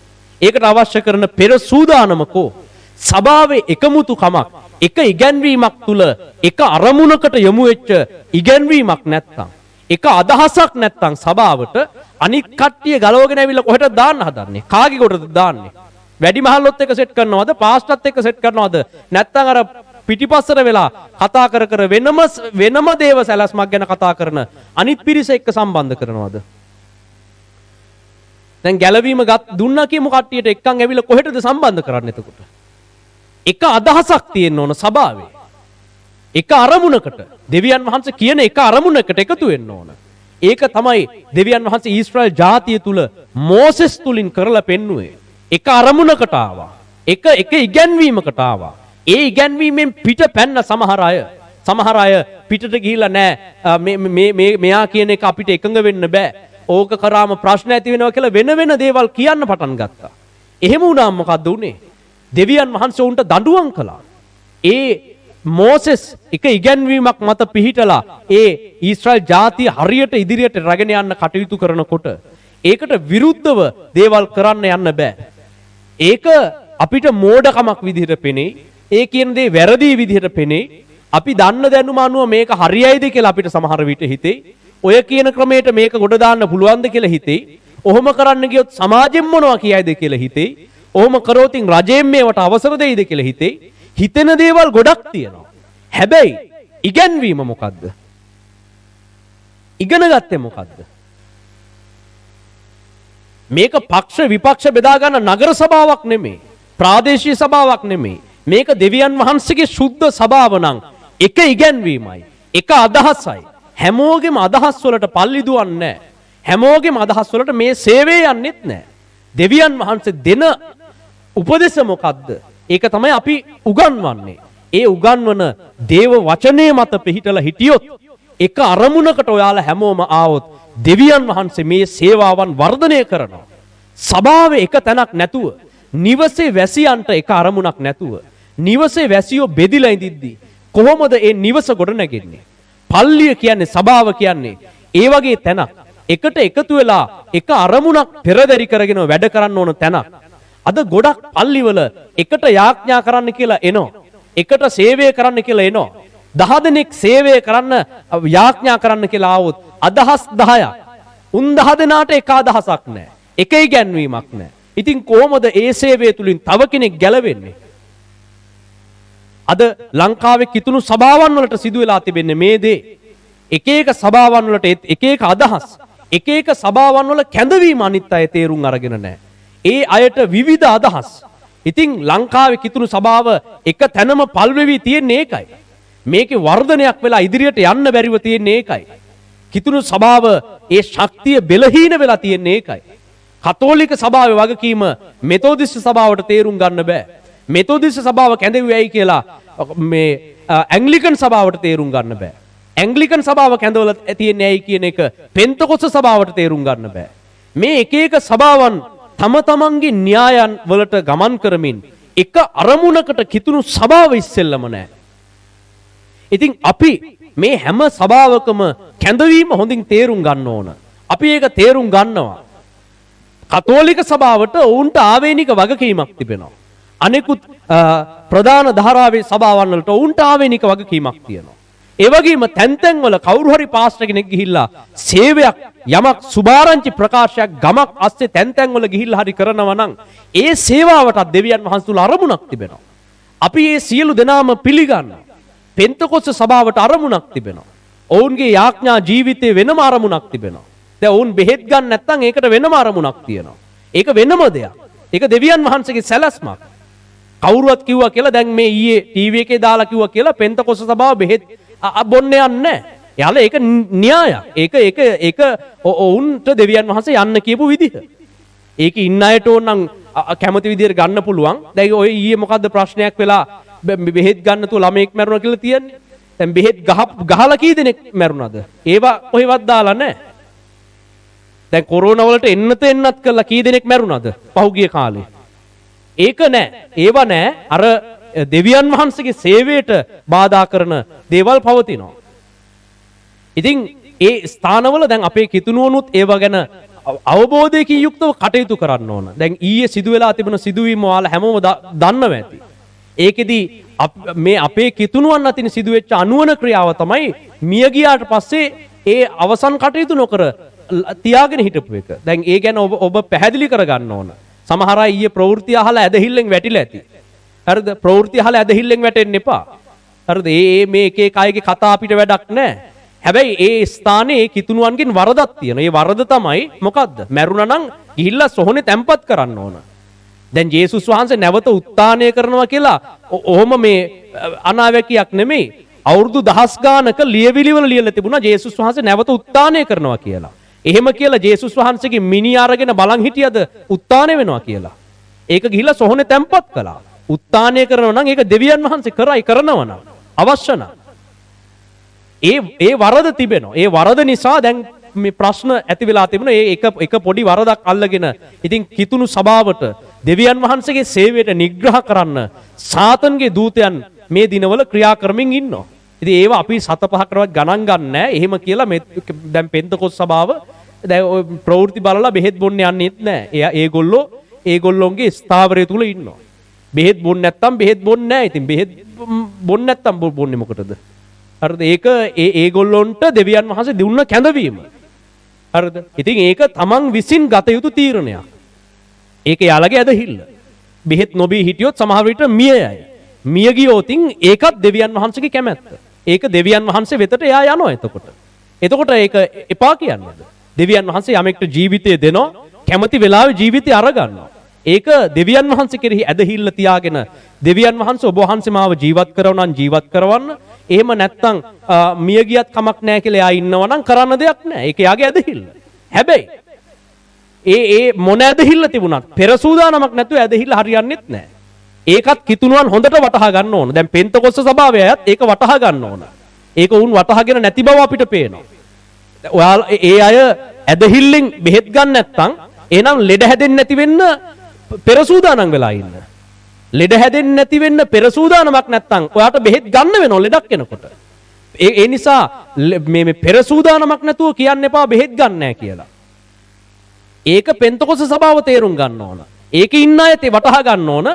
ඒකට අවශ්‍ය කරන පෙර සූදානමකෝ සභාවේ එකමුතුකමක් එක ඉගැන්වීමක් තුල එක අරමුණකට යොමු වෙච්ච ඉගැන්වීමක් නැත්තම් එක අදහසක් නැත්තම් සභාවට අනික් කට්ටිය ගලවගෙන ඇවිල්ලා කොහෙටද දාන්න හදන්නේ? කාගේ කොටද දාන්නේ? වැඩි මහල්ලොත් එක සෙට් කරනවද? පාස්ටර්ත් එක්ක සෙට් කරනවද? නැත්තම් අර පිටිපස්සට වෙලා කතා කර වෙනම දේව සැලැස්මක් ගැන කතා කරන අනිත් පිරිස එක්ක සම්බන්ධ කරනවද? දැන් ගැලවීම දුන්නා කියමු කට්ටියට එක්කන් ඇවිල්ලා කොහෙටද සම්බන්ධ කරන්නේ එතකොට? එක අදහසක් තියෙන්න ඕන සභාවේ. එක අරමුණකට දෙවියන් වහන්සේ කියන එක අරමුණකට එකතු වෙන්න ඕන. ඒක තමයි දෙවියන් වහන්සේ ඊශ්‍රායල් ජාතිය තුල මෝසෙස් තුලින් කරලා පෙන්නුවේ. එක අරමුණකට ආවා. එක ඉගැන්වීමකට ආවා. ඒ ඉගැන්වීමෙන් පිට පැන්න සමහර අය පිටට ගිහිල්ලා නෑ මෙයා කියන එක අපිට එකඟ වෙන්න බෑ. ඕක කරාම ප්‍රශ්න ඇති වෙනවා කියලා වෙන දේවල් කියන්න පටන් ගත්තා. එහෙම වුණාම මොකද්ද උනේ? දෙවියන් වහන්සේ උන්ට දඬුවම් කළා. ඒ මෝසෙස් එක ඉගැන්වීමක් මත පිහිටලා ඒ ඊශ්‍රායල් ජාතිය හරියට ඉදිරියට රැගෙන යන්න කටයුතු කරනකොට ඒකට විරුද්ධව දේවල් කරන්න යන්න බෑ. ඒක අපිට මෝඩකමක් විදිහට පෙනේ. ඒ කියන දේ වැරදි විදිහට පෙනේ. අපි දන්න දැනුම අනුව මේක හරියයිද කියලා අපිට සමහර විට හිතේ. ඔය කියන ක්‍රමයට මේක ගොඩ දාන්න පුළුවන්ද කියලා හිතේ. ඔහොම කරන්න ගියොත් සමාජයෙන් මොනවා කියයිද කියලා හිතේ. ඔහොම කරෝතින් රජයෙන් මේවට අවසර දෙයිද කියලා හිතේ. හිතෙන දේවල් ගොඩක් තියෙනවා. හැබැයි ඉගැන්වීම මොකද්ද? ඉගෙන ගත්තේ මොකද්ද? මේක පක්ෂ විපක්ෂ බෙදා ගන්න නගර සභාවක් නෙමෙයි. ප්‍රාදේශීය සභාවක් නෙමෙයි. මේක දෙවියන් වහන්සේගේ සුද්ධ සභාව නම් එක ඉගැන්වීමයි. එක අදහසයි. හැමෝගෙම අදහස් වලට පල්ලි දුවන්නේ නැහැ. හැමෝගෙම අදහස් වලට මේ සේවය යන්නේත් නැහැ. දෙවියන් වහන්සේ දෙන උපදේශ මොකද්ද? ඒක තමයි අපි උගන්වන්නේ. ඒ උගන්වන දේව වචනේ මත පිහිටලා හිටියොත් එක අරමුණකට ඔයාලා හැමෝම ආවොත් දෙවියන් වහන්සේ මේ සේවාවන් වර්ධනය කරනවා. සභාවේ එක තැනක් නැතුව, නිවසේ වැසියන්ට එක අරමුණක් නැතුව, නිවසේ වැසියෝ බෙදිලා ඉඳිද්දී කොහොමද ඒ නිවස ගොඩ නැගෙන්නේ? පල්ලිය කියන්නේ සභාව කියන්නේ ඒ වගේ තැනක්. එකට එකතු වෙලා එක අරමුණක් පෙරදරි කරගෙන වැඩ කරන්න ඕන තැනක්. අද ගොඩක් පල්ලිවල එකට යාඥා කරන්න කියලා එනවා. එකට සේවය කරන්න කියලා එනවා. 10 දෙනෙක් සේවය කරන්න යාඥා කරන්න කියලා ආවොත් අදහස් 10ක්. උන් 10 දෙනාට එක අදහසක් නැහැ. එක ඉගැන්වීමක් නැහැ. ඉතින් කොහොමද ඒ සේවය තුලින් තව කෙනෙක් ගැලවෙන්නේ? අද ලංකාවේ කිතුණු සභාවන් වලට සිදු වෙලා තිබෙන්නේ මේ දේ. එක එක සභාවන් වලට එක එක අදහස්, එක එක සභාවන් වල කැඳවීම අනිත් අය තේරුම් අරගෙන නැහැ. ඒ අයට විවිධ අදහස්. ඉතින් ලංකාවේ කිතුණු සභාව එක තැනම පල් වෙවි තියෙන්නේ ඒකයි. මේකේ වර්ධනයක් වෙලා ඉදිරියට යන්න බැරිව තියෙන්නේ ඒකයි. කිතුණු සභාව ඒ ශක්තිය බෙලහීන වෙලා තියෙන්නේ ඒකයි. කතෝලික සභාවේ වගකීම මෙතෝදිස්ට සභාවට තේරුම් ගන්න බෑ. මෙතෝදිස්ට සභාව කැඳෙව්වයි කියලා මේ ඇන්ග්ලිකන් සභාවට තේරුම් ගන්න බෑ. ඇන්ග්ලිකන් සභාව කැඳවලා තියෙන්නේ ඇයි කියන එක පෙන්තකොස්ත සභාවට තේරුම් ගන්න බෑ. මේ එක එක සභාවන් තම තමන්ගේ න්‍යායන් වලට ගමන් කරමින් එක අරමුණකට කිතුණු සභාව ඉස්සෙල්ලම නැහැ. ඉතින් අපි මේ හැම සභාවකම කැඳවීම හොඳින් තේරුම් ගන්න ඕන. අපි ඒක තේරුම් ගන්නවා. කතෝලික සභාවට ඔවුන්ට ආවේනික වගකීමක් තිබෙනවා. අනෙකුත් ප්‍රධාන ධාරාවේ සභාවන් වලට ඔවුන්ට ආවේනික වගකීමක් තියෙනවා. ඒ වගේම තැන් තැන්වල කවුරු හරි පාස්ටර් කෙනෙක් ගිහිල්ලා සේවයක් යමක් සුභාරංචි ප්‍රකාශයක් ගමක් අස්සේ තැන් තැන්වල ගිහිල්ලා හරි කරනවා නම් ඒ සේවාවටත් දෙවියන් වහන්සේ තුල අරමුණක් තිබෙනවා. අපි මේ සියලු දෙනාම පිළිගන්නවා. පෙන්තකොස්ත සභාවට අරමුණක් තිබෙනවා. ඔවුන්ගේ යාඥා ජීවිතේ වෙනම අරමුණක් තිබෙනවා. දැන් ඔවුන් බෙහෙත් ගන්න නැත්නම් ඒකට වෙනම අරමුණක් තියෙනවා. ඒක වෙනම දෙයක්. ඒක දෙවියන් වහන්සේගේ සැලැස්මක්. කවුරුවත් කිව්වා කියලා දැන් මේ ඊයේ ටීවී එකේ දාලා කිව්වා කියලා පෙන්තකොස්ත සභාව බෙහෙත් බොන්න යන්නේ නැහැ. එයාලා ඒක න්‍යායක්. ඒක ඔවුන්ට දෙවියන් වහන්සේ යන්න කියපු විදිහ. ඒක ඉන්න අයට ඕනනම් කැමති විදිහට ගන්න පුළුවන්. දැන් ඔය ඊයේ මොකද්ද ප්‍රශ්නයක් වෙලා බෙහෙත් ගන්න තු ළමෙක් මැරුණා කියලා තියන්නේ. දැන් බෙහෙත් ගහලා කී දෙනෙක් මැරුණාද? ඒවා කොහෙවත් දාලා නැහැ. දැන් කොරෝනා වලට එන්නත් කළා කී දෙනෙක් මැරුණාද පහුගිය කාලේ? ඒක නෑ. ඒවා නෑ. අර දෙවියන් වහන්සේගේ සේවයට බාධා කරන දේවල් පවතිනවා. ඉතින් ඒ ස්ථානවල දැන් අපේ කිතුණුවනුත් ඒවා ගැන අවබෝධයකින් යුක්තව කටයුතු කරන්න ඕන. දැන් ඊයේ සිදු වෙලා තිබුණ සිදුවීම් ඔයාලා හැමෝම දන්නවා ඇති. ඒකෙදි මේ අපේ කිතුණුවන් අතින් සිදුවෙච්ච අනුවන ක්‍රියාව තමයි මිය ගියාට පස්සේ ඒ අවසන් කටයුතු නොකර තියාගෙන හිටපු එක. දැන් ඒ ගැන ඔබ පැහැදිලි කරගන්න ඕන. සමහර අය ඊයේ ප්‍රවෘත්ති අහලා ඇදහිල්ලෙන් වැටිලා ඇති. හරිද? ප්‍රවෘත්ති අහලා ඇදහිල්ලෙන් වැටෙන්න එපා. හරිද? මේ එක එක අයගේ කතා අපිට වැඩක් නැහැ. හැබැයි ඒ ස්ථානයේ කිතුණුවන්ගෙන් වරදක් තියෙනවා. ඒ වරද තමයි මොකද්ද? මැරුණා නම් ගිහිල්ලා සොහොනේ තැම්පත් කරන්න ඕන. දැන් ජේසුස් වහන්සේ නැවත උත්ථානය කරනවා කියලා ඔහොම මේ අනාවැකියක් නෙමෙයි. අවුරුදු දහස් ගානක ලියවිලි වල ලියලා තිබුණා ජේසුස් වහන්සේ නැවත උත්ථානය කරනවා කියලා. එහෙම කියලා ජේසුස් වහන්සේගේ මිනි අරගෙන බලන් හිටියද උත්ථානය වෙනවා කියලා. ඒක ගිහිල්ලා සොහොනේ තැම්පත් කළා. උත්ථානය කරනවා නම් ඒක දෙවියන් වහන්සේ කරනවා නම් අවශ්‍ය නම් ඒ වරද තිබෙනවා. ඒ වරද නිසා දැන් මේ ප්‍රශ්න ඇති වෙලා තිබුණා. ඒ එක පොඩි වරදක් අල්ලගෙන ඉතින් කිතුණු සභාවට දෙවියන් වහන්සේගේ සේවයට නිග්‍රහ කරන්න සාතන්ගේ දූතයන් මේ දිනවල ක්‍රියා කරමින් ඉන්නවා. ඉතින් ඒවා අපි 7-5කටවත් ගණන් ගන්න නැහැ. එහෙම කියලා මේ දැන් පෙන්තකොස් සභාව දැන් ඔය ප්‍රවෘත්ති බලලා බෙහෙත් බොන්න යන්නේත් නැහැ. ඒගොල්ලෝගේ ස්ථාවරය තුල ඉන්නවා. බෙහෙත් බොන්න නැත්තම් බෙහෙත් බොන්නේ නැහැ. ඉතින් බෙහෙත් බොන්න නැත්තම් බොන්නේ මොකටද? හරිද? ඒක ඒගොල්ලොන්ට දෙවියන් වහන්සේ දුන්න කැඳවීම. හරිද? ඉතින් ඒක තමන් විසින් ගත යුතු තීරණයක්. ඒක යාළගේ ඇදහිල්ල. බෙහෙත් නොබී හිටියොත් සමහර විට මිය යයි. මිය ගියොතින් ඒකත් දෙවියන් වහන්සේගේ කැමැත්ත. ඒක දෙවියන් වහන්සේ වෙතට එයා යනවා එතකොට. එතකොට ඒක එපා කියන්නේද? දෙවියන් වහන්සේ යමෙක්ට ජීවිතය දෙනවා, කැමති වෙලාවේ ජීවිතය අරගන්නවා. ඒක දෙවියන් වහන්සේ කෙරෙහි ඇදහිල්ල තියාගෙන දෙවියන් වහන්සේ ඔබ වහන්සේ මාව ජීවත් කරනවා නම් ජීවත් කරවන්න. එහෙම නැත්නම් මිය ගියත් කමක් නැහැ කියලා එයා ඉන්නවා නම් කරන්න දෙයක් නැහැ. ඒක යාගේ ඇදහිල්ල. හැබැයි ඒ මොන ඇදහිල්ල තිබුණත් පෙර සූදානමක් නැතුව ඇදහිල්ල හරියන්නේත් නැහැ. ඒකත් කිතුණුවන් හොඳට වටහා ගන්න ඕන. දැන් පෙන්තකොස්ස සභාවේ අයත් ඒක වටහා ගන්න ඕන. ඒක උන් වටහාගෙන නැති බව අපිට පේනවා. ඔයාලා ඒ අය ඇදහිල්ලෙන් බෙහෙත් ගන්න නැත්නම් එහෙනම් ලෙඩ හැදෙන්නේ නැති වෙන්න පෙර සූදානම් වෙලා ඉන්න. ලෙඩ හැදෙන්නේ නැති වෙන්න පෙර සූදානමක් නැත්නම් ඔයාට බෙහෙත් ගන්න වෙනවා ලෙඩක් එනකොට. ඒ නිසා මේ පෙර සූදානමක් නැතුව කියන්න එපා බෙහෙත් ගන්න නැහැ කියලා. ඒක පෙන්තකොස්ස සභාව තේරුම් ගන්න ඕන. ඒකේ ඉන්න අය වටහා ගන්න ඕන.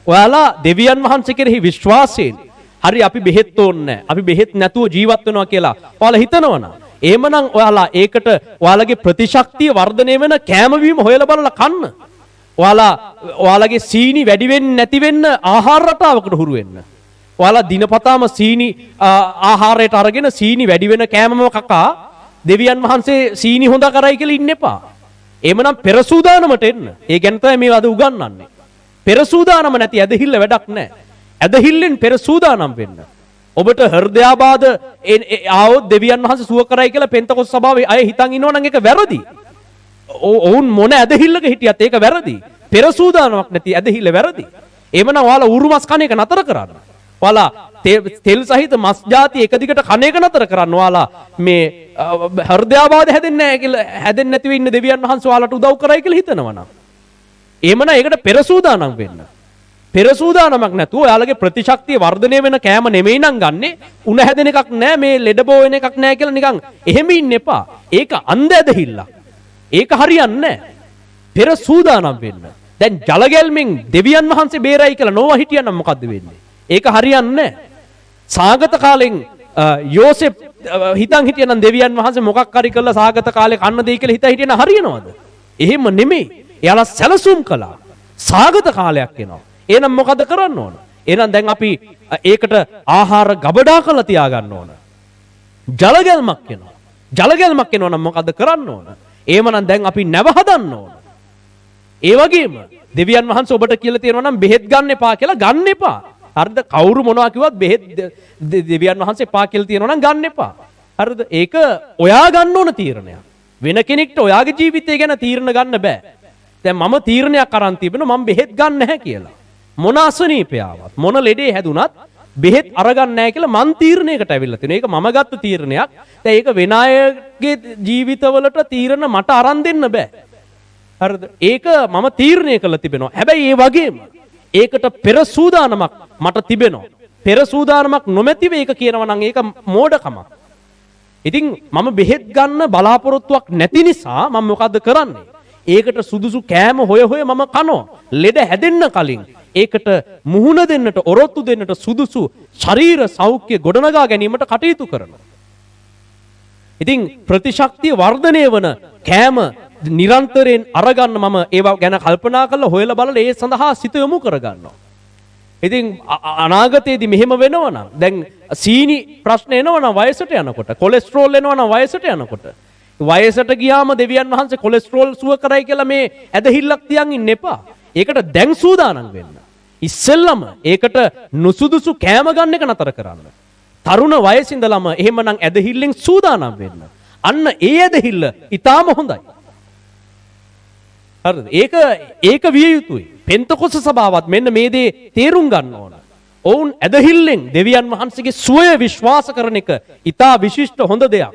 ඔයාලා දෙවියන් වහන්සේ කෙරෙහි විශ්වාසයෙන් හරි අපි බෙහෙත් ඕනේ නැහැ. අපි බෙහෙත් නැතුව ජීවත් වෙනවා කියලා ඔයාලා හිතනවනම් එහෙමනම් ඔයාලා ඒකට ඔයාලගේ ප්‍රතිශක්තිය වර්ධනය වෙන කෑම බීම හොයලා බලලා කන්න. ඔයාලගේ සීනි වැඩි වෙන්නේ නැති වෙන්න ආහාර රටාවකට හුරු වෙන්න. ඔයාලා දිනපතාම සීනි ආහාරයට අරගෙන සීනි වැඩි වෙන කෑමම කකා දෙවියන් වහන්සේ සීනි හොඳ කරයි කියලා ඉන්න එපා. එහෙමනම් පෙර සූදානමට එන්න. ඒ ගැන තමයි මේ අද උගන්වන්නේ. පෙර සූදානම නැති ඇදහිල්ල වැඩක් නැහැ. ඇදහිල්ලෙන් පෙර සූදානම් වෙන්න. ඔබට හෘදයාබාධ ආවොත් දෙවියන් වහන්සේ සුව කරයි කියලා පෙන්තකොස් සභාවේ අය හිතන් ඉන්නවා නම් ඒක වැරදි. ඔවුන් මොන ඇදහිල්ලක හිටියත් ඒක වැරදි. පෙර සූදානමක් නැති ඇදහිල්ල වැරදි. එhmenan ඔයාලා ඌරු මස් කන එක නතර කරන්න. ඔයාලා තෙල් සහිත මස් ಜಾති එක දිගට කන එක නතර කරන්න. ඔයාලා මේ හෘදයාබාධ හැදෙන්නේ නැහැ කියලා හැදෙන්නේ නැතිව ඉන්න දෙවියන් වහන්සේ ඔයාලට උදව් කරයි කියලා හිතනවා නම් එහෙමනම් ඒකට පෙර සූදානම් වෙන්න. පෙර සූදානමක් නැතුව ඔයාලගේ ප්‍රතිශක්තිය වර්ධනය වෙන කෑම නෙමෙයි නම් ගන්නෙ. උණ හැදෙන එකක් නැහැ, මේ ලෙඩ බෝ වෙන එකක් නැහැ කියලා නිකන් එහෙම ඉන්න එපා. ඒක අන්ධ ඇදහිල්ලක්. ඒක හරියන්නේ නැහැ. පෙර සූදානම් වෙන්න. දැන් ජලගැල්මෙන් දෙවියන් වහන්සේ බේරයි කියලා නොව හිටියනම් මොකද්ද වෙන්නේ? ඒක හරියන්නේ නැහැ. සාගත කාලෙන් යෝසෙප් හිතන් හිටියනම් දෙවියන් වහන්සේ මොකක් හරි කළා සාගත කාලේ කන්න දෙයි කියලා හිතන හරියනවද? එහෙම නෙමෙයි. එයාලා සැලසුම් කළා. සාගත කාලයක් එනවා. එහෙනම් මොකද කරන්න ඕන? එහෙනම් දැන් අපි ඒකට ආහාර ගබඩා කරලා තියාගන්න ඕන. ජලගැල්මක් එනවා. ජලගැල්මක් එනවා නම් මොකද කරන්න ඕන? එහෙමනම් දැන් අපි නැව හදන්න ඕන. ඒ වගේම දෙවියන් වහන්සේ ඔබට කියලා තියෙනවා නම් බෙහෙත් ගන්න එපා කියලා ගන්න එපා. හරිද? කවුරු මොනවා කිව්වත් බෙහෙත් දෙවියන් වහන්සේ පා කියලා තියෙනවා නම් ගන්න එපා. හරිද? ඒක ඔයා ගන්න ඕන තීරණයක්. වෙන කෙනෙක්ට ඔයාගේ ජීවිතය ගැන තීරණ ගන්න බෑ. දැන් මම තීරණයක් අරන් තිබෙනවා මම බෙහෙත් ගන්න නැහැ කියලා. මොන අසනීපයාවත් මොන ලෙඩේ හැදුනත් බෙහෙත් අරගන්න නැහැ කියලා මං තීරණයකට ඇවිල්ලා තිනවා. ඒක මම ගත්ත තීරණයක්. දැන් ඒක වෙන අයගේ ජීවිතවලට තීරණ මට අරන් දෙන්න බෑ. හරිද? ඒක මම තීරණය කළා තිබෙනවා. හැබැයි ඒ වගේම ඒකට පෙර සූදානමක් මට තිබෙනවා. පෙර සූදානමක් නොමැතිව ඒක කියනවා නම් ඒක මෝඩකමක්. ඉතින් මම බෙහෙත් ගන්න බලාපොරොත්තුවක් නැති නිසා මම මොකද්ද කරන්නේ? ඒකට සුදුසු කෑම හොය මම කනවා. ලෙඩ හැදෙන්න කලින් ඒකට මුහුණ දෙන්නට ඔරොත්තු දෙන්නට සුදුසු ශරීර සෞඛ්‍ය ගොඩනගා ගැනීමට කටයුතු කරනවා. ඉතින් ප්‍රතිශක්තිය වර්ධනය වන කෑම නිරන්තරයෙන් අරගන්න මම ඒවා ගැන කල්පනා කරලා හොයලා බලලා ඒ සඳහා සිත යොමු කරගන්නවා. ඉතින් අනාගතයේදී මෙහෙම වෙනවා නම් දැන් සීනි ප්‍රශ්න එනවා නම් වයසට යනකොට, කොලෙස්ටරෝල් එනවා නම් වයසට යනකොට, වයසට ගියාම දෙවියන් වහන්සේ කොලෙස්ටරෝල් සුව කරයි කියලා මේ ඇදහිල්ලක් තියන් ඉන්න එපා. ඒකට දැන් සූදානම් වෙන්න. ඉස්සෙල්ලම ඒකට නුසුදුසු කෑම ගන්න එක නතර කරන්න. තරුණ වයසේ ඉඳලම එහෙමනම් ඇදහිල්ලෙන් සූදානම් වෙන්න. අන්න ඒ ඇදහිල්ල ඊටාම හොඳයි. හරිද? ඒක විය යුතුයි. පෙන්තකොස්ත සභාවත් මෙන්න මේ දේ තේරුම් ගන්න ඕන. ඔවුන් ඇදහිල්ලෙන් දෙවියන් වහන්සේගේ සුවය විශ්වාස කරන එක ඊටා විශිෂ්ට හොඳ දෙයක්.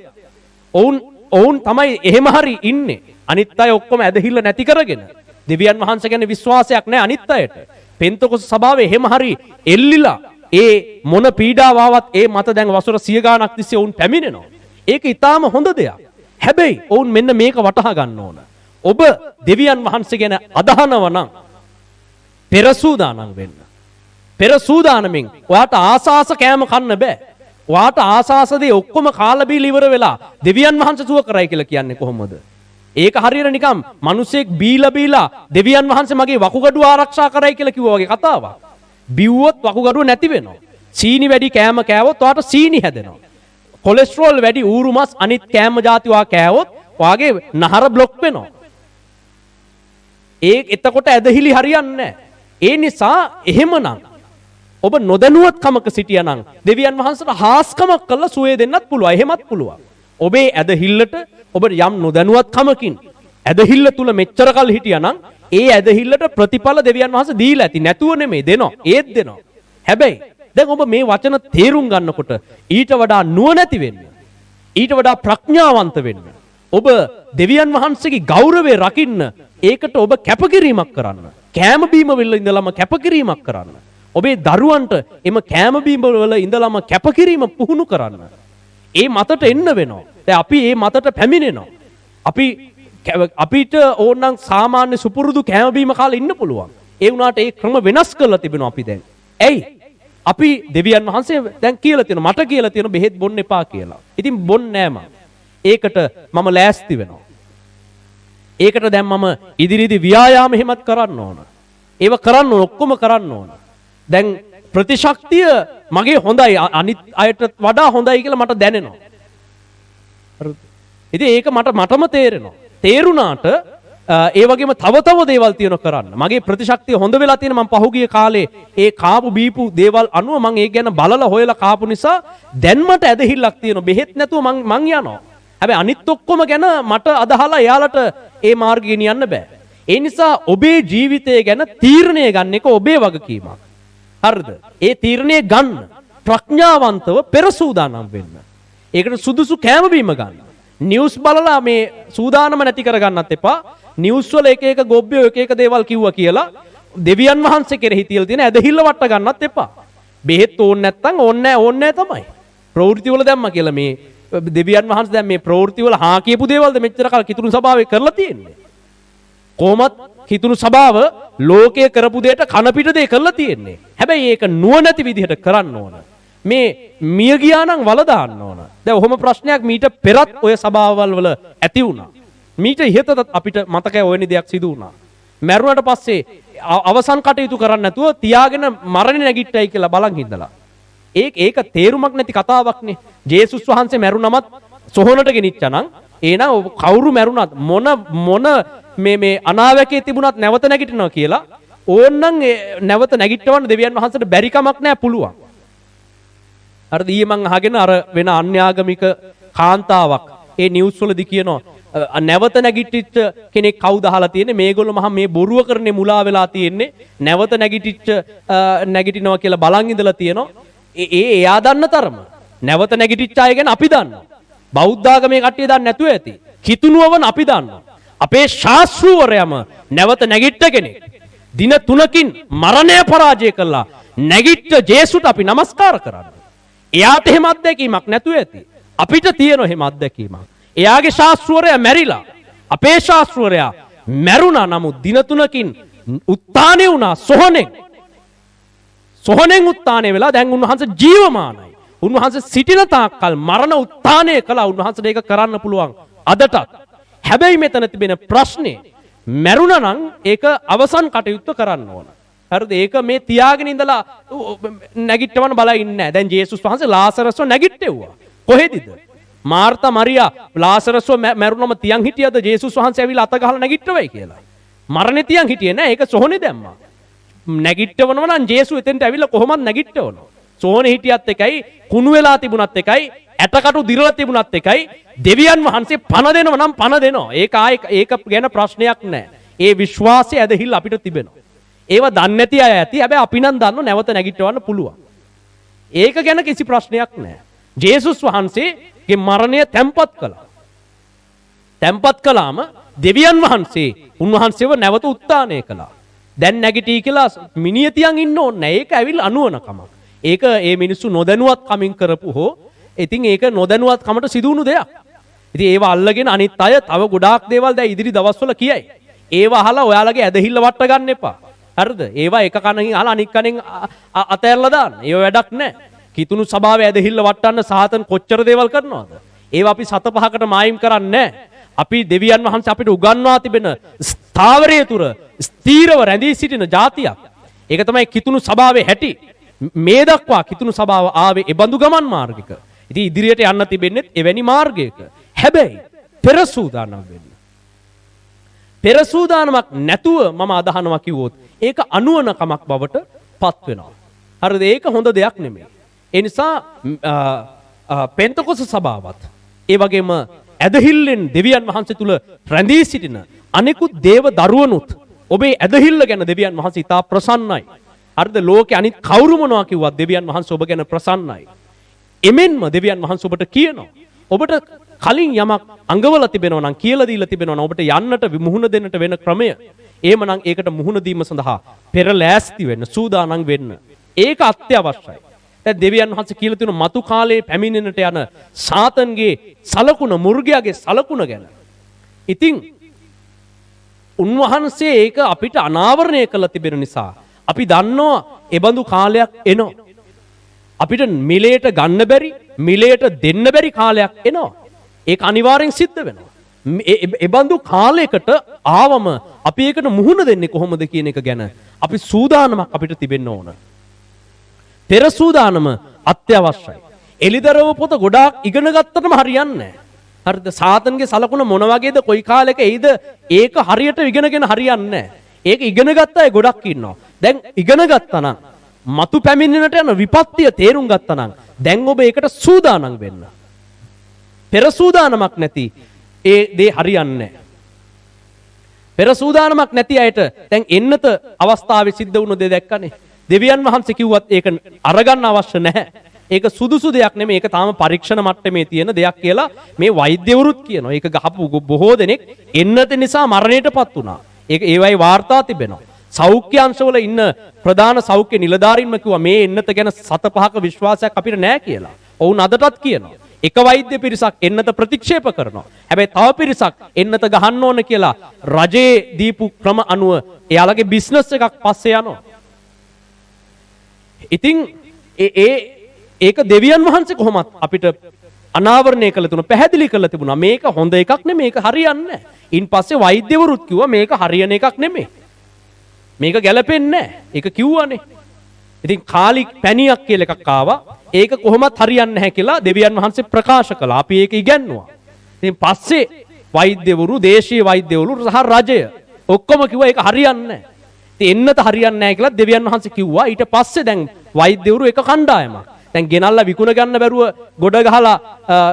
ඔවුන් තමයි එහෙම හරි ඉන්නේ. අනිත් අය ඔක්කොම ඇදහිල්ල නැති කරගෙන දෙවියන් වහන්සේ ගැන විශ්වාසයක් නැහැ අනිත් අයට. පෙන්තකොස්ත සභාවේ එහෙම හරි එල්ලිලා ඒ මොන පීඩාව ආවත් ඒ මත දැන් වසර 100 ගාණක් තිස්සේ ඔවුන් පැමිණෙනවා. ඒක ඊටාම හොඳ දෙයක්. හැබැයි ඔවුන් මෙන්න මේක වටහා ගන්න ඕන. ඔබ දෙවියන් වහන්සේ ගැන අදහනවා නම් පෙර සූදානම් වෙන්න. පෙර සූදානමින් ඔයාට ආසාස කෑම කන්න බෑ. ඔයාට ආසාස දේ ඔක්කොම කාලා බීලා ඉවර වෙලා දෙවියන් වහන්සේ සුව කරයි කියලා කියන්නේ කොහොමද? ඒක හරියට නිකම් මිනිසෙක් බීලා දෙවියන් වහන්සේ මගේ වකුගඩුව ආරක්ෂා කරයි කියලා කිව්වා වගේ කතාවක්. බිව්වොත් වකුගඩුව නැති වෙනවා. සීනි වැඩි කෑම කෑවොත් ඔයාට සීනි හැදෙනවා. කොලෙස්ටරෝල් වැඩි ඌරු මස් අනිත් කෑම ಜಾති ඔයා කෑවොත් ඔයාගේ නහර බ්ලොක් වෙනවා. එතකොට ඇදහිලි හරියන්නේ නැහැ. ඒ නිසා එහෙමනම් ඔබ නොදැනුවත්කමක සිටියානම් දෙවියන් වහන්සේට හාස්කමක් කළා සුවය දෙන්නත් පුළුවන්. එහෙමත් පුළුවන්. ඔබේ ඇදහිල්ලට ඔබ යම් නොදැනුවත්කමකින් ඇදහිල්ල තුල මෙච්චර කල් හිටියානම් ඒ ඇදහිල්ලට ප්‍රතිඵල දෙවියන් වහන්සේ දීලා ඇති. නැතුව නෙමෙයි දෙනවා. ඒත් දෙනවා. හැබැයි දැන් ඔබ මේ වචන තේරුම් ගන්නකොට ඊට වඩා නුවණැති වෙන්න. ඊට වඩා ප්‍රඥාවන්ත වෙන්න. ඔබ දෙවියන් වහන්සේගේ ගෞරවය රකින්න ඒකට ඔබ කැපකිරීමක් කරන්න. කෑම බීම වල ඉඳලම කැපකිරීමක් කරන්න. ඔබේ දරුවන්ට එම කෑම බීම වල ඉඳලම කැපකිරීම පුහුණු කරන්න. ඒ මතට එන්න වෙනවා. දැන් අපි ඒ මතට පැමිණෙනවා. අපිට ඕනනම් සාමාන්‍ය සුපුරුදු කෑම බීම කාලා ඉන්න පුළුවන්. ඒ වුණාට ඒ ක්‍රම වෙනස් කරලා තිබෙනවා අපි දැන්. ඇයි? අපි දෙවියන් වහන්සේ දැන් කියලා තියෙනවා මට කියලා තියෙනවා බෙහෙත් බොන්න එපා කියලා. ඉතින් බොන්නේ නෑ මම. ඒකට මම ලෑස්ති වෙනවා. ඒකට දැන් මම ඉදිරියේදී ව්‍යායාම එහෙමත් කරන්න ඕන. ඒව කරන්න ඕන ඔක්කොම කරන්න ඕන. දැන් ප්‍රතිශක්තිය මගේ හොඳයි අනිත් අයට වඩා හොඳයි කියලා මට දැනෙනවා. හරිද? ඉතින් ඒක මටම තේරෙනවා. තේරුණාට ඒ වගේම තව දේවල් තියෙනවා කරන්න. මගේ ප්‍රතිශක්තිය හොඳ වෙලා තියෙන මම පහුගිය කාලේ ඒ කාපු බීපු දේවල් අනුව මම ඒ ගැන බලලා හොයලා කාපු නිසා දැන් මට ඇදහිල්ලක් තියෙනවා. බෙහෙත් නැතුව මං යනවා. හැබැයි අනිත් ඔක්කොම ගැන මට අදහලා එයාලට ඒ මාර්ගය ගෙනියන්න බෑ. ඒ නිසා ඔබේ ජීවිතය ගැන තීරණය ගන්න එක ඔබේ වගකීමක්. හරිද? ඒ තීරණය ගන්න ප්‍රඥාවන්තව පෙර සූදානම් වෙන්න. ඒකට සුදුසු කෑම බීම ගන්න. නිවුස් බලලා මේ සූදානම නැති කරගන්නත් එපා. නිවුස් වල එක ගොබ්බේ එක දේවල් කිව්වා කියලා දෙවියන් වහන්සේ කෙරෙහි තියලා තියෙන ඇදහිල්ල වට ගන්නත් එපා. බෙහෙත් ඕනේ නැත්නම් ඕනේ නැහැ තමයි. ප්‍රවෘත්ති වල දැම්මා කියලා මේ දෙවියන් වහන්සේ දැන් මේ ප්‍රවෘත්ති වල හා කියපු දේවල්ද මෙච්චර කල් කිතුණු සභාවේ කරලා තියෙන්නේ. කොහොමත් කිතුණු සභාව ලෝකයේ කරපු දෙයට කන පිට දෙය කරලා තියෙන්නේ. හැබැයි ඒක නුවණැති විදිහට කරන්න ඕන. මේ මිය ගියා නම් වල දාන්න ඕන. දැන් ඔහොම ප්‍රශ්නයක් මීට පෙරත් ඔය සභාවල් වල ඇති වුණා. මීට ඉහතත් අපිට මතකයි ඔයනි දෙයක් සිදු වුණා. මැරුණට පස්සේ අවසන් කටයුතු කරන්න නැතුව තියාගෙන මරණේ නැගිට්ටයි කියලා බලන් හිඳලා. ඒක තේරුමක් නැති කතාවක්නේ. ජේසුස් වහන්සේ මැරුණමත් සොහොනට ගෙනිච්චනම් එහෙනම් කවුරු මැරුණත් මොන මේ අනාවැකේ තිබුණත් නැවත නැගිටිනවා කියලා ඕන්නම් නැවත නැගිටවන්න දෙවියන් වහන්සේට බැරි කමක් නැහැ පුළුවන්. අර ඊයේ මං අහගෙන අර වෙන අන්‍යාගමික කාන්තාවක් ඒ නිවුස් වලදී කියනවා නැවත නැගිටිච්ච කෙනෙක් කවුද අහලා තියෙන්නේ මේගොල්ලෝ මහා මේ බොරුව කරන්නේ මුලා වෙලා තියෙන්නේ නැවත නැගිටිනවා කියලා බලන් ඉඳලා තියෙනවා එයා දන්න තරම නැවත නැගිටිච්ච අය ගැන අපි දන්නවා බෞද්ධ ආගමේ කට්ටිය දන්නේ නැතුව ඇති කිතුනුවවන අපි දන්නවා අපේ ශාස්ත්‍රූවරයම නැවත නැගිට්ට කෙනෙක් දින 3කින් මරණය පරාජය කළා නැගිට්ට ජේසුට අපි নমස්කාර කරනවා එයාට එහෙම අත්දැකීමක් නැතුව ඇති අපිට තියෙන එහෙම අත්දැකීමක් එයාගේ ශාස්ත්‍රවරයා මැරිලා අපේ ශාස්ත්‍රවරයා මැරුණා නමුත් දින 3කින් උත්ථානය වුණා සොහනෙන් උත්ථානය වෙලා දැන් උන්වහන්සේ ජීවමානයි උන්වහන්සේ සිටින තාක්කල් මරණ උත්ථානය කළා උන්වහන්සේට ඒක කරන්න පුළුවන් අදටත් හැබැයි මෙතන තිබෙන ප්‍රශ්නේ මැරුණා නම් ඒක අවසන් කටයුත්ත කරන්න ඕන හරිද ඒක මේ තියාගෙන ඉඳලා නැගිටවන්න බලා ඉන්නේ නැහැ දැන් ජේසුස් වහන්සේ ලාසරස්ව නැගිට්ටෙව්වා කොහෙදද මාර්තා මරියා ලාසරස්ව මැරුණම තියන් හිටියද ජේසුස් වහන්සේ ඇවිල්ලා අත ගහලා නැගිට්ටවයි කියලා මරණේ තියන් හිටියේ නෑ ඒක සොහනේ දැම්මා නැගිට්ටවනවා නම් ජේසුස් එතෙන්ට ඇවිල්ලා කොහොමද නැගිට්ටවනවා සොහනේ හිටියත් එකයි කුණු වෙලා තිබුණත් එකයි ඇටකටු දිරලා තිබුණත් එකයි දෙවියන් වහන්සේ පණ දෙනවා නම් පණ දෙනවා ඒක ගැන ප්‍රශ්නයක් නෑ ඒ විශ්වාසය ඇදහිල්ල අපිට තිබෙනවා ඒව දන්නේ නැති අය ඇති හැබැයි අපි නම් දන්නව නැවත නැගිටවන්න පුළුවන් ඒක ගැන කිසි ප්‍රශ්නයක් නෑ ජේසුස් වහන්සේගේ මරණය තැන්පත් කළා. තැන්පත් කළාම දෙවියන් වහන්සේ උන්වහන්සේව නැවත උත්ථානය කළා. දැන් නැගිටී කියලා මිනිය තියන් ඉන්න ඕනේ නැහැ. ඒක ඇවිල්ලා අනුවනකම. ඒක ඒ මිනිස්සු නොදැනුවත් කමින් කරපු හෝ ඉතින් ඒක නොදැනුවත් කමට සිදු වුණු දෙයක්. ඉතින් ඒව අල්ලගෙන අනිත් අය තව ගොඩාක් දේවල් දැන් ඉදිරි දවස්වල කියයි. ඒව අහලා ඔයාලගේ ඇදහිල්ල වට ගන්න එපා. හරිද? ඒවා එක කණකින් අහලා අනිත් කණෙන් අතහැරලා දාන්න. ඒව වැඩක් නැහැ. කිතුණු සභාවේ ඇදහිල්ල වට්ටන්න සාතන් කොච්චර දේවල් කරනවද? ඒවා අපි සත පහකට මායිම් කරන්නේ අපි දෙවියන් වහන්සේ අපිට උගන්වා තිබෙන ස්ථාවරයේ තුර ස්ථීරව රැඳී සිටින જાතියක්. ඒක තමයි කිතුණු සභාවේ හැටි. මේ දක්වා කිතුණු සභාව ආවේ ඒ බඳු ගමන් මාර්ගයක. ඉතින් ඉදිරියට යන්න තිබෙන්නේ එවැනි මාර්ගයක. හැබැයි පෙර සූදානම් වෙන්න. පෙර සූදානමක් නැතුව මම අදහනවා කිව්වොත් ඒක අනුවණකමක් බවට පත් වෙනවා. හරිද? ඒක හොඳ දෙයක් නෙමෙයි. ඒ නිසා පෙන්තකොස සභාවත් ඒ වගේම ඇදහිල්ලෙන් දෙවියන් වහන්සේ තුල රැඳී සිටින අනෙකුත් දේව දරුවනුත් ඔබේ ඇදහිල්ල ගැන දෙවියන් වහන්සේ ඉතා ප්‍රසන්නයි. හරිද? ලෝකේ අනිත් කවුරු මොනවා කිව්වත් දෙවියන් වහන්සේ ඔබ ගැන ප්‍රසන්නයි. එමෙන්ම දෙවියන් වහන්සේ ඔබට කියනවා ඔබට කලින් යමක් අඟවලා තිබෙනවා නම් කියලා දීලා තිබෙනවා නම් ඔබට යන්නට මුහුණ දෙන්නට වෙන ක්‍රමය එහෙමනම් ඒකට මුහුණ දීම සඳහා පෙර ලෑස්ති වෙන්න සූදානම් වෙන්න ඒක අත්‍යවශ්‍යයි. දැන් දෙවියන් වහන්සේ කියලා තියෙන මතු කාලේ පැමිණෙන්නට යන සාතන්ගේ සලකුණ මුර්ගයාගේ සලකුණ ගැන. ඉතින් උන්වහන්සේ ඒක අපිට අනාවරණය කළ තිබෙන නිසා අපි දන්නවා ඒ බඳු කාලයක් එනවා. අපිට මිලේට ගන්න බැරි මිලේට දෙන්න බැරි කාලයක් එනවා. ඒක අනිවාර්යෙන් සිද්ධ වෙනවා. ඒ බඳු කාලයකට ආවම අපි ඒකට මුහුණ දෙන්නේ කොහොමද කියන එක ගැන අපි සූදානමක් අපිට තිබෙන්න ඕන. පෙර සූදානම අත්‍යවශ්‍යයි. එලිදරව් පොත ගොඩාක් ඉගෙන ගත්තටම හරියන්නේ නැහැ. හරිද? සාතන්ගේ සලකුණ මොන වගේද කොයි කාලෙක එයිද ඒක හරියට ඉගෙනගෙන හරියන්නේ නැහැ. ඒක ඉගෙන ගත්ත අය ගොඩක් ඉන්නවා. දැන් ඉගෙන ගත්තා නම් මතු පැමිණෙන්නට යන විපත්තිය තේරුම් ගත්තා නම් දැන් ඔබ ඒකට සූදානම් වෙන්න. පෙර සූදානමක් නැති ඒ දේ හරියන්නේ නැහැ. පෙර සූදානමක් නැති අයට දැන් එන්නත අවස්ථාවේ සිද්ධ වුණ දේ දැක්කනේ. දෙවියන් වහන්සේ කිව්වත් ඒක අරගන්න අවශ්‍ය නැහැ. ඒක සුදුසු දෙයක් නෙමෙයි. ඒක තාම පරීක්ෂණ මට්ටමේ තියෙන දෙයක් කියලා මේ වෛද්‍යවරුත් කියනවා. ඒක ගහපු බොහෝ දෙනෙක් එන්නත නිසා මරණයටපත් වුණා. ඒක ඒවයි වාර්තා තිබෙනවා. සෞඛ්‍ය අංශවල ඉන්න ප්‍රධාන සෞඛ්‍ය නිලධාරීන්ම කිව්වා මේ එන්නත ගැන 7-5ක විශ්වාසයක් අපිට නැහැ කියලා. ඔවුන් අදටත් කියනවා. එක වෛද්‍ය පිරිසක් එන්නත ප්‍රතික්ෂේප කරනවා. හැබැයි තව පිරිසක් එන්නත ගහන්න ඕන කියලා රජයේ දීපු ක්‍රම අනුව එයාලගේ බිස්නස් එකක් පස්සේ යනවා. ඉතින් ඒක දෙවියන් වහන්සේ කොහොමත් අපිට අනාවරණය කළ තුන පැහැදිලි කළ තිබුණා. මේක හොඳ එකක් නෙමෙයි. මේක හරියන්නේ නැහැ. ඉන් පස්සේ වෛද්‍යවරුත් කිව්වා මේක හරියන එකක් නෙමෙයි. මේක ගැලපෙන්නේ නැහැ. ඒක කිව්වනේ. ඉතින් කාලි පැණියක් කියලා එකක් ආවා. ඒක කොහොමත් හරියන්නේ නැහැ කියලා දෙවියන් වහන්සේ ප්‍රකාශ කළා. අපි ඒක ඉගැන්නුවා. ඉතින් පස්සේ වෛද්‍යවරු, දේශීය වෛද්‍යවරු සහ රජය ඔක්කොම කිව්වා ඒක හරියන්නේ නැහැ. ඉතින් එන්නත හරියන්නේ නැහැ කියලා දෙවියන් වහන්සේ කිව්වා. ඊට පස්සේ දැන් වෛද්‍යවරු එක කණ්ඩායමක්. දැන් ගෙනල්ලා විකුණ ගන්න බැරුව ගොඩ ගහලා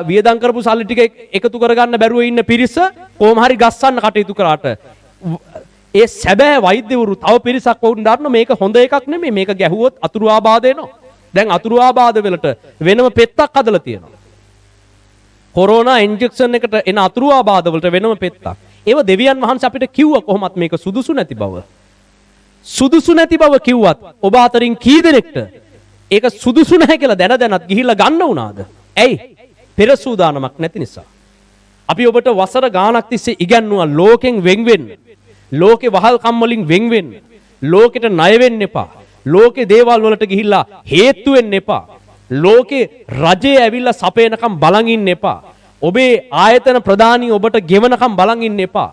වියදම් කරපු සල්ලි ටික එකතු කරගන්න බැරුව ඉන්න පිරිස කොහොම හරි ගස්සන්න කටයුතු කරාට ඒ සැබෑ වෛද්‍යවරු තව පිරිසක් වුන් දාන්න මේක හොඳ එකක් නෙමෙයි. මේක ගැහුවොත් අතුරු ආබාධ එනවා. දැන් අතුරු ආබාධ වලට වෙනම පෙත්තක් හදලා තියෙනවා. කොරෝනා ඉන්ජෙක්ෂන් එකට එන අතුරු ආබාධ වලට වෙනම පෙත්තක්. ඒව දෙවියන් වහන්සේ අපිට කිව්වා කොහොමත් මේක සුදුසු නැති බව. සුදුසු නැති බව කිව්වත් ඔබ අතරින් කී දෙනෙක්ට ඒක සුදුසු නැහැ කියලා දැනත් ගිහිල්ලා ගන්න උනාද? ඇයි? පෙර සූදානමක් නැති නිසා. අපි ඔබට වසර ගාණක් තිස්සේ ඉගන්නුවා ලෝකෙන් වෙන් වෙන්න. ලෝකේ වහල්කම් වලින් වෙන් වෙන්න. ලෝකෙට ණය වෙන්න එපා. ලෝකේ දේවල් වලට ගිහිල්ලා හේතු වෙන්න එපා. ලෝකේ රජේ ඇවිල්ලා සපේනකම් බලන් ඉන්න එපා. ඔබේ ආයතන ප්‍රධානී ඔබට ගෙවනකම් බලන් ඉන්න එපා.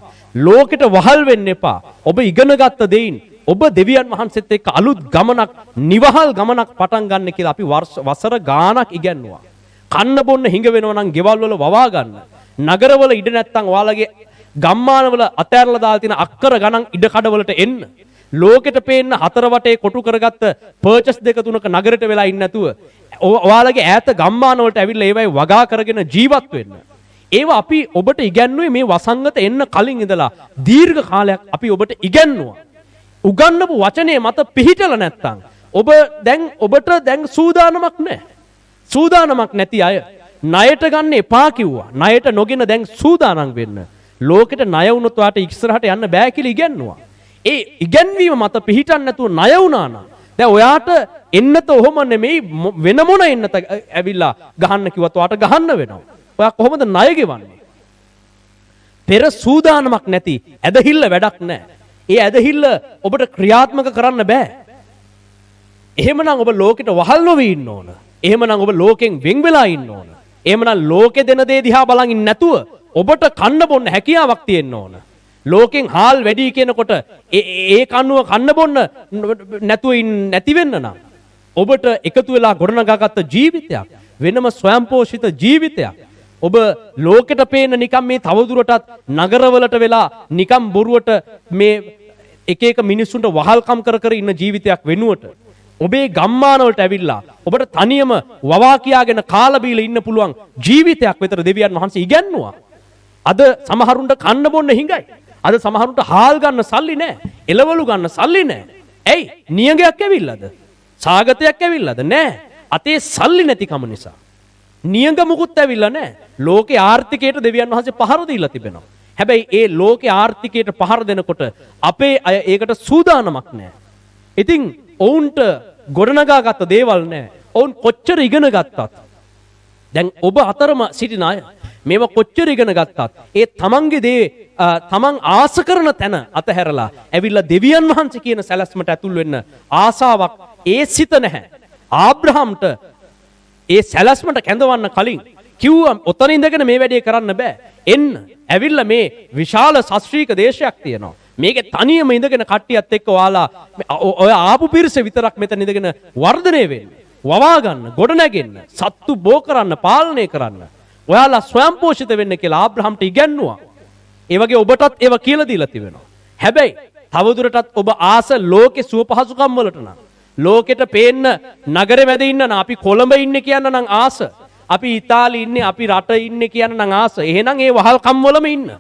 ලෝකෙට වහල් වෙන්න එපා. ඔබ ඉගෙනගත්ත දෙයින් ඔබ දෙවියන් වහන්සේත් එක්ක අලුත් ගමනක් නිවහල් ගමනක් පටන් ගන්න කියලා අපි වසර ගාණක් ඉගෙනුවා. කන්න බොන්න හිඟ වෙනවා නම් ගෙවල් වල වවා ගන්න. නගරවල ඉඩ නැත්තම් ඔයාලගේ ගම්මානවල අතෑරලා දාලා තියෙන අක්කර ගණන් ඉඩ කඩවලට එන්න. ලෝකෙට පේන්න හතර වටේ කොටු කරගත්ත පර්චස් දෙක තුනක නගරයට වෙලා ඉන්නේ නැතුව ඔයාලගේ ඈත ගම්මාන වලට ඇවිල්ලා ඒවයි වගා කරගෙන ජීවත් වෙන්න. ඒව අපි ඔබට ඉගැන්නුවේ මේ වසංගත එන්න කලින් ඉඳලා දීර්ඝ කාලයක් අපි ඔබට ඉගැන්නුවා. උගන්නපු වචනේ මත පිහිටලා නැත්තම් ඔබට දැන් සූදානමක් නැහැ. සූදානමක් නැති අය ණයට ගන්න එපා කිව්වා. ණයට නොගෙන දැන් සූදානම් වෙන්න. ලෝකෙට ණය වුණොත් ඔයාට ඉස්සරහට යන්න බෑ කියලා ඉගැන්නුවා. ඒ ඉගැන්වීම මත පිහිටන්න නැතුව ණය වුණා නම් දැන් ඔයාට එන්නත ඔහොම නෙමෙයි වෙන මොන එන්නත ඇවිල්ලා ගහන්න කිව්වත් ඔයාට ගහන්න වෙනවා. ඔයා කොහොමද ණය ගෙවන්නේ? පෙර සූදානමක් නැති ඇදහිල්ල වැඩක් නැහැ. ඒ ඇදහිල්ල ඔබට ක්‍රියාත්මක කරන්න බෑ. එහෙමනම් ඔබ ලෝකෙට වහල් නොවී ඉන්න ඕන. එහෙමනම් ඔබ ලෝකෙන් වෙන් වෙලා ඉන්න ඕන. එහෙමනම් ලෝකෙ දෙන දේ දිහා බලන් ඉන්නේ නැතුව ඔබට කන්න බොන්න හැකියාවක් තියෙන්න ඕන. ලෝකෙන් හාල් වැඩි කියනකොට ඒ කන්නුව කන්න බොන්න නැතුව නැති වෙන්න නම් ඔබට එකතු වෙලා ගොඩනගාගත්ත ජීවිතයක් වෙනම ස්වයංපෝෂිත ජීවිතයක් ඔබ ලෝකෙට පේන නිකම් මේ තවදුරටත් නගරවලට වෙලා නිකම් බොරුවට මේ එක මිනිස්සුන්ට වහල්කම් කර ඉන්න ජීවිතයක් වෙනුවට ඔබේ ගම්මාන වලට ඇවිල්ලා ඔබට තනියම වවා කියාගෙන කාලා බීලා ඉන්න පුළුවන් ජීවිතයක් විතර දෙවියන් වහන්සේ ඉගැන්නුවා. අද සමහරුන්ට කන්න බොන්න හිඟයි. අද සමහරුන්ට හාල් ගන්න සල්ලි නැහැ. එළවලු ගන්න සල්ලි නැහැ. ඇයි? නියඟයක් ඇවිල්ලාද? සාගතයක් ඇවිල්ලාද? නැහැ. අතේ සල්ලි නැතිකම නිසා. නියඟ මුකුත් ඇවිල්ලා නැහැ. ලෝකේ ආර්ථිකයට දෙවියන් වහන්සේ පහර දීලා තිබෙනවා. හැබැයි ඒ ලෝකේ ආර්ථිකයට පහර දෙනකොට අපේ අය ඒකට සූදානමක් නැහැ. ඉතින් ඔවුන්ට ගොඩනගාගත්ත දේවල් නැහැ. ඔවුන් කොච්චර ඉගෙන ගත්තත් දැන් ඔබ අතරම සිටින අය මේව කොච්චර ඉගෙන ගත්තත් ඒ තමන්ගේ දේ තමන් ආස කරන තැන අතහැරලා ඇවිල්ලා දෙවියන් වහන්සේ කියන සැලැස්මට ඇතුල් වෙන්න ආසාවක් ඒ සිත නැහැ. ආබ්‍රහම්ට ඒ සැලැස්මට කැඳවන්න කලින් කිව්වා ඔතන ඉඳගෙන මේ වැඩේ කරන්න බෑ. එන්න ඇවිල්ලා මේ විශාල ශාස්ත්‍රීය දේශයක් තියෙනවා. මේකේ තනියම ඉඳගෙන කට්ටියත් එක්ක ඔයාලා ඔය ආපු පිරිස විතරක් මෙතන ඉඳගෙන වර්ධනය වෙන්න. වවා ගන්න, ගොඩ නැගෙන්න, සත්තු බෝ කරන්න, පාලනය කරන්න. ඔයාලා ස්වයංපෝෂිත වෙන්න කියලා ආබ්‍රහම්ට ඉගැන්නුවා. ඒ වගේ ඔබටත් ඒව කියලා දීලා තිබෙනවා. හැබැයි තවදුරටත් ඔබ ආස ලෝකේ සුව පහසුකම් වලට නම් ලෝකෙට පේන්න නගරෙ මැද ඉන්න නම් අපි කොළඹ ඉන්නේ කියන්න නම් ආස. අපි ඉතාලි ඉන්නේ, අපි රට ඉන්නේ කියන්න නම් ආස. එහෙනම් ඒ වහල්කම් වලම ඉන්න.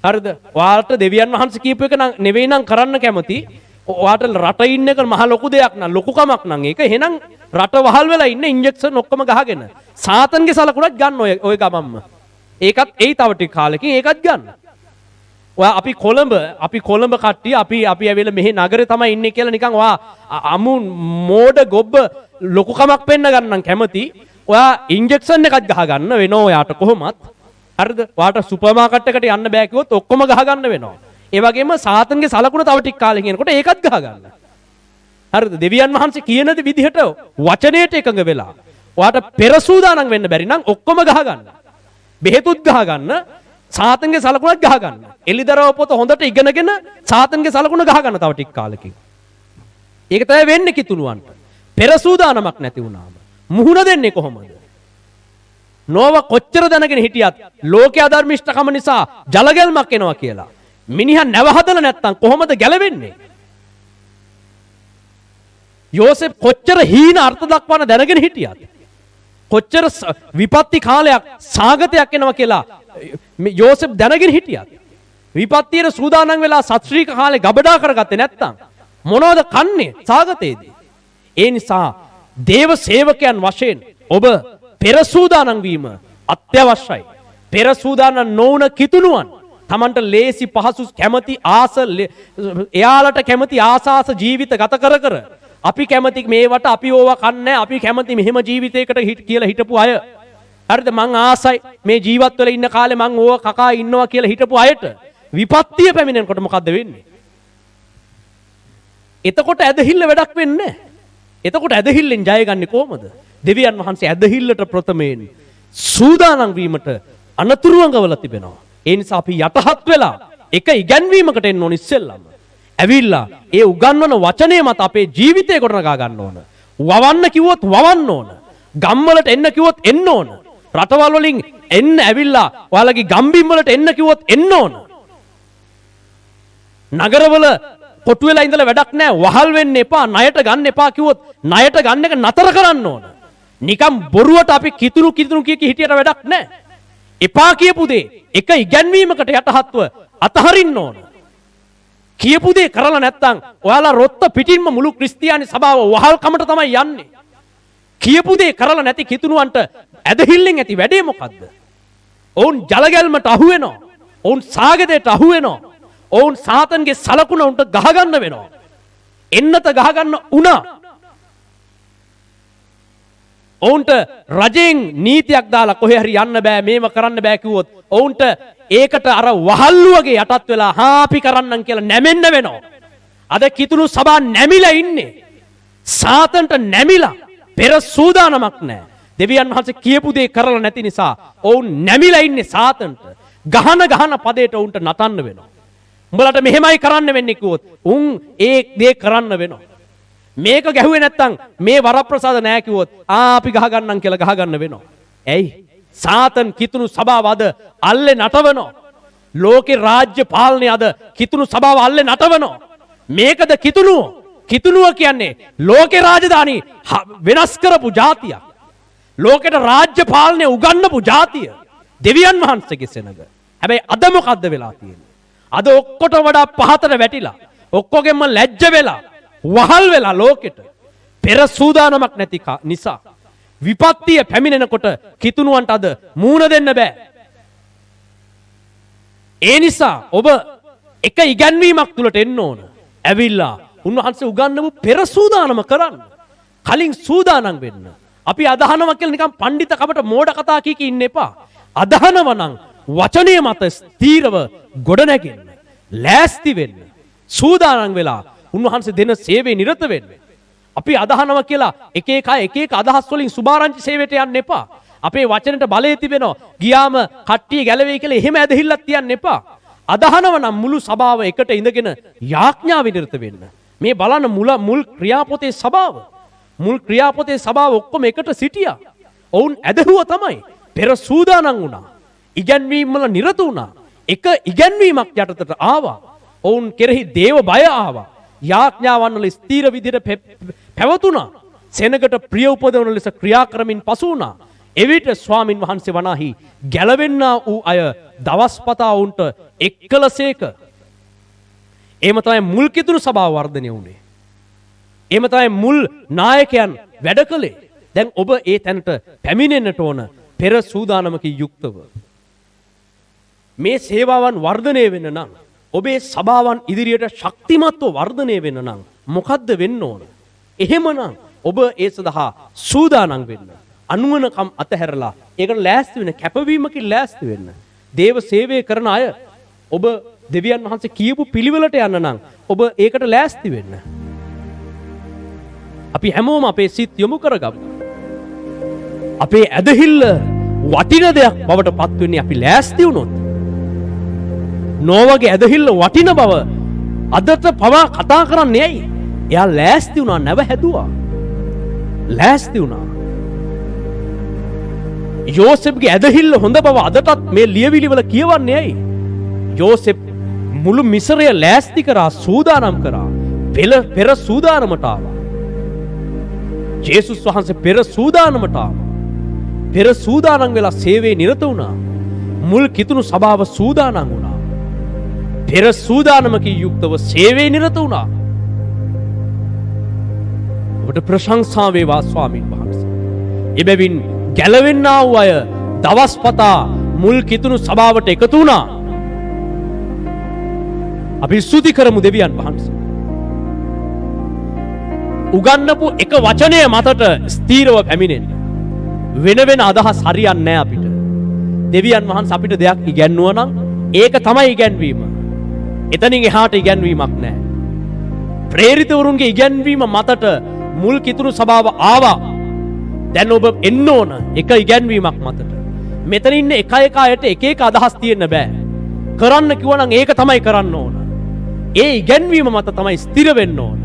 හරිද? ඔයාලට දෙවියන් වහන්සේ කියපු එක නම් නෙවෙයි නම් කරන්න කැමති. ඔයාට රට ඉන්න එක මහ ලොකු දෙයක් නම් ලොකු කමක් නම් ඒක එහෙනම් රට වහල් වෙලා ඉන්න ඉන්ජෙක්ෂන් ඔක්කොම ගහගෙන සාතන්ගේ සලකුණක් ගන්න ඔය ගමම්ම. ඒකත් එයි තව ටික කාලෙකින් ඒකත් ගන්න. ඔයා අපි කොළඹ කට්ටිය අපි ඇවිල්ලා මෙහි නගරේ තමයි ඉන්නේ කියලා නිකන් ඔයා අමු මෝඩ ගොබ්බ ලොකු කමක් පෙන්න ගන්නම් කැමති. ඔයා ඉන්ජෙක්ෂන් එකක් ගහ ගන්න වෙනවා ඔයාට කොහොමත්. හරිද? ඔයාට සුපර් මාකට් එකට යන්න බෑ කිව්වොත් ඔක්කොම ගහ ගන්න වෙනවා. ඒ වගේම සාතන්ගේ සලකුණ තව ටික කාලෙකින් එනකොට ඒකත් ගහ ගන්න. හරිද? දෙවියන් වහන්සේ කියන විදිහට වචනයට එකඟ වෙලා ඔයාට පෙර සූදානම් වෙන්න බැරි නම් ඔක්කොම ගහ ගන්න. බෙහෙතුත් ගහ ගන්න, සාතන්ගේ සලකුණත් ගහ ගන්න. එලිදරව පොත හොඳට ඉගෙනගෙන සාතන්ගේ සලකුණ ගහ ගන්න තව ටික කාලෙකින්. ඒක තමයි වෙන්නේ කිතුණුවන්ට. පෙර සූදානමක් නැති වුණාම මුහුණ දෙන්නේ කොහොමද? නෝව කොච්චර දැනගෙන හිටියත් ලෝකයේ අධර්මිෂ්ඨකම නිසා ජලගැල්මක් එනවා කියලා. මිනිහා නැව හදලා නැත්තම් කොහොමද ගැලවෙන්නේ? යෝසෙප් කොච්චර හීන අර්ථ දක්වන දැනගෙන හිටියද? කොච්චර විපත්ති කාලයක් සාගතයක් එනවා කියලා යෝසෙප් දැනගෙන හිටියද? විපත්තියට සූදානම් වෙලා සත්‍රීක කාලේ ගබඩා කරගත්තේ නැත්තම් මොනවද කන්නේ සාගතයේදී? ඒ නිසා දේව සේවකයන් වශයෙන් ඔබ පෙර සූදානම් වීම අත්‍යවශ්‍යයි. පෙර සූදානම් නොවුන කිතුණුවන් තමන්ට ලේසි පහසු කැමති ආස එයාලට කැමති ආසාස ජීවිත ගත කර කර අපි කැමති මේවට අපි ඕවා කන්නේ අපි කැමති මෙහෙම ජීවිතයකට කියලා හිටපු අය හරිද මං ආසයි මේ ජීවත් වෙලා ඉන්න කාලේ මං ඕවා කකා ඉන්නවා කියලා හිටපු අයට විපත්තිය පැමිණෙනකොට මොකද්ද වෙන්නේ? එතකොට ඇදහිල්ල වැඩක් වෙන්නේ නැහැ. එතකොට ඇදහිල්ලෙන් ජයගන්නේ කොහමද? දෙවියන් වහන්සේ ඇදහිල්ලට ප්‍රථමයෙන් සූදානම් වීමට අනතුරුවඟවල තිබෙනවා. ඒ නිසා අපි යටහත් වෙලා එක ඉගැන්වීමකට එන්න ඕන ඉස්සෙල්ලම. ඇවිල්ලා ඒ උගන්වන වචනේ මත අපේ ජීවිතය ගොඩනගා ගන්න ඕන. වවන්න කිව්වොත් වවන්න ඕන. ගම්වලට එන්න කිව්වොත් එන්න ඕන. රටවල් වලින් එන්න ඇවිල්ලා ඔයාලගේ ගම්බිම් වලට එන්න කිව්වොත් එන්න ඕන. නගරවල කොටු වෙලා ඉඳලා වැඩක් නැහැ. වහල් වෙන්න එපා. ණයට ගන්න එපා කිව්වොත් ණයට ගන්න එක නතර කරන්න ඕන. නිකම් බොරුවට අපි කිතුණු කිය හිටියට වැඩක් නැහැ. එපා කියපු දේ එක ඉගැන්වීමකට යටහත්ව අතහරින්න ඕන. කියපු දේ කරලා නැත්තම් ඔයාලා රොත්ත පිටින්ම මුළු ක්‍රිස්තියානි සභාව වහල්කමට තමයි යන්නේ. කියපු දේ කරලා නැති කිතුණුවන්ට ඇදහිල්ලෙන් ඇති වැඩේ මොකද්ද? ඔවුන් ජලගැල්මට අහු වෙනවා. ඔවුන් සාගතයට අහු වෙනවා. ඔවුන් සාතන්ගේ සලකුණ උන්ට ගහගන්න වෙනවා. එන්නත ගහගන්න උනා. ඔවුන්ට රජයෙන් නීතියක් දාලා කොහේ හරි යන්න බෑ මේව කරන්න බෑ කිව්වොත් ඔවුන්ට ඒකට අර වහල්ලු වගේ යටත් වෙලා හාපි කරන්නම් කියලා නැමෙන්න වෙනවා. අද කිතුණු සභා නැමිලා ඉන්නේ. සාතන්ට නැමිලා පෙර සූදානමක් නැහැ. දෙවියන් වහන්සේ කියපු දේ කරලා නැති නිසා ඔවුන් නැමිලා ඉන්නේ සාතන්ට. ගහන පදයට ඔවුන්ට නටන්න වෙනවා. උඹලට මෙහෙමයි කරන්න වෙන්නේ කිව්වොත් උන් ඒ දේ කරන්න වෙනවා. මේක ගැහුවේ නැත්තම් මේ වරප්‍රසාද නැහැ කිව්වොත් අපි ගහ ගන්නම් කියලා ගහ ගන්න වෙනවා. ඇයි? සාතන් කිතුණු සභාව අද අල්ලේ නටවනවා. ලෝකේ රාජ්‍ය පාලනය අද කිතුණු සභාව අල්ලේ නටවනවා. මේකද කිතුණුව? කිතුණුව කියන්නේ ලෝකේ රාජධානි වෙනස් කරපු ජාතියක්. ලෝකෙට රාජ්‍ය පාලනය උගන්වපු ජාතිය. දෙවියන් වහන්සේගේ සෙනඟ. හැබැයි අද මොකද්ද වෙලා තියෙන්නේ? අද ඔක්කොට වඩා පහතට වැටිලා ඔක්කොගෙම ලැජ්ජ වෙලා වහල් වෙලා ලෝකෙට පෙර සූදානමක් නැති නිසා විපත්තිය පැමිණෙනකොට කිතුණුවන්ට අද මූණ දෙන්න බෑ. ඒ නිසා ඔබ එක ඉගැන්වීමක් තුලට එන්න ඕන. ඇවිල්ලා උන්වහන්සේ උගන්වපු පෙර සූදානම කරන්න. කලින් සූදානම් වෙන්න. අපි අදහනවා කියලා නිකන් පඬිතකමට මෝඩ කතා කී ඉන්න එපා. අදහනවා නම් වචනය මත ස්ථීරව ගොඩනැගෙන්න. ලෑස්ති වෙන්න. සූදානම් වෙලා උන්වහන්සේ දෙන සේවයේ නිරත වෙන්න. අපි අදහනවා කියලා එක එක අදහස් වලින් සුභාරංචි සේවයට යන්න එපා. අපේ වචනට බලය තිබෙනවා. ගියාම කට්ටිය ගැලවෙයි කියලා එහෙම ඇදහිල්ලක් තියන්න එපා. අදහනවා නම් මුළු සභාව එකට ඉඳගෙන යාඥාවෙ නිරත වෙන්න. මේ බලන්න මුල් ක්‍රියාපොතේ සභාව. මුල් ක්‍රියාපොතේ සභාව ඔක්කොම එකට සිටියා. ඔවුන් ඇදහුව තමයි. පෙර සූදානම් වුණා. ඉගැන්වීම් වල නිරත වුණා. එක ඉගැන්වීමක් යටතට ආවා. ඔවුන් කෙරෙහි දේව බය ආවා. යාඥාවන් වල ස්ථීර විදිහට පැවතුණා. සෙනගට ප්‍රිය උපදවන ලෙස ක්‍රියා කරමින් පසු වුණා. එවිට ස්වාමින් වහන්සේ වනාහි ගැලවෙන්නා වූ අය දවස්පතා උන්ට එක්කලසේක. එහෙම තමයි මුල් කිතුණු සභාව වර්ධනය වුණේ. එහෙම තමයි මුල් නායකයන් වැඩ කළේ. දැන් ඔබ ඒ තැනට පැමිණෙන්නට ඕන පෙර සූදානමකින් යුක්තව. මේ සේවාවන් වර්ධනය වෙන්න නම් ඔබේ සභාවන් ඉදිරියට ශක්තිමත්ව වර්ධනය වෙන්න නම් මොකද්ද වෙන්න ඕන? එහෙමනම් ඔබ ඒ සඳහා සූදානම් වෙන්න. අනුවණකම් අතහැරලා ඒකට ලෑස්ති වෙන්න, කැපවීමකින් ලෑස්ති වෙන්න. දේව සේවය කරන අය ඔබ දෙවියන් වහන්සේ කියපු පිළිවෙලට යන්න නම් ඔබ ඒකට ලෑස්ති වෙන්න. අපි හැමෝම අපේ සිත් යොමු කරගමු. අපේ ඇදහිල්ල වටින දෙයක් බවට පත් වෙන්නේ අපි ලෑස්ති වුණොත්. නෝවගේ ඇදහිල්ල වටින බව අදට පවා කතා කරන්නේ ඇයි? එයා ලෑස්ති වුණා, නැව හැදුවා. ලෑස්ති වුණා. යෝසෙප්ගේ ඇදහිල්ල හොඳ බව අදටත් මේ ලියවිලි වල කියවන්නේ ඇයි? යෝසෙප් මුළු මිසරය ලෑස්ති කරා, සූදානම් කරා. පෙර සූදානමට ආවා. ජේසුස් වහන්සේ පෙර සූදානමට ආවා. පෙර සූදානම් වෙලා සේවයේ නිරත වුණා. මුල් කිතුණු සභාව සූදානම් වුණා. පෙර සූදානමකින් යුක්තව සේවයේ නිරත වුණා. ඔබට ප්‍රශංසා වේවා ස්වාමීන් වහන්සේ. එබැවින් ගැලවෙන්නා වූ අය දවස් පතා මුල් කිතුණු සභාවට එකතු වුණා. අපි ස්තුති කරමු දෙවියන් වහන්සේ. උගන්නපු එක වචනය මතට ස්ථීරව පැමිණෙන්න. වෙන වෙන අදහස් හරියන්නේ නැහැ අපිට. දෙවියන් වහන්සේ අපිට දෙයක් ඉගැන්වුවා නම් ඒක තමයි ඉගැන්වීම. එතනින් එහාට ඉගැන්වීමක් නැහැ. ප්‍රේරිතවරුන්ගේ ඉගැන්වීම මතට මුල් කිතුණු සභාව ආවා. දැන් ඔබ එන්න ඕන එක ඉගැන්වීමක් මතට. මෙතන ඉන්න එක එක අයට එක එක අදහස් තියෙන්න බෑ. කරන්න කිව්වනම් ඒක තමයි කරන්න ඕන. ඒ ඉගැන්වීම මත තමයි ස්ථිර වෙන්න ඕන.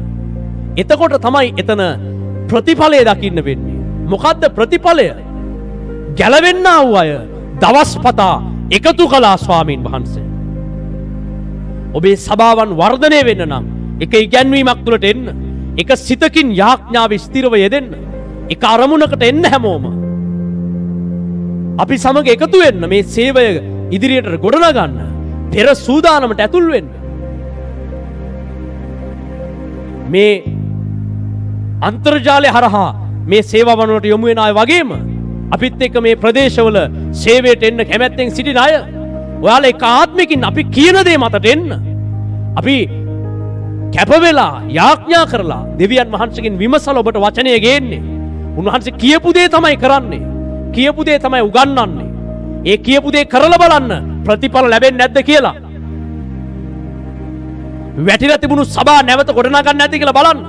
එතකොට තමයි එතන ප්‍රතිඵලය දකින්න වෙන්නේ. මොකද්ද ප්‍රතිඵලය? ගැලවෙන්නා වූ අය දවස් පතා එකතු කළා ස්වාමීන් වහන්සේ. ඔබේ සභාවන් වර්ධනය වෙන්න නම් එක ඉගැන්වීමක් තුළට එන්න. එක සිතකින් යාඥාව ස්ථිරව යෙදෙන්න. එක අරමුණකට එන්න හැමෝම. අපි සමග එකතු වෙන්න මේ සේවය ඉදිරියට ගොඩනගන්න. පෙර සූදානමට ඇතුල් වෙන්න. මේ අන්තර්ජාලය හරහා මේ සේවාවනට යොමු වෙන අය වගේම අපිත් එක්ක මේ ප්‍රදේශවල සේවයට එන්න කැමැත්තෙන් සිටින අය ඔයාලා එක ආත්මකින් අපි කියන දේ මතට එන්න. අපි කැප වෙලා යාඥා කරලා දෙවියන් වහන්සේගෙන් විමසලා ඔබට වචනය ගේන්නේ. උන්වහන්සේ කියපු දේ තමයි කරන්නේ. කියපු දේ තමයි උගන්වන්නේ. ඒ කියපු දේ කරලා බලන්න ප්‍රතිඵල ලැබෙන්නේ නැද්ද කියලා. වැටිලා තිබුණු සභා නැවත ගොඩනගන්න නැද්ද කියලා බලන්න.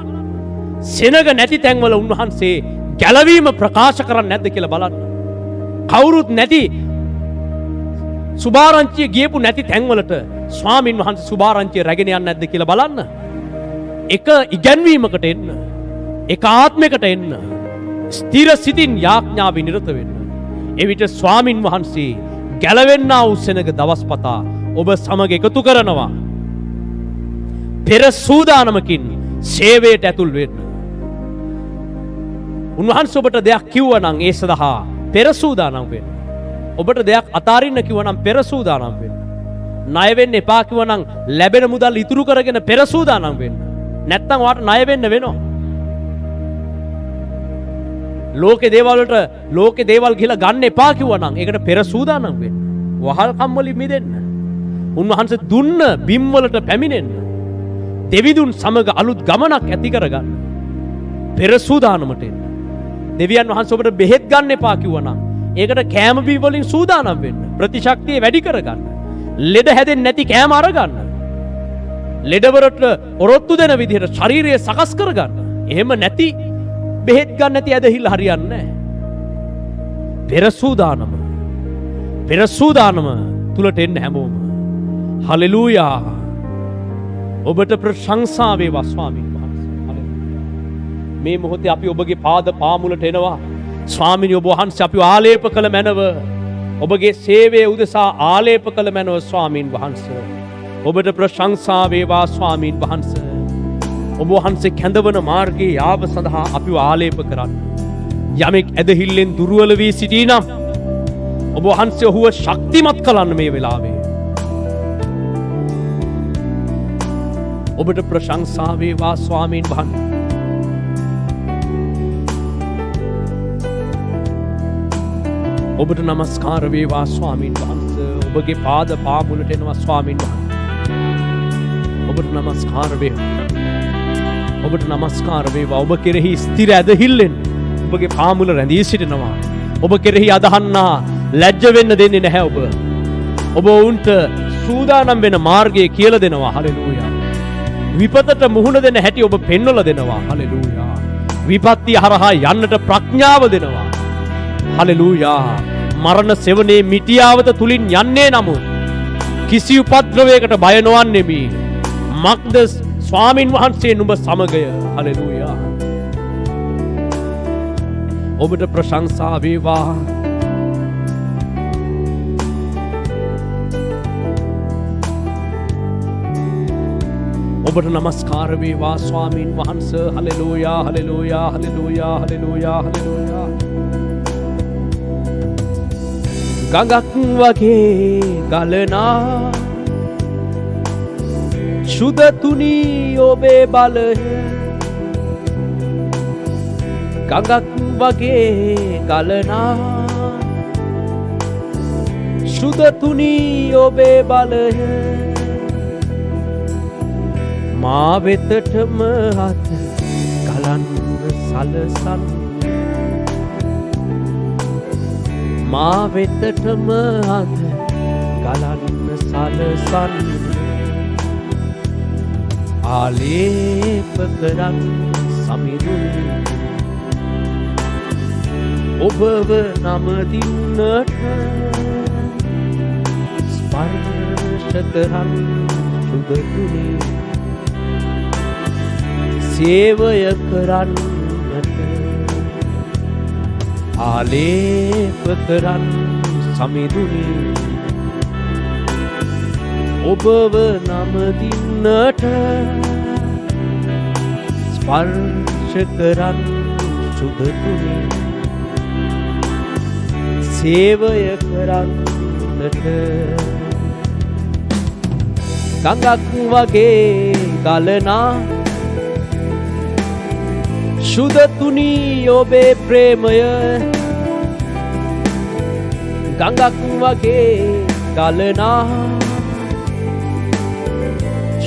සෙනග නැති තැන්වල උන්වහන්සේ ගැලවීම ප්‍රකාශ කරන්නේ නැද්ද කියලා බලන්න. කවුරුත් නැති සුභාරංචිය ගියපු නැති තැන්වලට ස්වාමින් වහන්සේ සුභාරංචිය රැගෙන යන්නේ නැද්ද කියලා බලන්න. එක ඉගැන්වීමකට එන්න. එක ආත්මයකට එන්න. ස්ථිර සිතින් යාඥාව නිරත වෙන්න. එවිට ස්වාමින් වහන්සේ ගැලවෙන්නා වූ සෙනග දවස් පතා ඔබ සමග එකතු කරනවා. පෙර සූදානමකින් සේවයට ඇතුල් වෙන්න. උන්වහන්සේ ඔබට දෙයක් කිව්වනම් ඒ සඳහා පෙර සූදානම් වෙන්න. ඔබට දෙයක් අතාරින්න කිව්වනම් පෙර සූදානම් වෙන්න. ණය වෙන්න එපා කිව්වනම් ලැබෙන මුදල් ඉතුරු කරගෙන පෙර සූදානම් වෙන්න. නැත්තම් ඔයාට ණය වෙන්න වෙනවා. ලෝකේ දේවල් ගිහලා ගන්න එපා කිව්වනම් ඒකට පෙර සූදානම් වෙන්න. වහල්කම් වලින් මිදෙන්න. උන්වහන්සේ දුන්න බිම් වලට පැමිණෙන්න. දෙවිදුන් සමග අලුත් ගමනක් ඇති කරගන්න. පෙර සූදානමට එන්න. දෙවියන් වහන්සේ ඔබට බෙහෙත් ගන්න එපා කිව්වනම් ඒකට කෑම බී වලින් සූදානම් වෙන්න. ප්‍රතිශක්තිය වැඩි කරගන්න. ලෙඩ හැදෙන්නේ නැති කෑම අරගන්න. ලෙඩවලට ඔරොත්තු දෙන විදිහට ශරීරය සකස් කරගන්න. එහෙම නැති බෙහෙත් ගන්න නැති ඇදහිල්ල හරියන්නේ නැහැ. පෙර සූදානම තුලට එන්න හැමෝම. හලෙලූයා. ඔබට ප්‍රශංසා වේවා ස්වාමීන් වහන්සේ. මේ මොහොතේ අපි ඔබගේ පාද පාමුලට එනවා. ස්වාමීනි ඔබ වහන්සේ අපිව ආලේප කළ මැනව. ඔබගේ සේවයේ උදෙසා ආලේප කළ මැනව ස්වාමීන් වහන්සේ. ඔබට ප්‍රශංසා වේවා ස්වාමීන් වහන්සේ. ඔබ වහන්සේ කැඳවන මාර්ගයේ යාව සඳහා අපිව ආලේප කරන්න. යමෙක් ඇදහිල්ලෙන් දුර්වල වී සිටී නම් ඔබ වහන්සේ ඔහුව ශක්තිමත් කරන්න මේ වෙලාවේ. ඔබට ප්‍රශංසා වේවා ස්වාමීන් වහන්සේ. ඔබට නමස්කාර වේවා ස්වාමීන් වහන්සේ. ඔබගේ පාද පාමුලට එනවා ස්වාමීන් වහන්සේ. ඔබට නමස්කාර වේවා. ඔබට නමස්කාර වේවා. ඔබ කෙරෙහි ස්ථිර ඇදහිල්ලෙන් ඔබගේ පාමුල රැඳී සිටිනවා. ඔබ කෙරෙහි අදහන්නා ලැජ්ජ වෙන්න දෙන්නේ නැහැ ඔබ. ඔබ උන්ට සූදානම් වෙන මාර්ගය කියලා දෙනවා. හලෙලූයා. විපතට මුහුණ දෙන හැටි ඔබ පෙන්වලා දෙනවා. හලෙලූයා. විපත්ති හරහා යන්නට ප්‍රඥාව දෙනවා. හලෙලූයා. මරණ සෙවණේ මිටියාවත තුලින් යන්නේ නමුත් කිසි උපද්‍රවයකට බය නොවන්නෙමි. මක්ද ස්වාමින් වහන්සේ නුඹ සමගය. හලෙලූයා. ඔබට ප්‍රශංසා වේවා. ඔබට නමස්කාර වේවා ස්වාමීන් වහන්සේ. හලෙලූයා හලෙලූයා හලෙලූයා හලෙලූයා හලෙලූයා. ගඟක් වගේ ගලනා ශුද්ධ තුනී ඔබේ බලය. ගඟක් වගේ ගලනා ශුද්ධ තුනී ඔබේ බලය. මා වෙතටම අත ගලන්න සලසන්න. මා වෙතටම අත ගලන්න සලසන්න. ආලේප කරන් සමිඳුනි ඔබව නමදින්නට. ස්පර්ශ කරන් සුදු තුනි සේවය කරන්නට. ආලේප කරන් සමිඳුනි ඔබව නමදින්නට. ස්පර්ශ කරන් සුදු තුනි සේවය කරන්නට. ගඟක් වගේ ගලනා ශුද්ධ තුනී ඔබේ ප්‍රේමය. ගඟක් වගේ ගලනා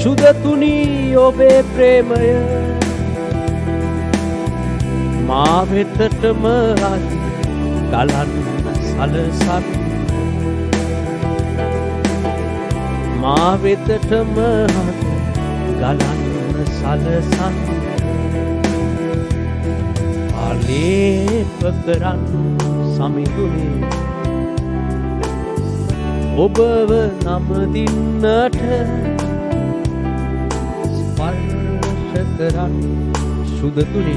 ශුද්ධ තුනී ඔබේ ප්‍රේමය. මා වෙතටම අත ගලන්න සලසන්න. මා වෙතටම අත ගලන්න සලසන්න. ආලේප කරන් සමිඳුනි ඔබව නමදින්නට. ස්පර්ශ කරන් සුදු තුනි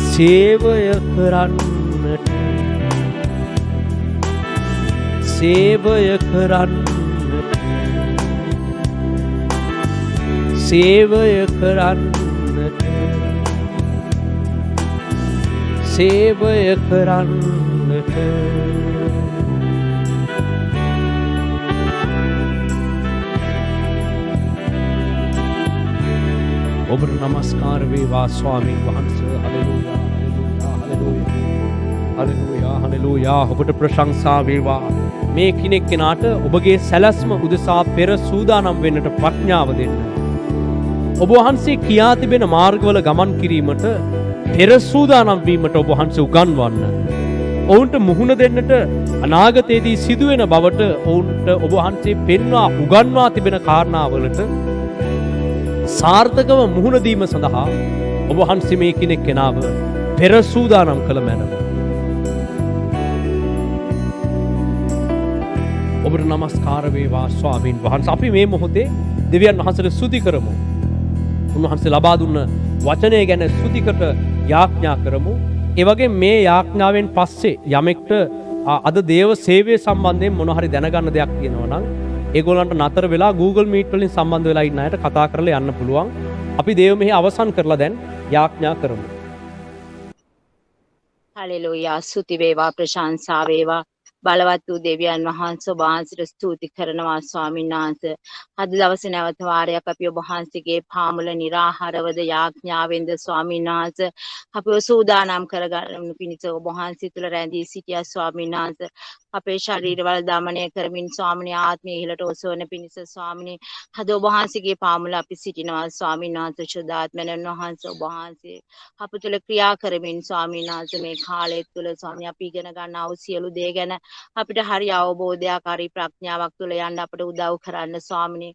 සේවය කරන්නට. සේවය කරන්නට. සේවය කරන්නට. සේවය කරන්නට. ඔබට නමස්කාර වේවා ස්වාමීන් වහන්සේ. හලෙලූයා හලෙලූයා හලෙලූයා හලෙලූයා. ඔබට ප්‍රශංසා වේවා. මේ කිනෙක් කෙනාට ඔබගේ සැලැස්ම උදෙසා පෙර සූදානම් වෙන්නට ප්‍රඥාව දෙන්න. ඔබ වහන්සේ කියා තිබෙන මාර්ගවල ගමන් කිරීමට පෙර සූදානම් වීමට ඔබ වහන්සේ උගන්වන්න. ඔවුන්ට මුහුණ දෙන්නට අනාගතයේදී සිදුවෙන බවට ඔවුන්ට ඔබ වහන්සේ පෙන්වා උගන්වා තිබෙන කාරණාවලට සාර්ථකව මුහුණ දීම සඳහා ඔබ වහන්සේ මේ කෙනෙක් කෙනාව පෙර සූදානම් කළ මැනව. ඔබට නමස්කාර වේවා ස්වාමීන් වහන්සේ. අපි මේ මොහොතේ දෙවියන් වහන්සේට ස්තුති කරමු. උන්වහන්සේ ලබා දුන්න වචනය ගැන ස්තුතිකට යාඥා කරමු. ඒ වගේ මේ යාඥාවෙන් පස්සේ යමෙක්ට අද දේව සේවය සම්බන්ධයෙන් මොන හරි දැනගන්න දෙයක් තියෙනවා නම් ඒගොල්ලන්ට නතර වෙලා Google Meet වලින් සම්බන්ධ වෙලා ඉන්න අයට කතා කරලා යන්න පුළුවන්. අපි දේව මෙහි අවසන් කරලා දැන් යාඥා කරමු. හලෙලූයා. ස්තුති වේවා, ප්‍රශංසා වේවා. බලවත් වූ දෙවියන් වහන්සේ ඔබ වහන්සේට ස්තුති කරනවා ස්වාමීන් වහන්සේ. අද දවසේ නැවත වාරයක් අපි ඔබ වහන්සේගේ පාමුල निराහාරවද යාඥාවෙන්ද ස්වාමීන් වහන්සේ අපිව සූදානම් කරගන්න පිණිස ඔබ වහන්සේ තුළ රැඳී සිටියා ස්වාමීන් වහන්සේ. අපේ ශරීරවල දමනය කරමින් ස්වාමිනේ ආත්මය ඉහළට ඔසවන පිණිස ස්වාමිනේ අද ඔබ වහන්සේගේ පාමුල අපි සිටිනවා ස්වාමීන් වහන්සේ. ශුද්ධාත්මයන් වහන්සේ ඔබ වහන්සේ අප තුළ ක්‍රියා කරමින් ස්වාමීන් වහන්සේ මේ කාලය තුළ ස්වාමී අපි ඉගෙන ගන්නා වූ සියලු දේ ගැන අපිට හරි අවබෝධයක් හරි ප්‍රඥාවක් තුළ යන්න අපට උදව් කරන්න ස්වාමිනේ.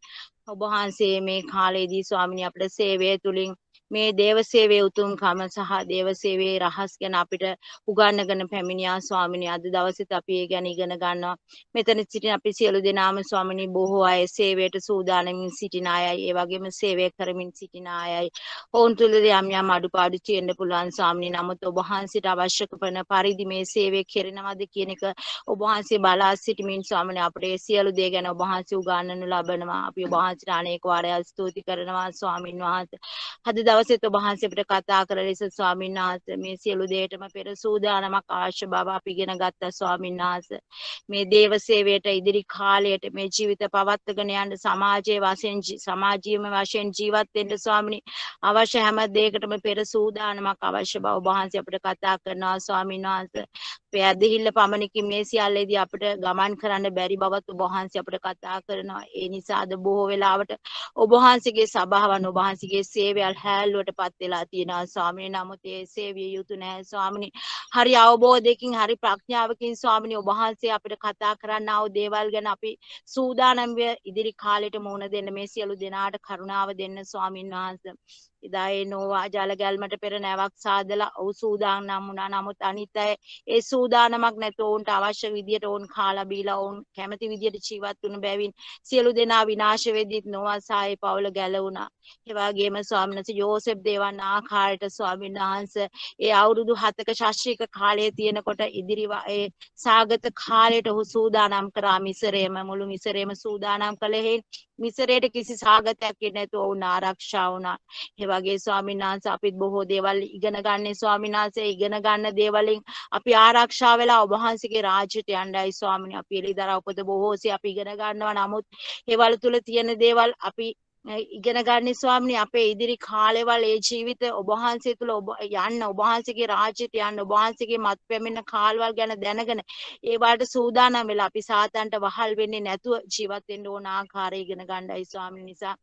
ඔබ වහන්සේ මේ කාලේදී ස්වාමිනේ අපිට සේවය තුලින් මේ දේව සේවයේ උතුම්කම සහ දේව සේවයේ රහස් ගැන අපිට උගන්වගෙන පැමිණියා ස්වාමිනේ. අද දවසේත් අපි ඒ ගැන ඉගෙන ගන්නවා. මෙතන සිටින අපි සියලු දෙනාම ස්වාමිනේ බොහෝ අය සේවයට සූදානමින් සිටින අයයි. ඒ වගේම සේවය කරමින් සිටින අයයි. ඔවුන් තුළ යම් යම් අඩුපාඩු තියෙන්න පුළුවන් ස්වාමිනේ. නමුත් ඔබ වහන්සේට අවශ්‍ය කරන පරිදි මේ සේවය කෙරෙනවද කියන එක ඔබ වහන්සේ බලා සිටමින් ස්වාමිනේ අපට ඒ සියලු දේ ගැන ඔබ වහන්සේ උගන්වනු ලබනවා. අපි ඔබ වහන්සේට අනේක වාරයක් ස්තුති කරනවා ස්වාමින් වහන්සේ. අද දවසේත් ඔබ වහන්සේ අපිට කතා කළ ලෙස ස්වාමින් වහන්සේ මේ සියලු දේටම පෙර සූදානමක් අවශ්‍ය බව අපි ඉගෙන ගත්තා ස්වාමින් වහන්සේ. මේ දේව සේවයට ඉදිරි කාලයට මේ ජීවිත පවත්වාගෙන යන්න සමාජයේ වශයෙන් සමාජීය වශයෙන් ජීවත් වෙන්න ස්වාමිනේ අවශ්‍ය හැම දෙයකටම පෙර සූදානමක් අවශ්‍ය බව ඔබ වහන්සේ අපිට කතා කරනවා ස්වාමින් වහන්සේ. පැහැදිලිව පමණකින් මේ සියල්ලේදී අපිට ගමන් කරන්න බැරි බවත් ඔබ වහන්සේ අපිට කතා කරනවා. ඒ නිසා අද බොහෝ වෙලාවට ඔබ වහන්සේගේ සභාවන් ඔබ වහන්සේගේ සේවයල් හැල්ලුවටපත් වෙලා තියෙනවා ස්වාමිනේ. නමුත් ඒ සේවිය යුතු නැහැ ස්වාමිනේ. හරි අවබෝධයකින් හරි ප්‍රඥාවකින් ස්වාමිනේ ඔබ වහන්සේ අපිට කතා කරන්නා වූ දේවල් ගැන අපි සූදානම් ව ඉදිරි කාලෙට මුහුණ දෙන්න මේ සියලු දෙනාට කරුණාව දෙන්න ස්වාමින් වහන්සේ. ඉදා ඒ නෝවා ජල ගැල්මට පෙර නැවක් සාදලා ඔව් සූදානම් වුණා. නමුත් අනිත් අය ඒ සූදානමක් නැතුව ඔවුන්ට අවශ්‍ය විදියට ඔවුන් කාලා බීලා ඔවුන් කැමති විදියට ජීවත් වුණු බැවින් සියලු දෙනා විනාශ වෙද්දිත් නෝවා සායේ පවුල ගැලවුණා. ඒ වගේම ස්වාමීන් වහන්සේ යෝසෙෆ් දේවන් ආකාරයට ස්වාමීන් වහන්සේ ඒ අවුරුදු 7ක ශාස්ත්‍රීය කාලයේ තියෙනකොට ඉදිරි ඒ සාගත කාලයට ඔහු සූදානම් කරා. මිසරයේම මුළු මිසරයේම සූදානම් කළේ මිසරයට කිසි සාගතයක් නැතුව ඔවුන් ආරක්ෂා වුණා. ඒ වගේ ස්වාමීන් වහන්සේ අපිත් බොහෝ දේවල් ඉගෙන ගන්න ස්වාමීන් වහන්සේ ඉගෙන ගන්න දේවලින් අපි ආරක්ෂා වෙලා ඔබ වහන්සේගේ රාජ්‍යයට යන්නයි ස්වාමීනි. අපි එළිදරව් පොත බොහෝසේ අපි ඉගෙන ගන්නවා. නමුත් ඒවල තුල තියෙන දේවල් අපි ඉගෙන ගන්න ස්වාමීනි අපේ ඉදිරි කාලෙවල ඒ ජීවිත ඔබ වහන්සේ තුල ඔබ යන්න ඔබ වහන්සේගේ රාජ්‍යයට යන්න ඔබ වහන්සේගේ මත් පැමිණ කාලවල් ගැන දැනගෙන ඒ වලට සූදානම් වෙලා අපි සාතන්ට වහල් වෙන්නේ නැතුව ජීවත් වෙන්න ඕන ආකාරය ඉගෙන ගන්නයි ස්වාමීනි. නිසා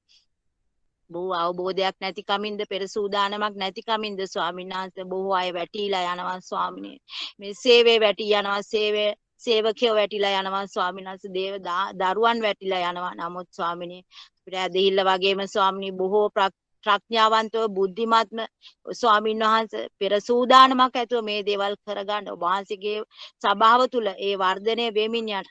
බොහෝ අවබෝධයක් නැති කමින්ද පෙර සූදානමක් නැති කමින්ද ස්වාමීන් වහන්සේ බොහෝ අය වැටිලා යනවා ස්වාමීනි. මේ සේවයේ වැටි යනවා සේවකයෝ වැටිලා යනවා ස්වාමීන් වහන්සේ දරුවන් වැටිලා යනවා. නමුත් ස්වාමීනි අපිට ඇදහිල්ල වගේම ස්වාමීනි බොහෝ ප්‍රඥාවන්තව බුද්ධිමත්ම ස්වාමීන් වහන්සේ පෙර සූදානමක් ඇතුව මේ දේවල් කරගන්න ඔබ වහන්සේගේ සභාව තුල ඒ වර්ධනය වෙමින් යන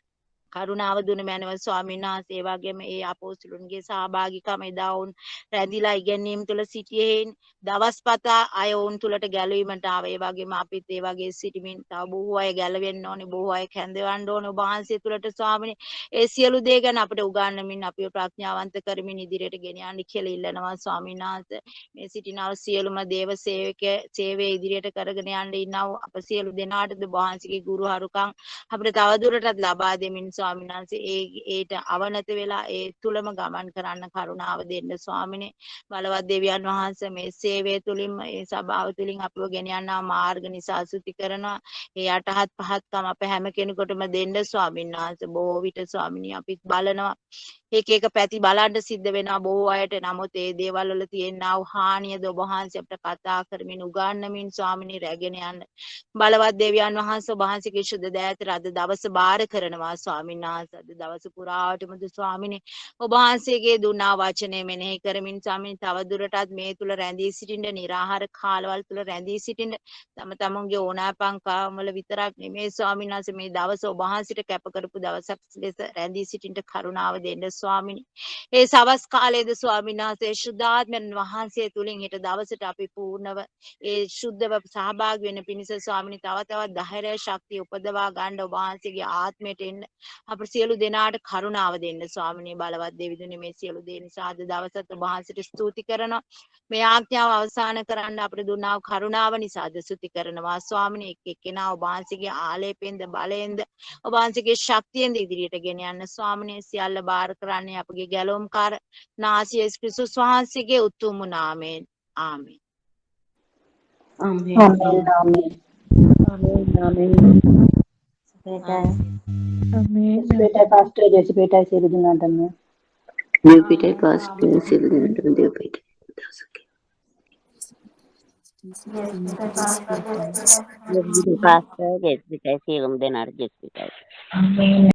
කරුණාව දුන මැනව ස්වාමීන් වහන්සේ. ඒ වගේම ඒ අපෝස්තලුන්ගේ සහභාගීකම එදා වුන් රැඳිලා ඉගෙනීම් තුළ සිටියේ දවස්පතා අය වුන් තුලට ගැලවීමට ආව. ඒ වගේම අපිත් ඒ වගේ සිටිමින් තව බොහෝ අය ගැලවෙන්න ඕනේ, බොහෝ අය කැඳවන්න ඕනේ ඔබ වහන්සේ තුලට ස්වාමීනි. ඒ සියලු දේ ගැන අපිට උගන්වමින් අපිව ප්‍රඥාවන්ත කරමින් ඉදිරියට ගෙන යන්න කියලා ඉල්ලනවා ස්වාමීන් වහන්සේ. මේ සිටිනව සියලුම දේව සේවයේ ඉදිරියට කරගෙන යන්න ඉන්නව අප සියලු දෙනාටද ඔබ වහන්සේගේ ගුරු හරුකම් අපිට තවදුරටත් ලබා දෙමින් ස්වාමීන් වහන්සේ ඒට අවනත වෙලා ඒ තුලම ගමන් කරන්න කරුණාව දෙන්න ස්වාමිනේ. බලවත් දෙවියන් වහන්සේ මේ සේවය තුලින් මේ සභාව තුලින් අපව ගෙන යනා මාර්ග නිසා සුති කරනවා. ඒ යටහත් පහත්කම් අප හැම කෙනෙකුටම දෙන්න ස්වාමීන් වහන්සේ. බොහෝ විට ස්වාමිනේ අපිත් බලනවා එක පැති බලන්න සිද්ධ වෙනවා බොහෝ අයට. නමුත් ඒ දේවල් වල තියෙනා හානියද ඔබ වහන්සේ අපිට කතා කරමින් උගන්වමින් ස්වාමිනේ රැගෙන යන්න බලවත් දෙවියන් වහන්සේ ඔබ වහන්සේගේ ශුද්ධ දයාතර අද දවස බාර කරනවා ස්වාමීන් වහන්සේ. අද දවස පුරාවටම ස්වාමිනේ ඔබ වහන්සේගේ දුන්නා වචනය මෙනෙහි කරමින් ස්වාමිනේ තව දුරටත් මේ තුල රැඳී සිටින්න නිරාහාර කාලවල තුල රැඳී සිටින්න තමුන්ගේ ඕනෑපන්කම් වල විතරක් නෙමෙයි ස්වාමීන් වහන්සේ මේ දවස ඔබ වහන්සේට කැප කරපු දවසක් ලෙස රැඳී සිටින්න කරුණාව දෙන්න ස්වාමිනේ. ඒ සවස් කාලයේද ස්වාමීන් වහන්සේ ශුද්ධාත්මයන් වහන්සේ තුලින් ඊට දවසට අපි පූර්ණව ඒ ශුද්ධව සහභාගී වෙන පිණිස ස්වාමිනේ තව තවත් ධෛර්ය ශක්තිය උපදවා ගන්න ඔබ වහන්සේගේ ආත්මයට එන්න අප සියලු දෙනාට කරුණාව දෙන්න ස්වාමිනේ. බලවත් දෙවිඳුනි මේ සියලු දේ නිසා අද දවසත් ඔබ වහන්සේට ස්තුති කරනවා. මේ ආඥාව අවසන් කරන්න අපිට දුන්නා කරුණාව නිසා අද ස්තුති කරනවා ස්වාමිනේ. එක් එක්කෙනා ඔබ වහන්සේගේ ආලේපෙන්ද බලෙන්ද ඔබ වහන්සේගේ ශක්තියෙන්ද ඉදිරියට ගෙන යන්න ස්වාමිනේ. සියල්ල බාර කරන්නේ අපගේ ගැලවුම්කාර නාසී යේසුස් ක්‍රිස්තුස් වහන්සේගේ උතුම් නාමයෙන්. ආමෙන්. Amen. Amen. Amen. Jesipetai Pastor Jesipetai සියලු දෙනාටම Jupiter Pastor සියලු දෙනාටම දෙවපිට දවසක්. පාස්ටර් ජෙස්විටයි සියලුම දෙනාට ජෙස්විටයි. Amen.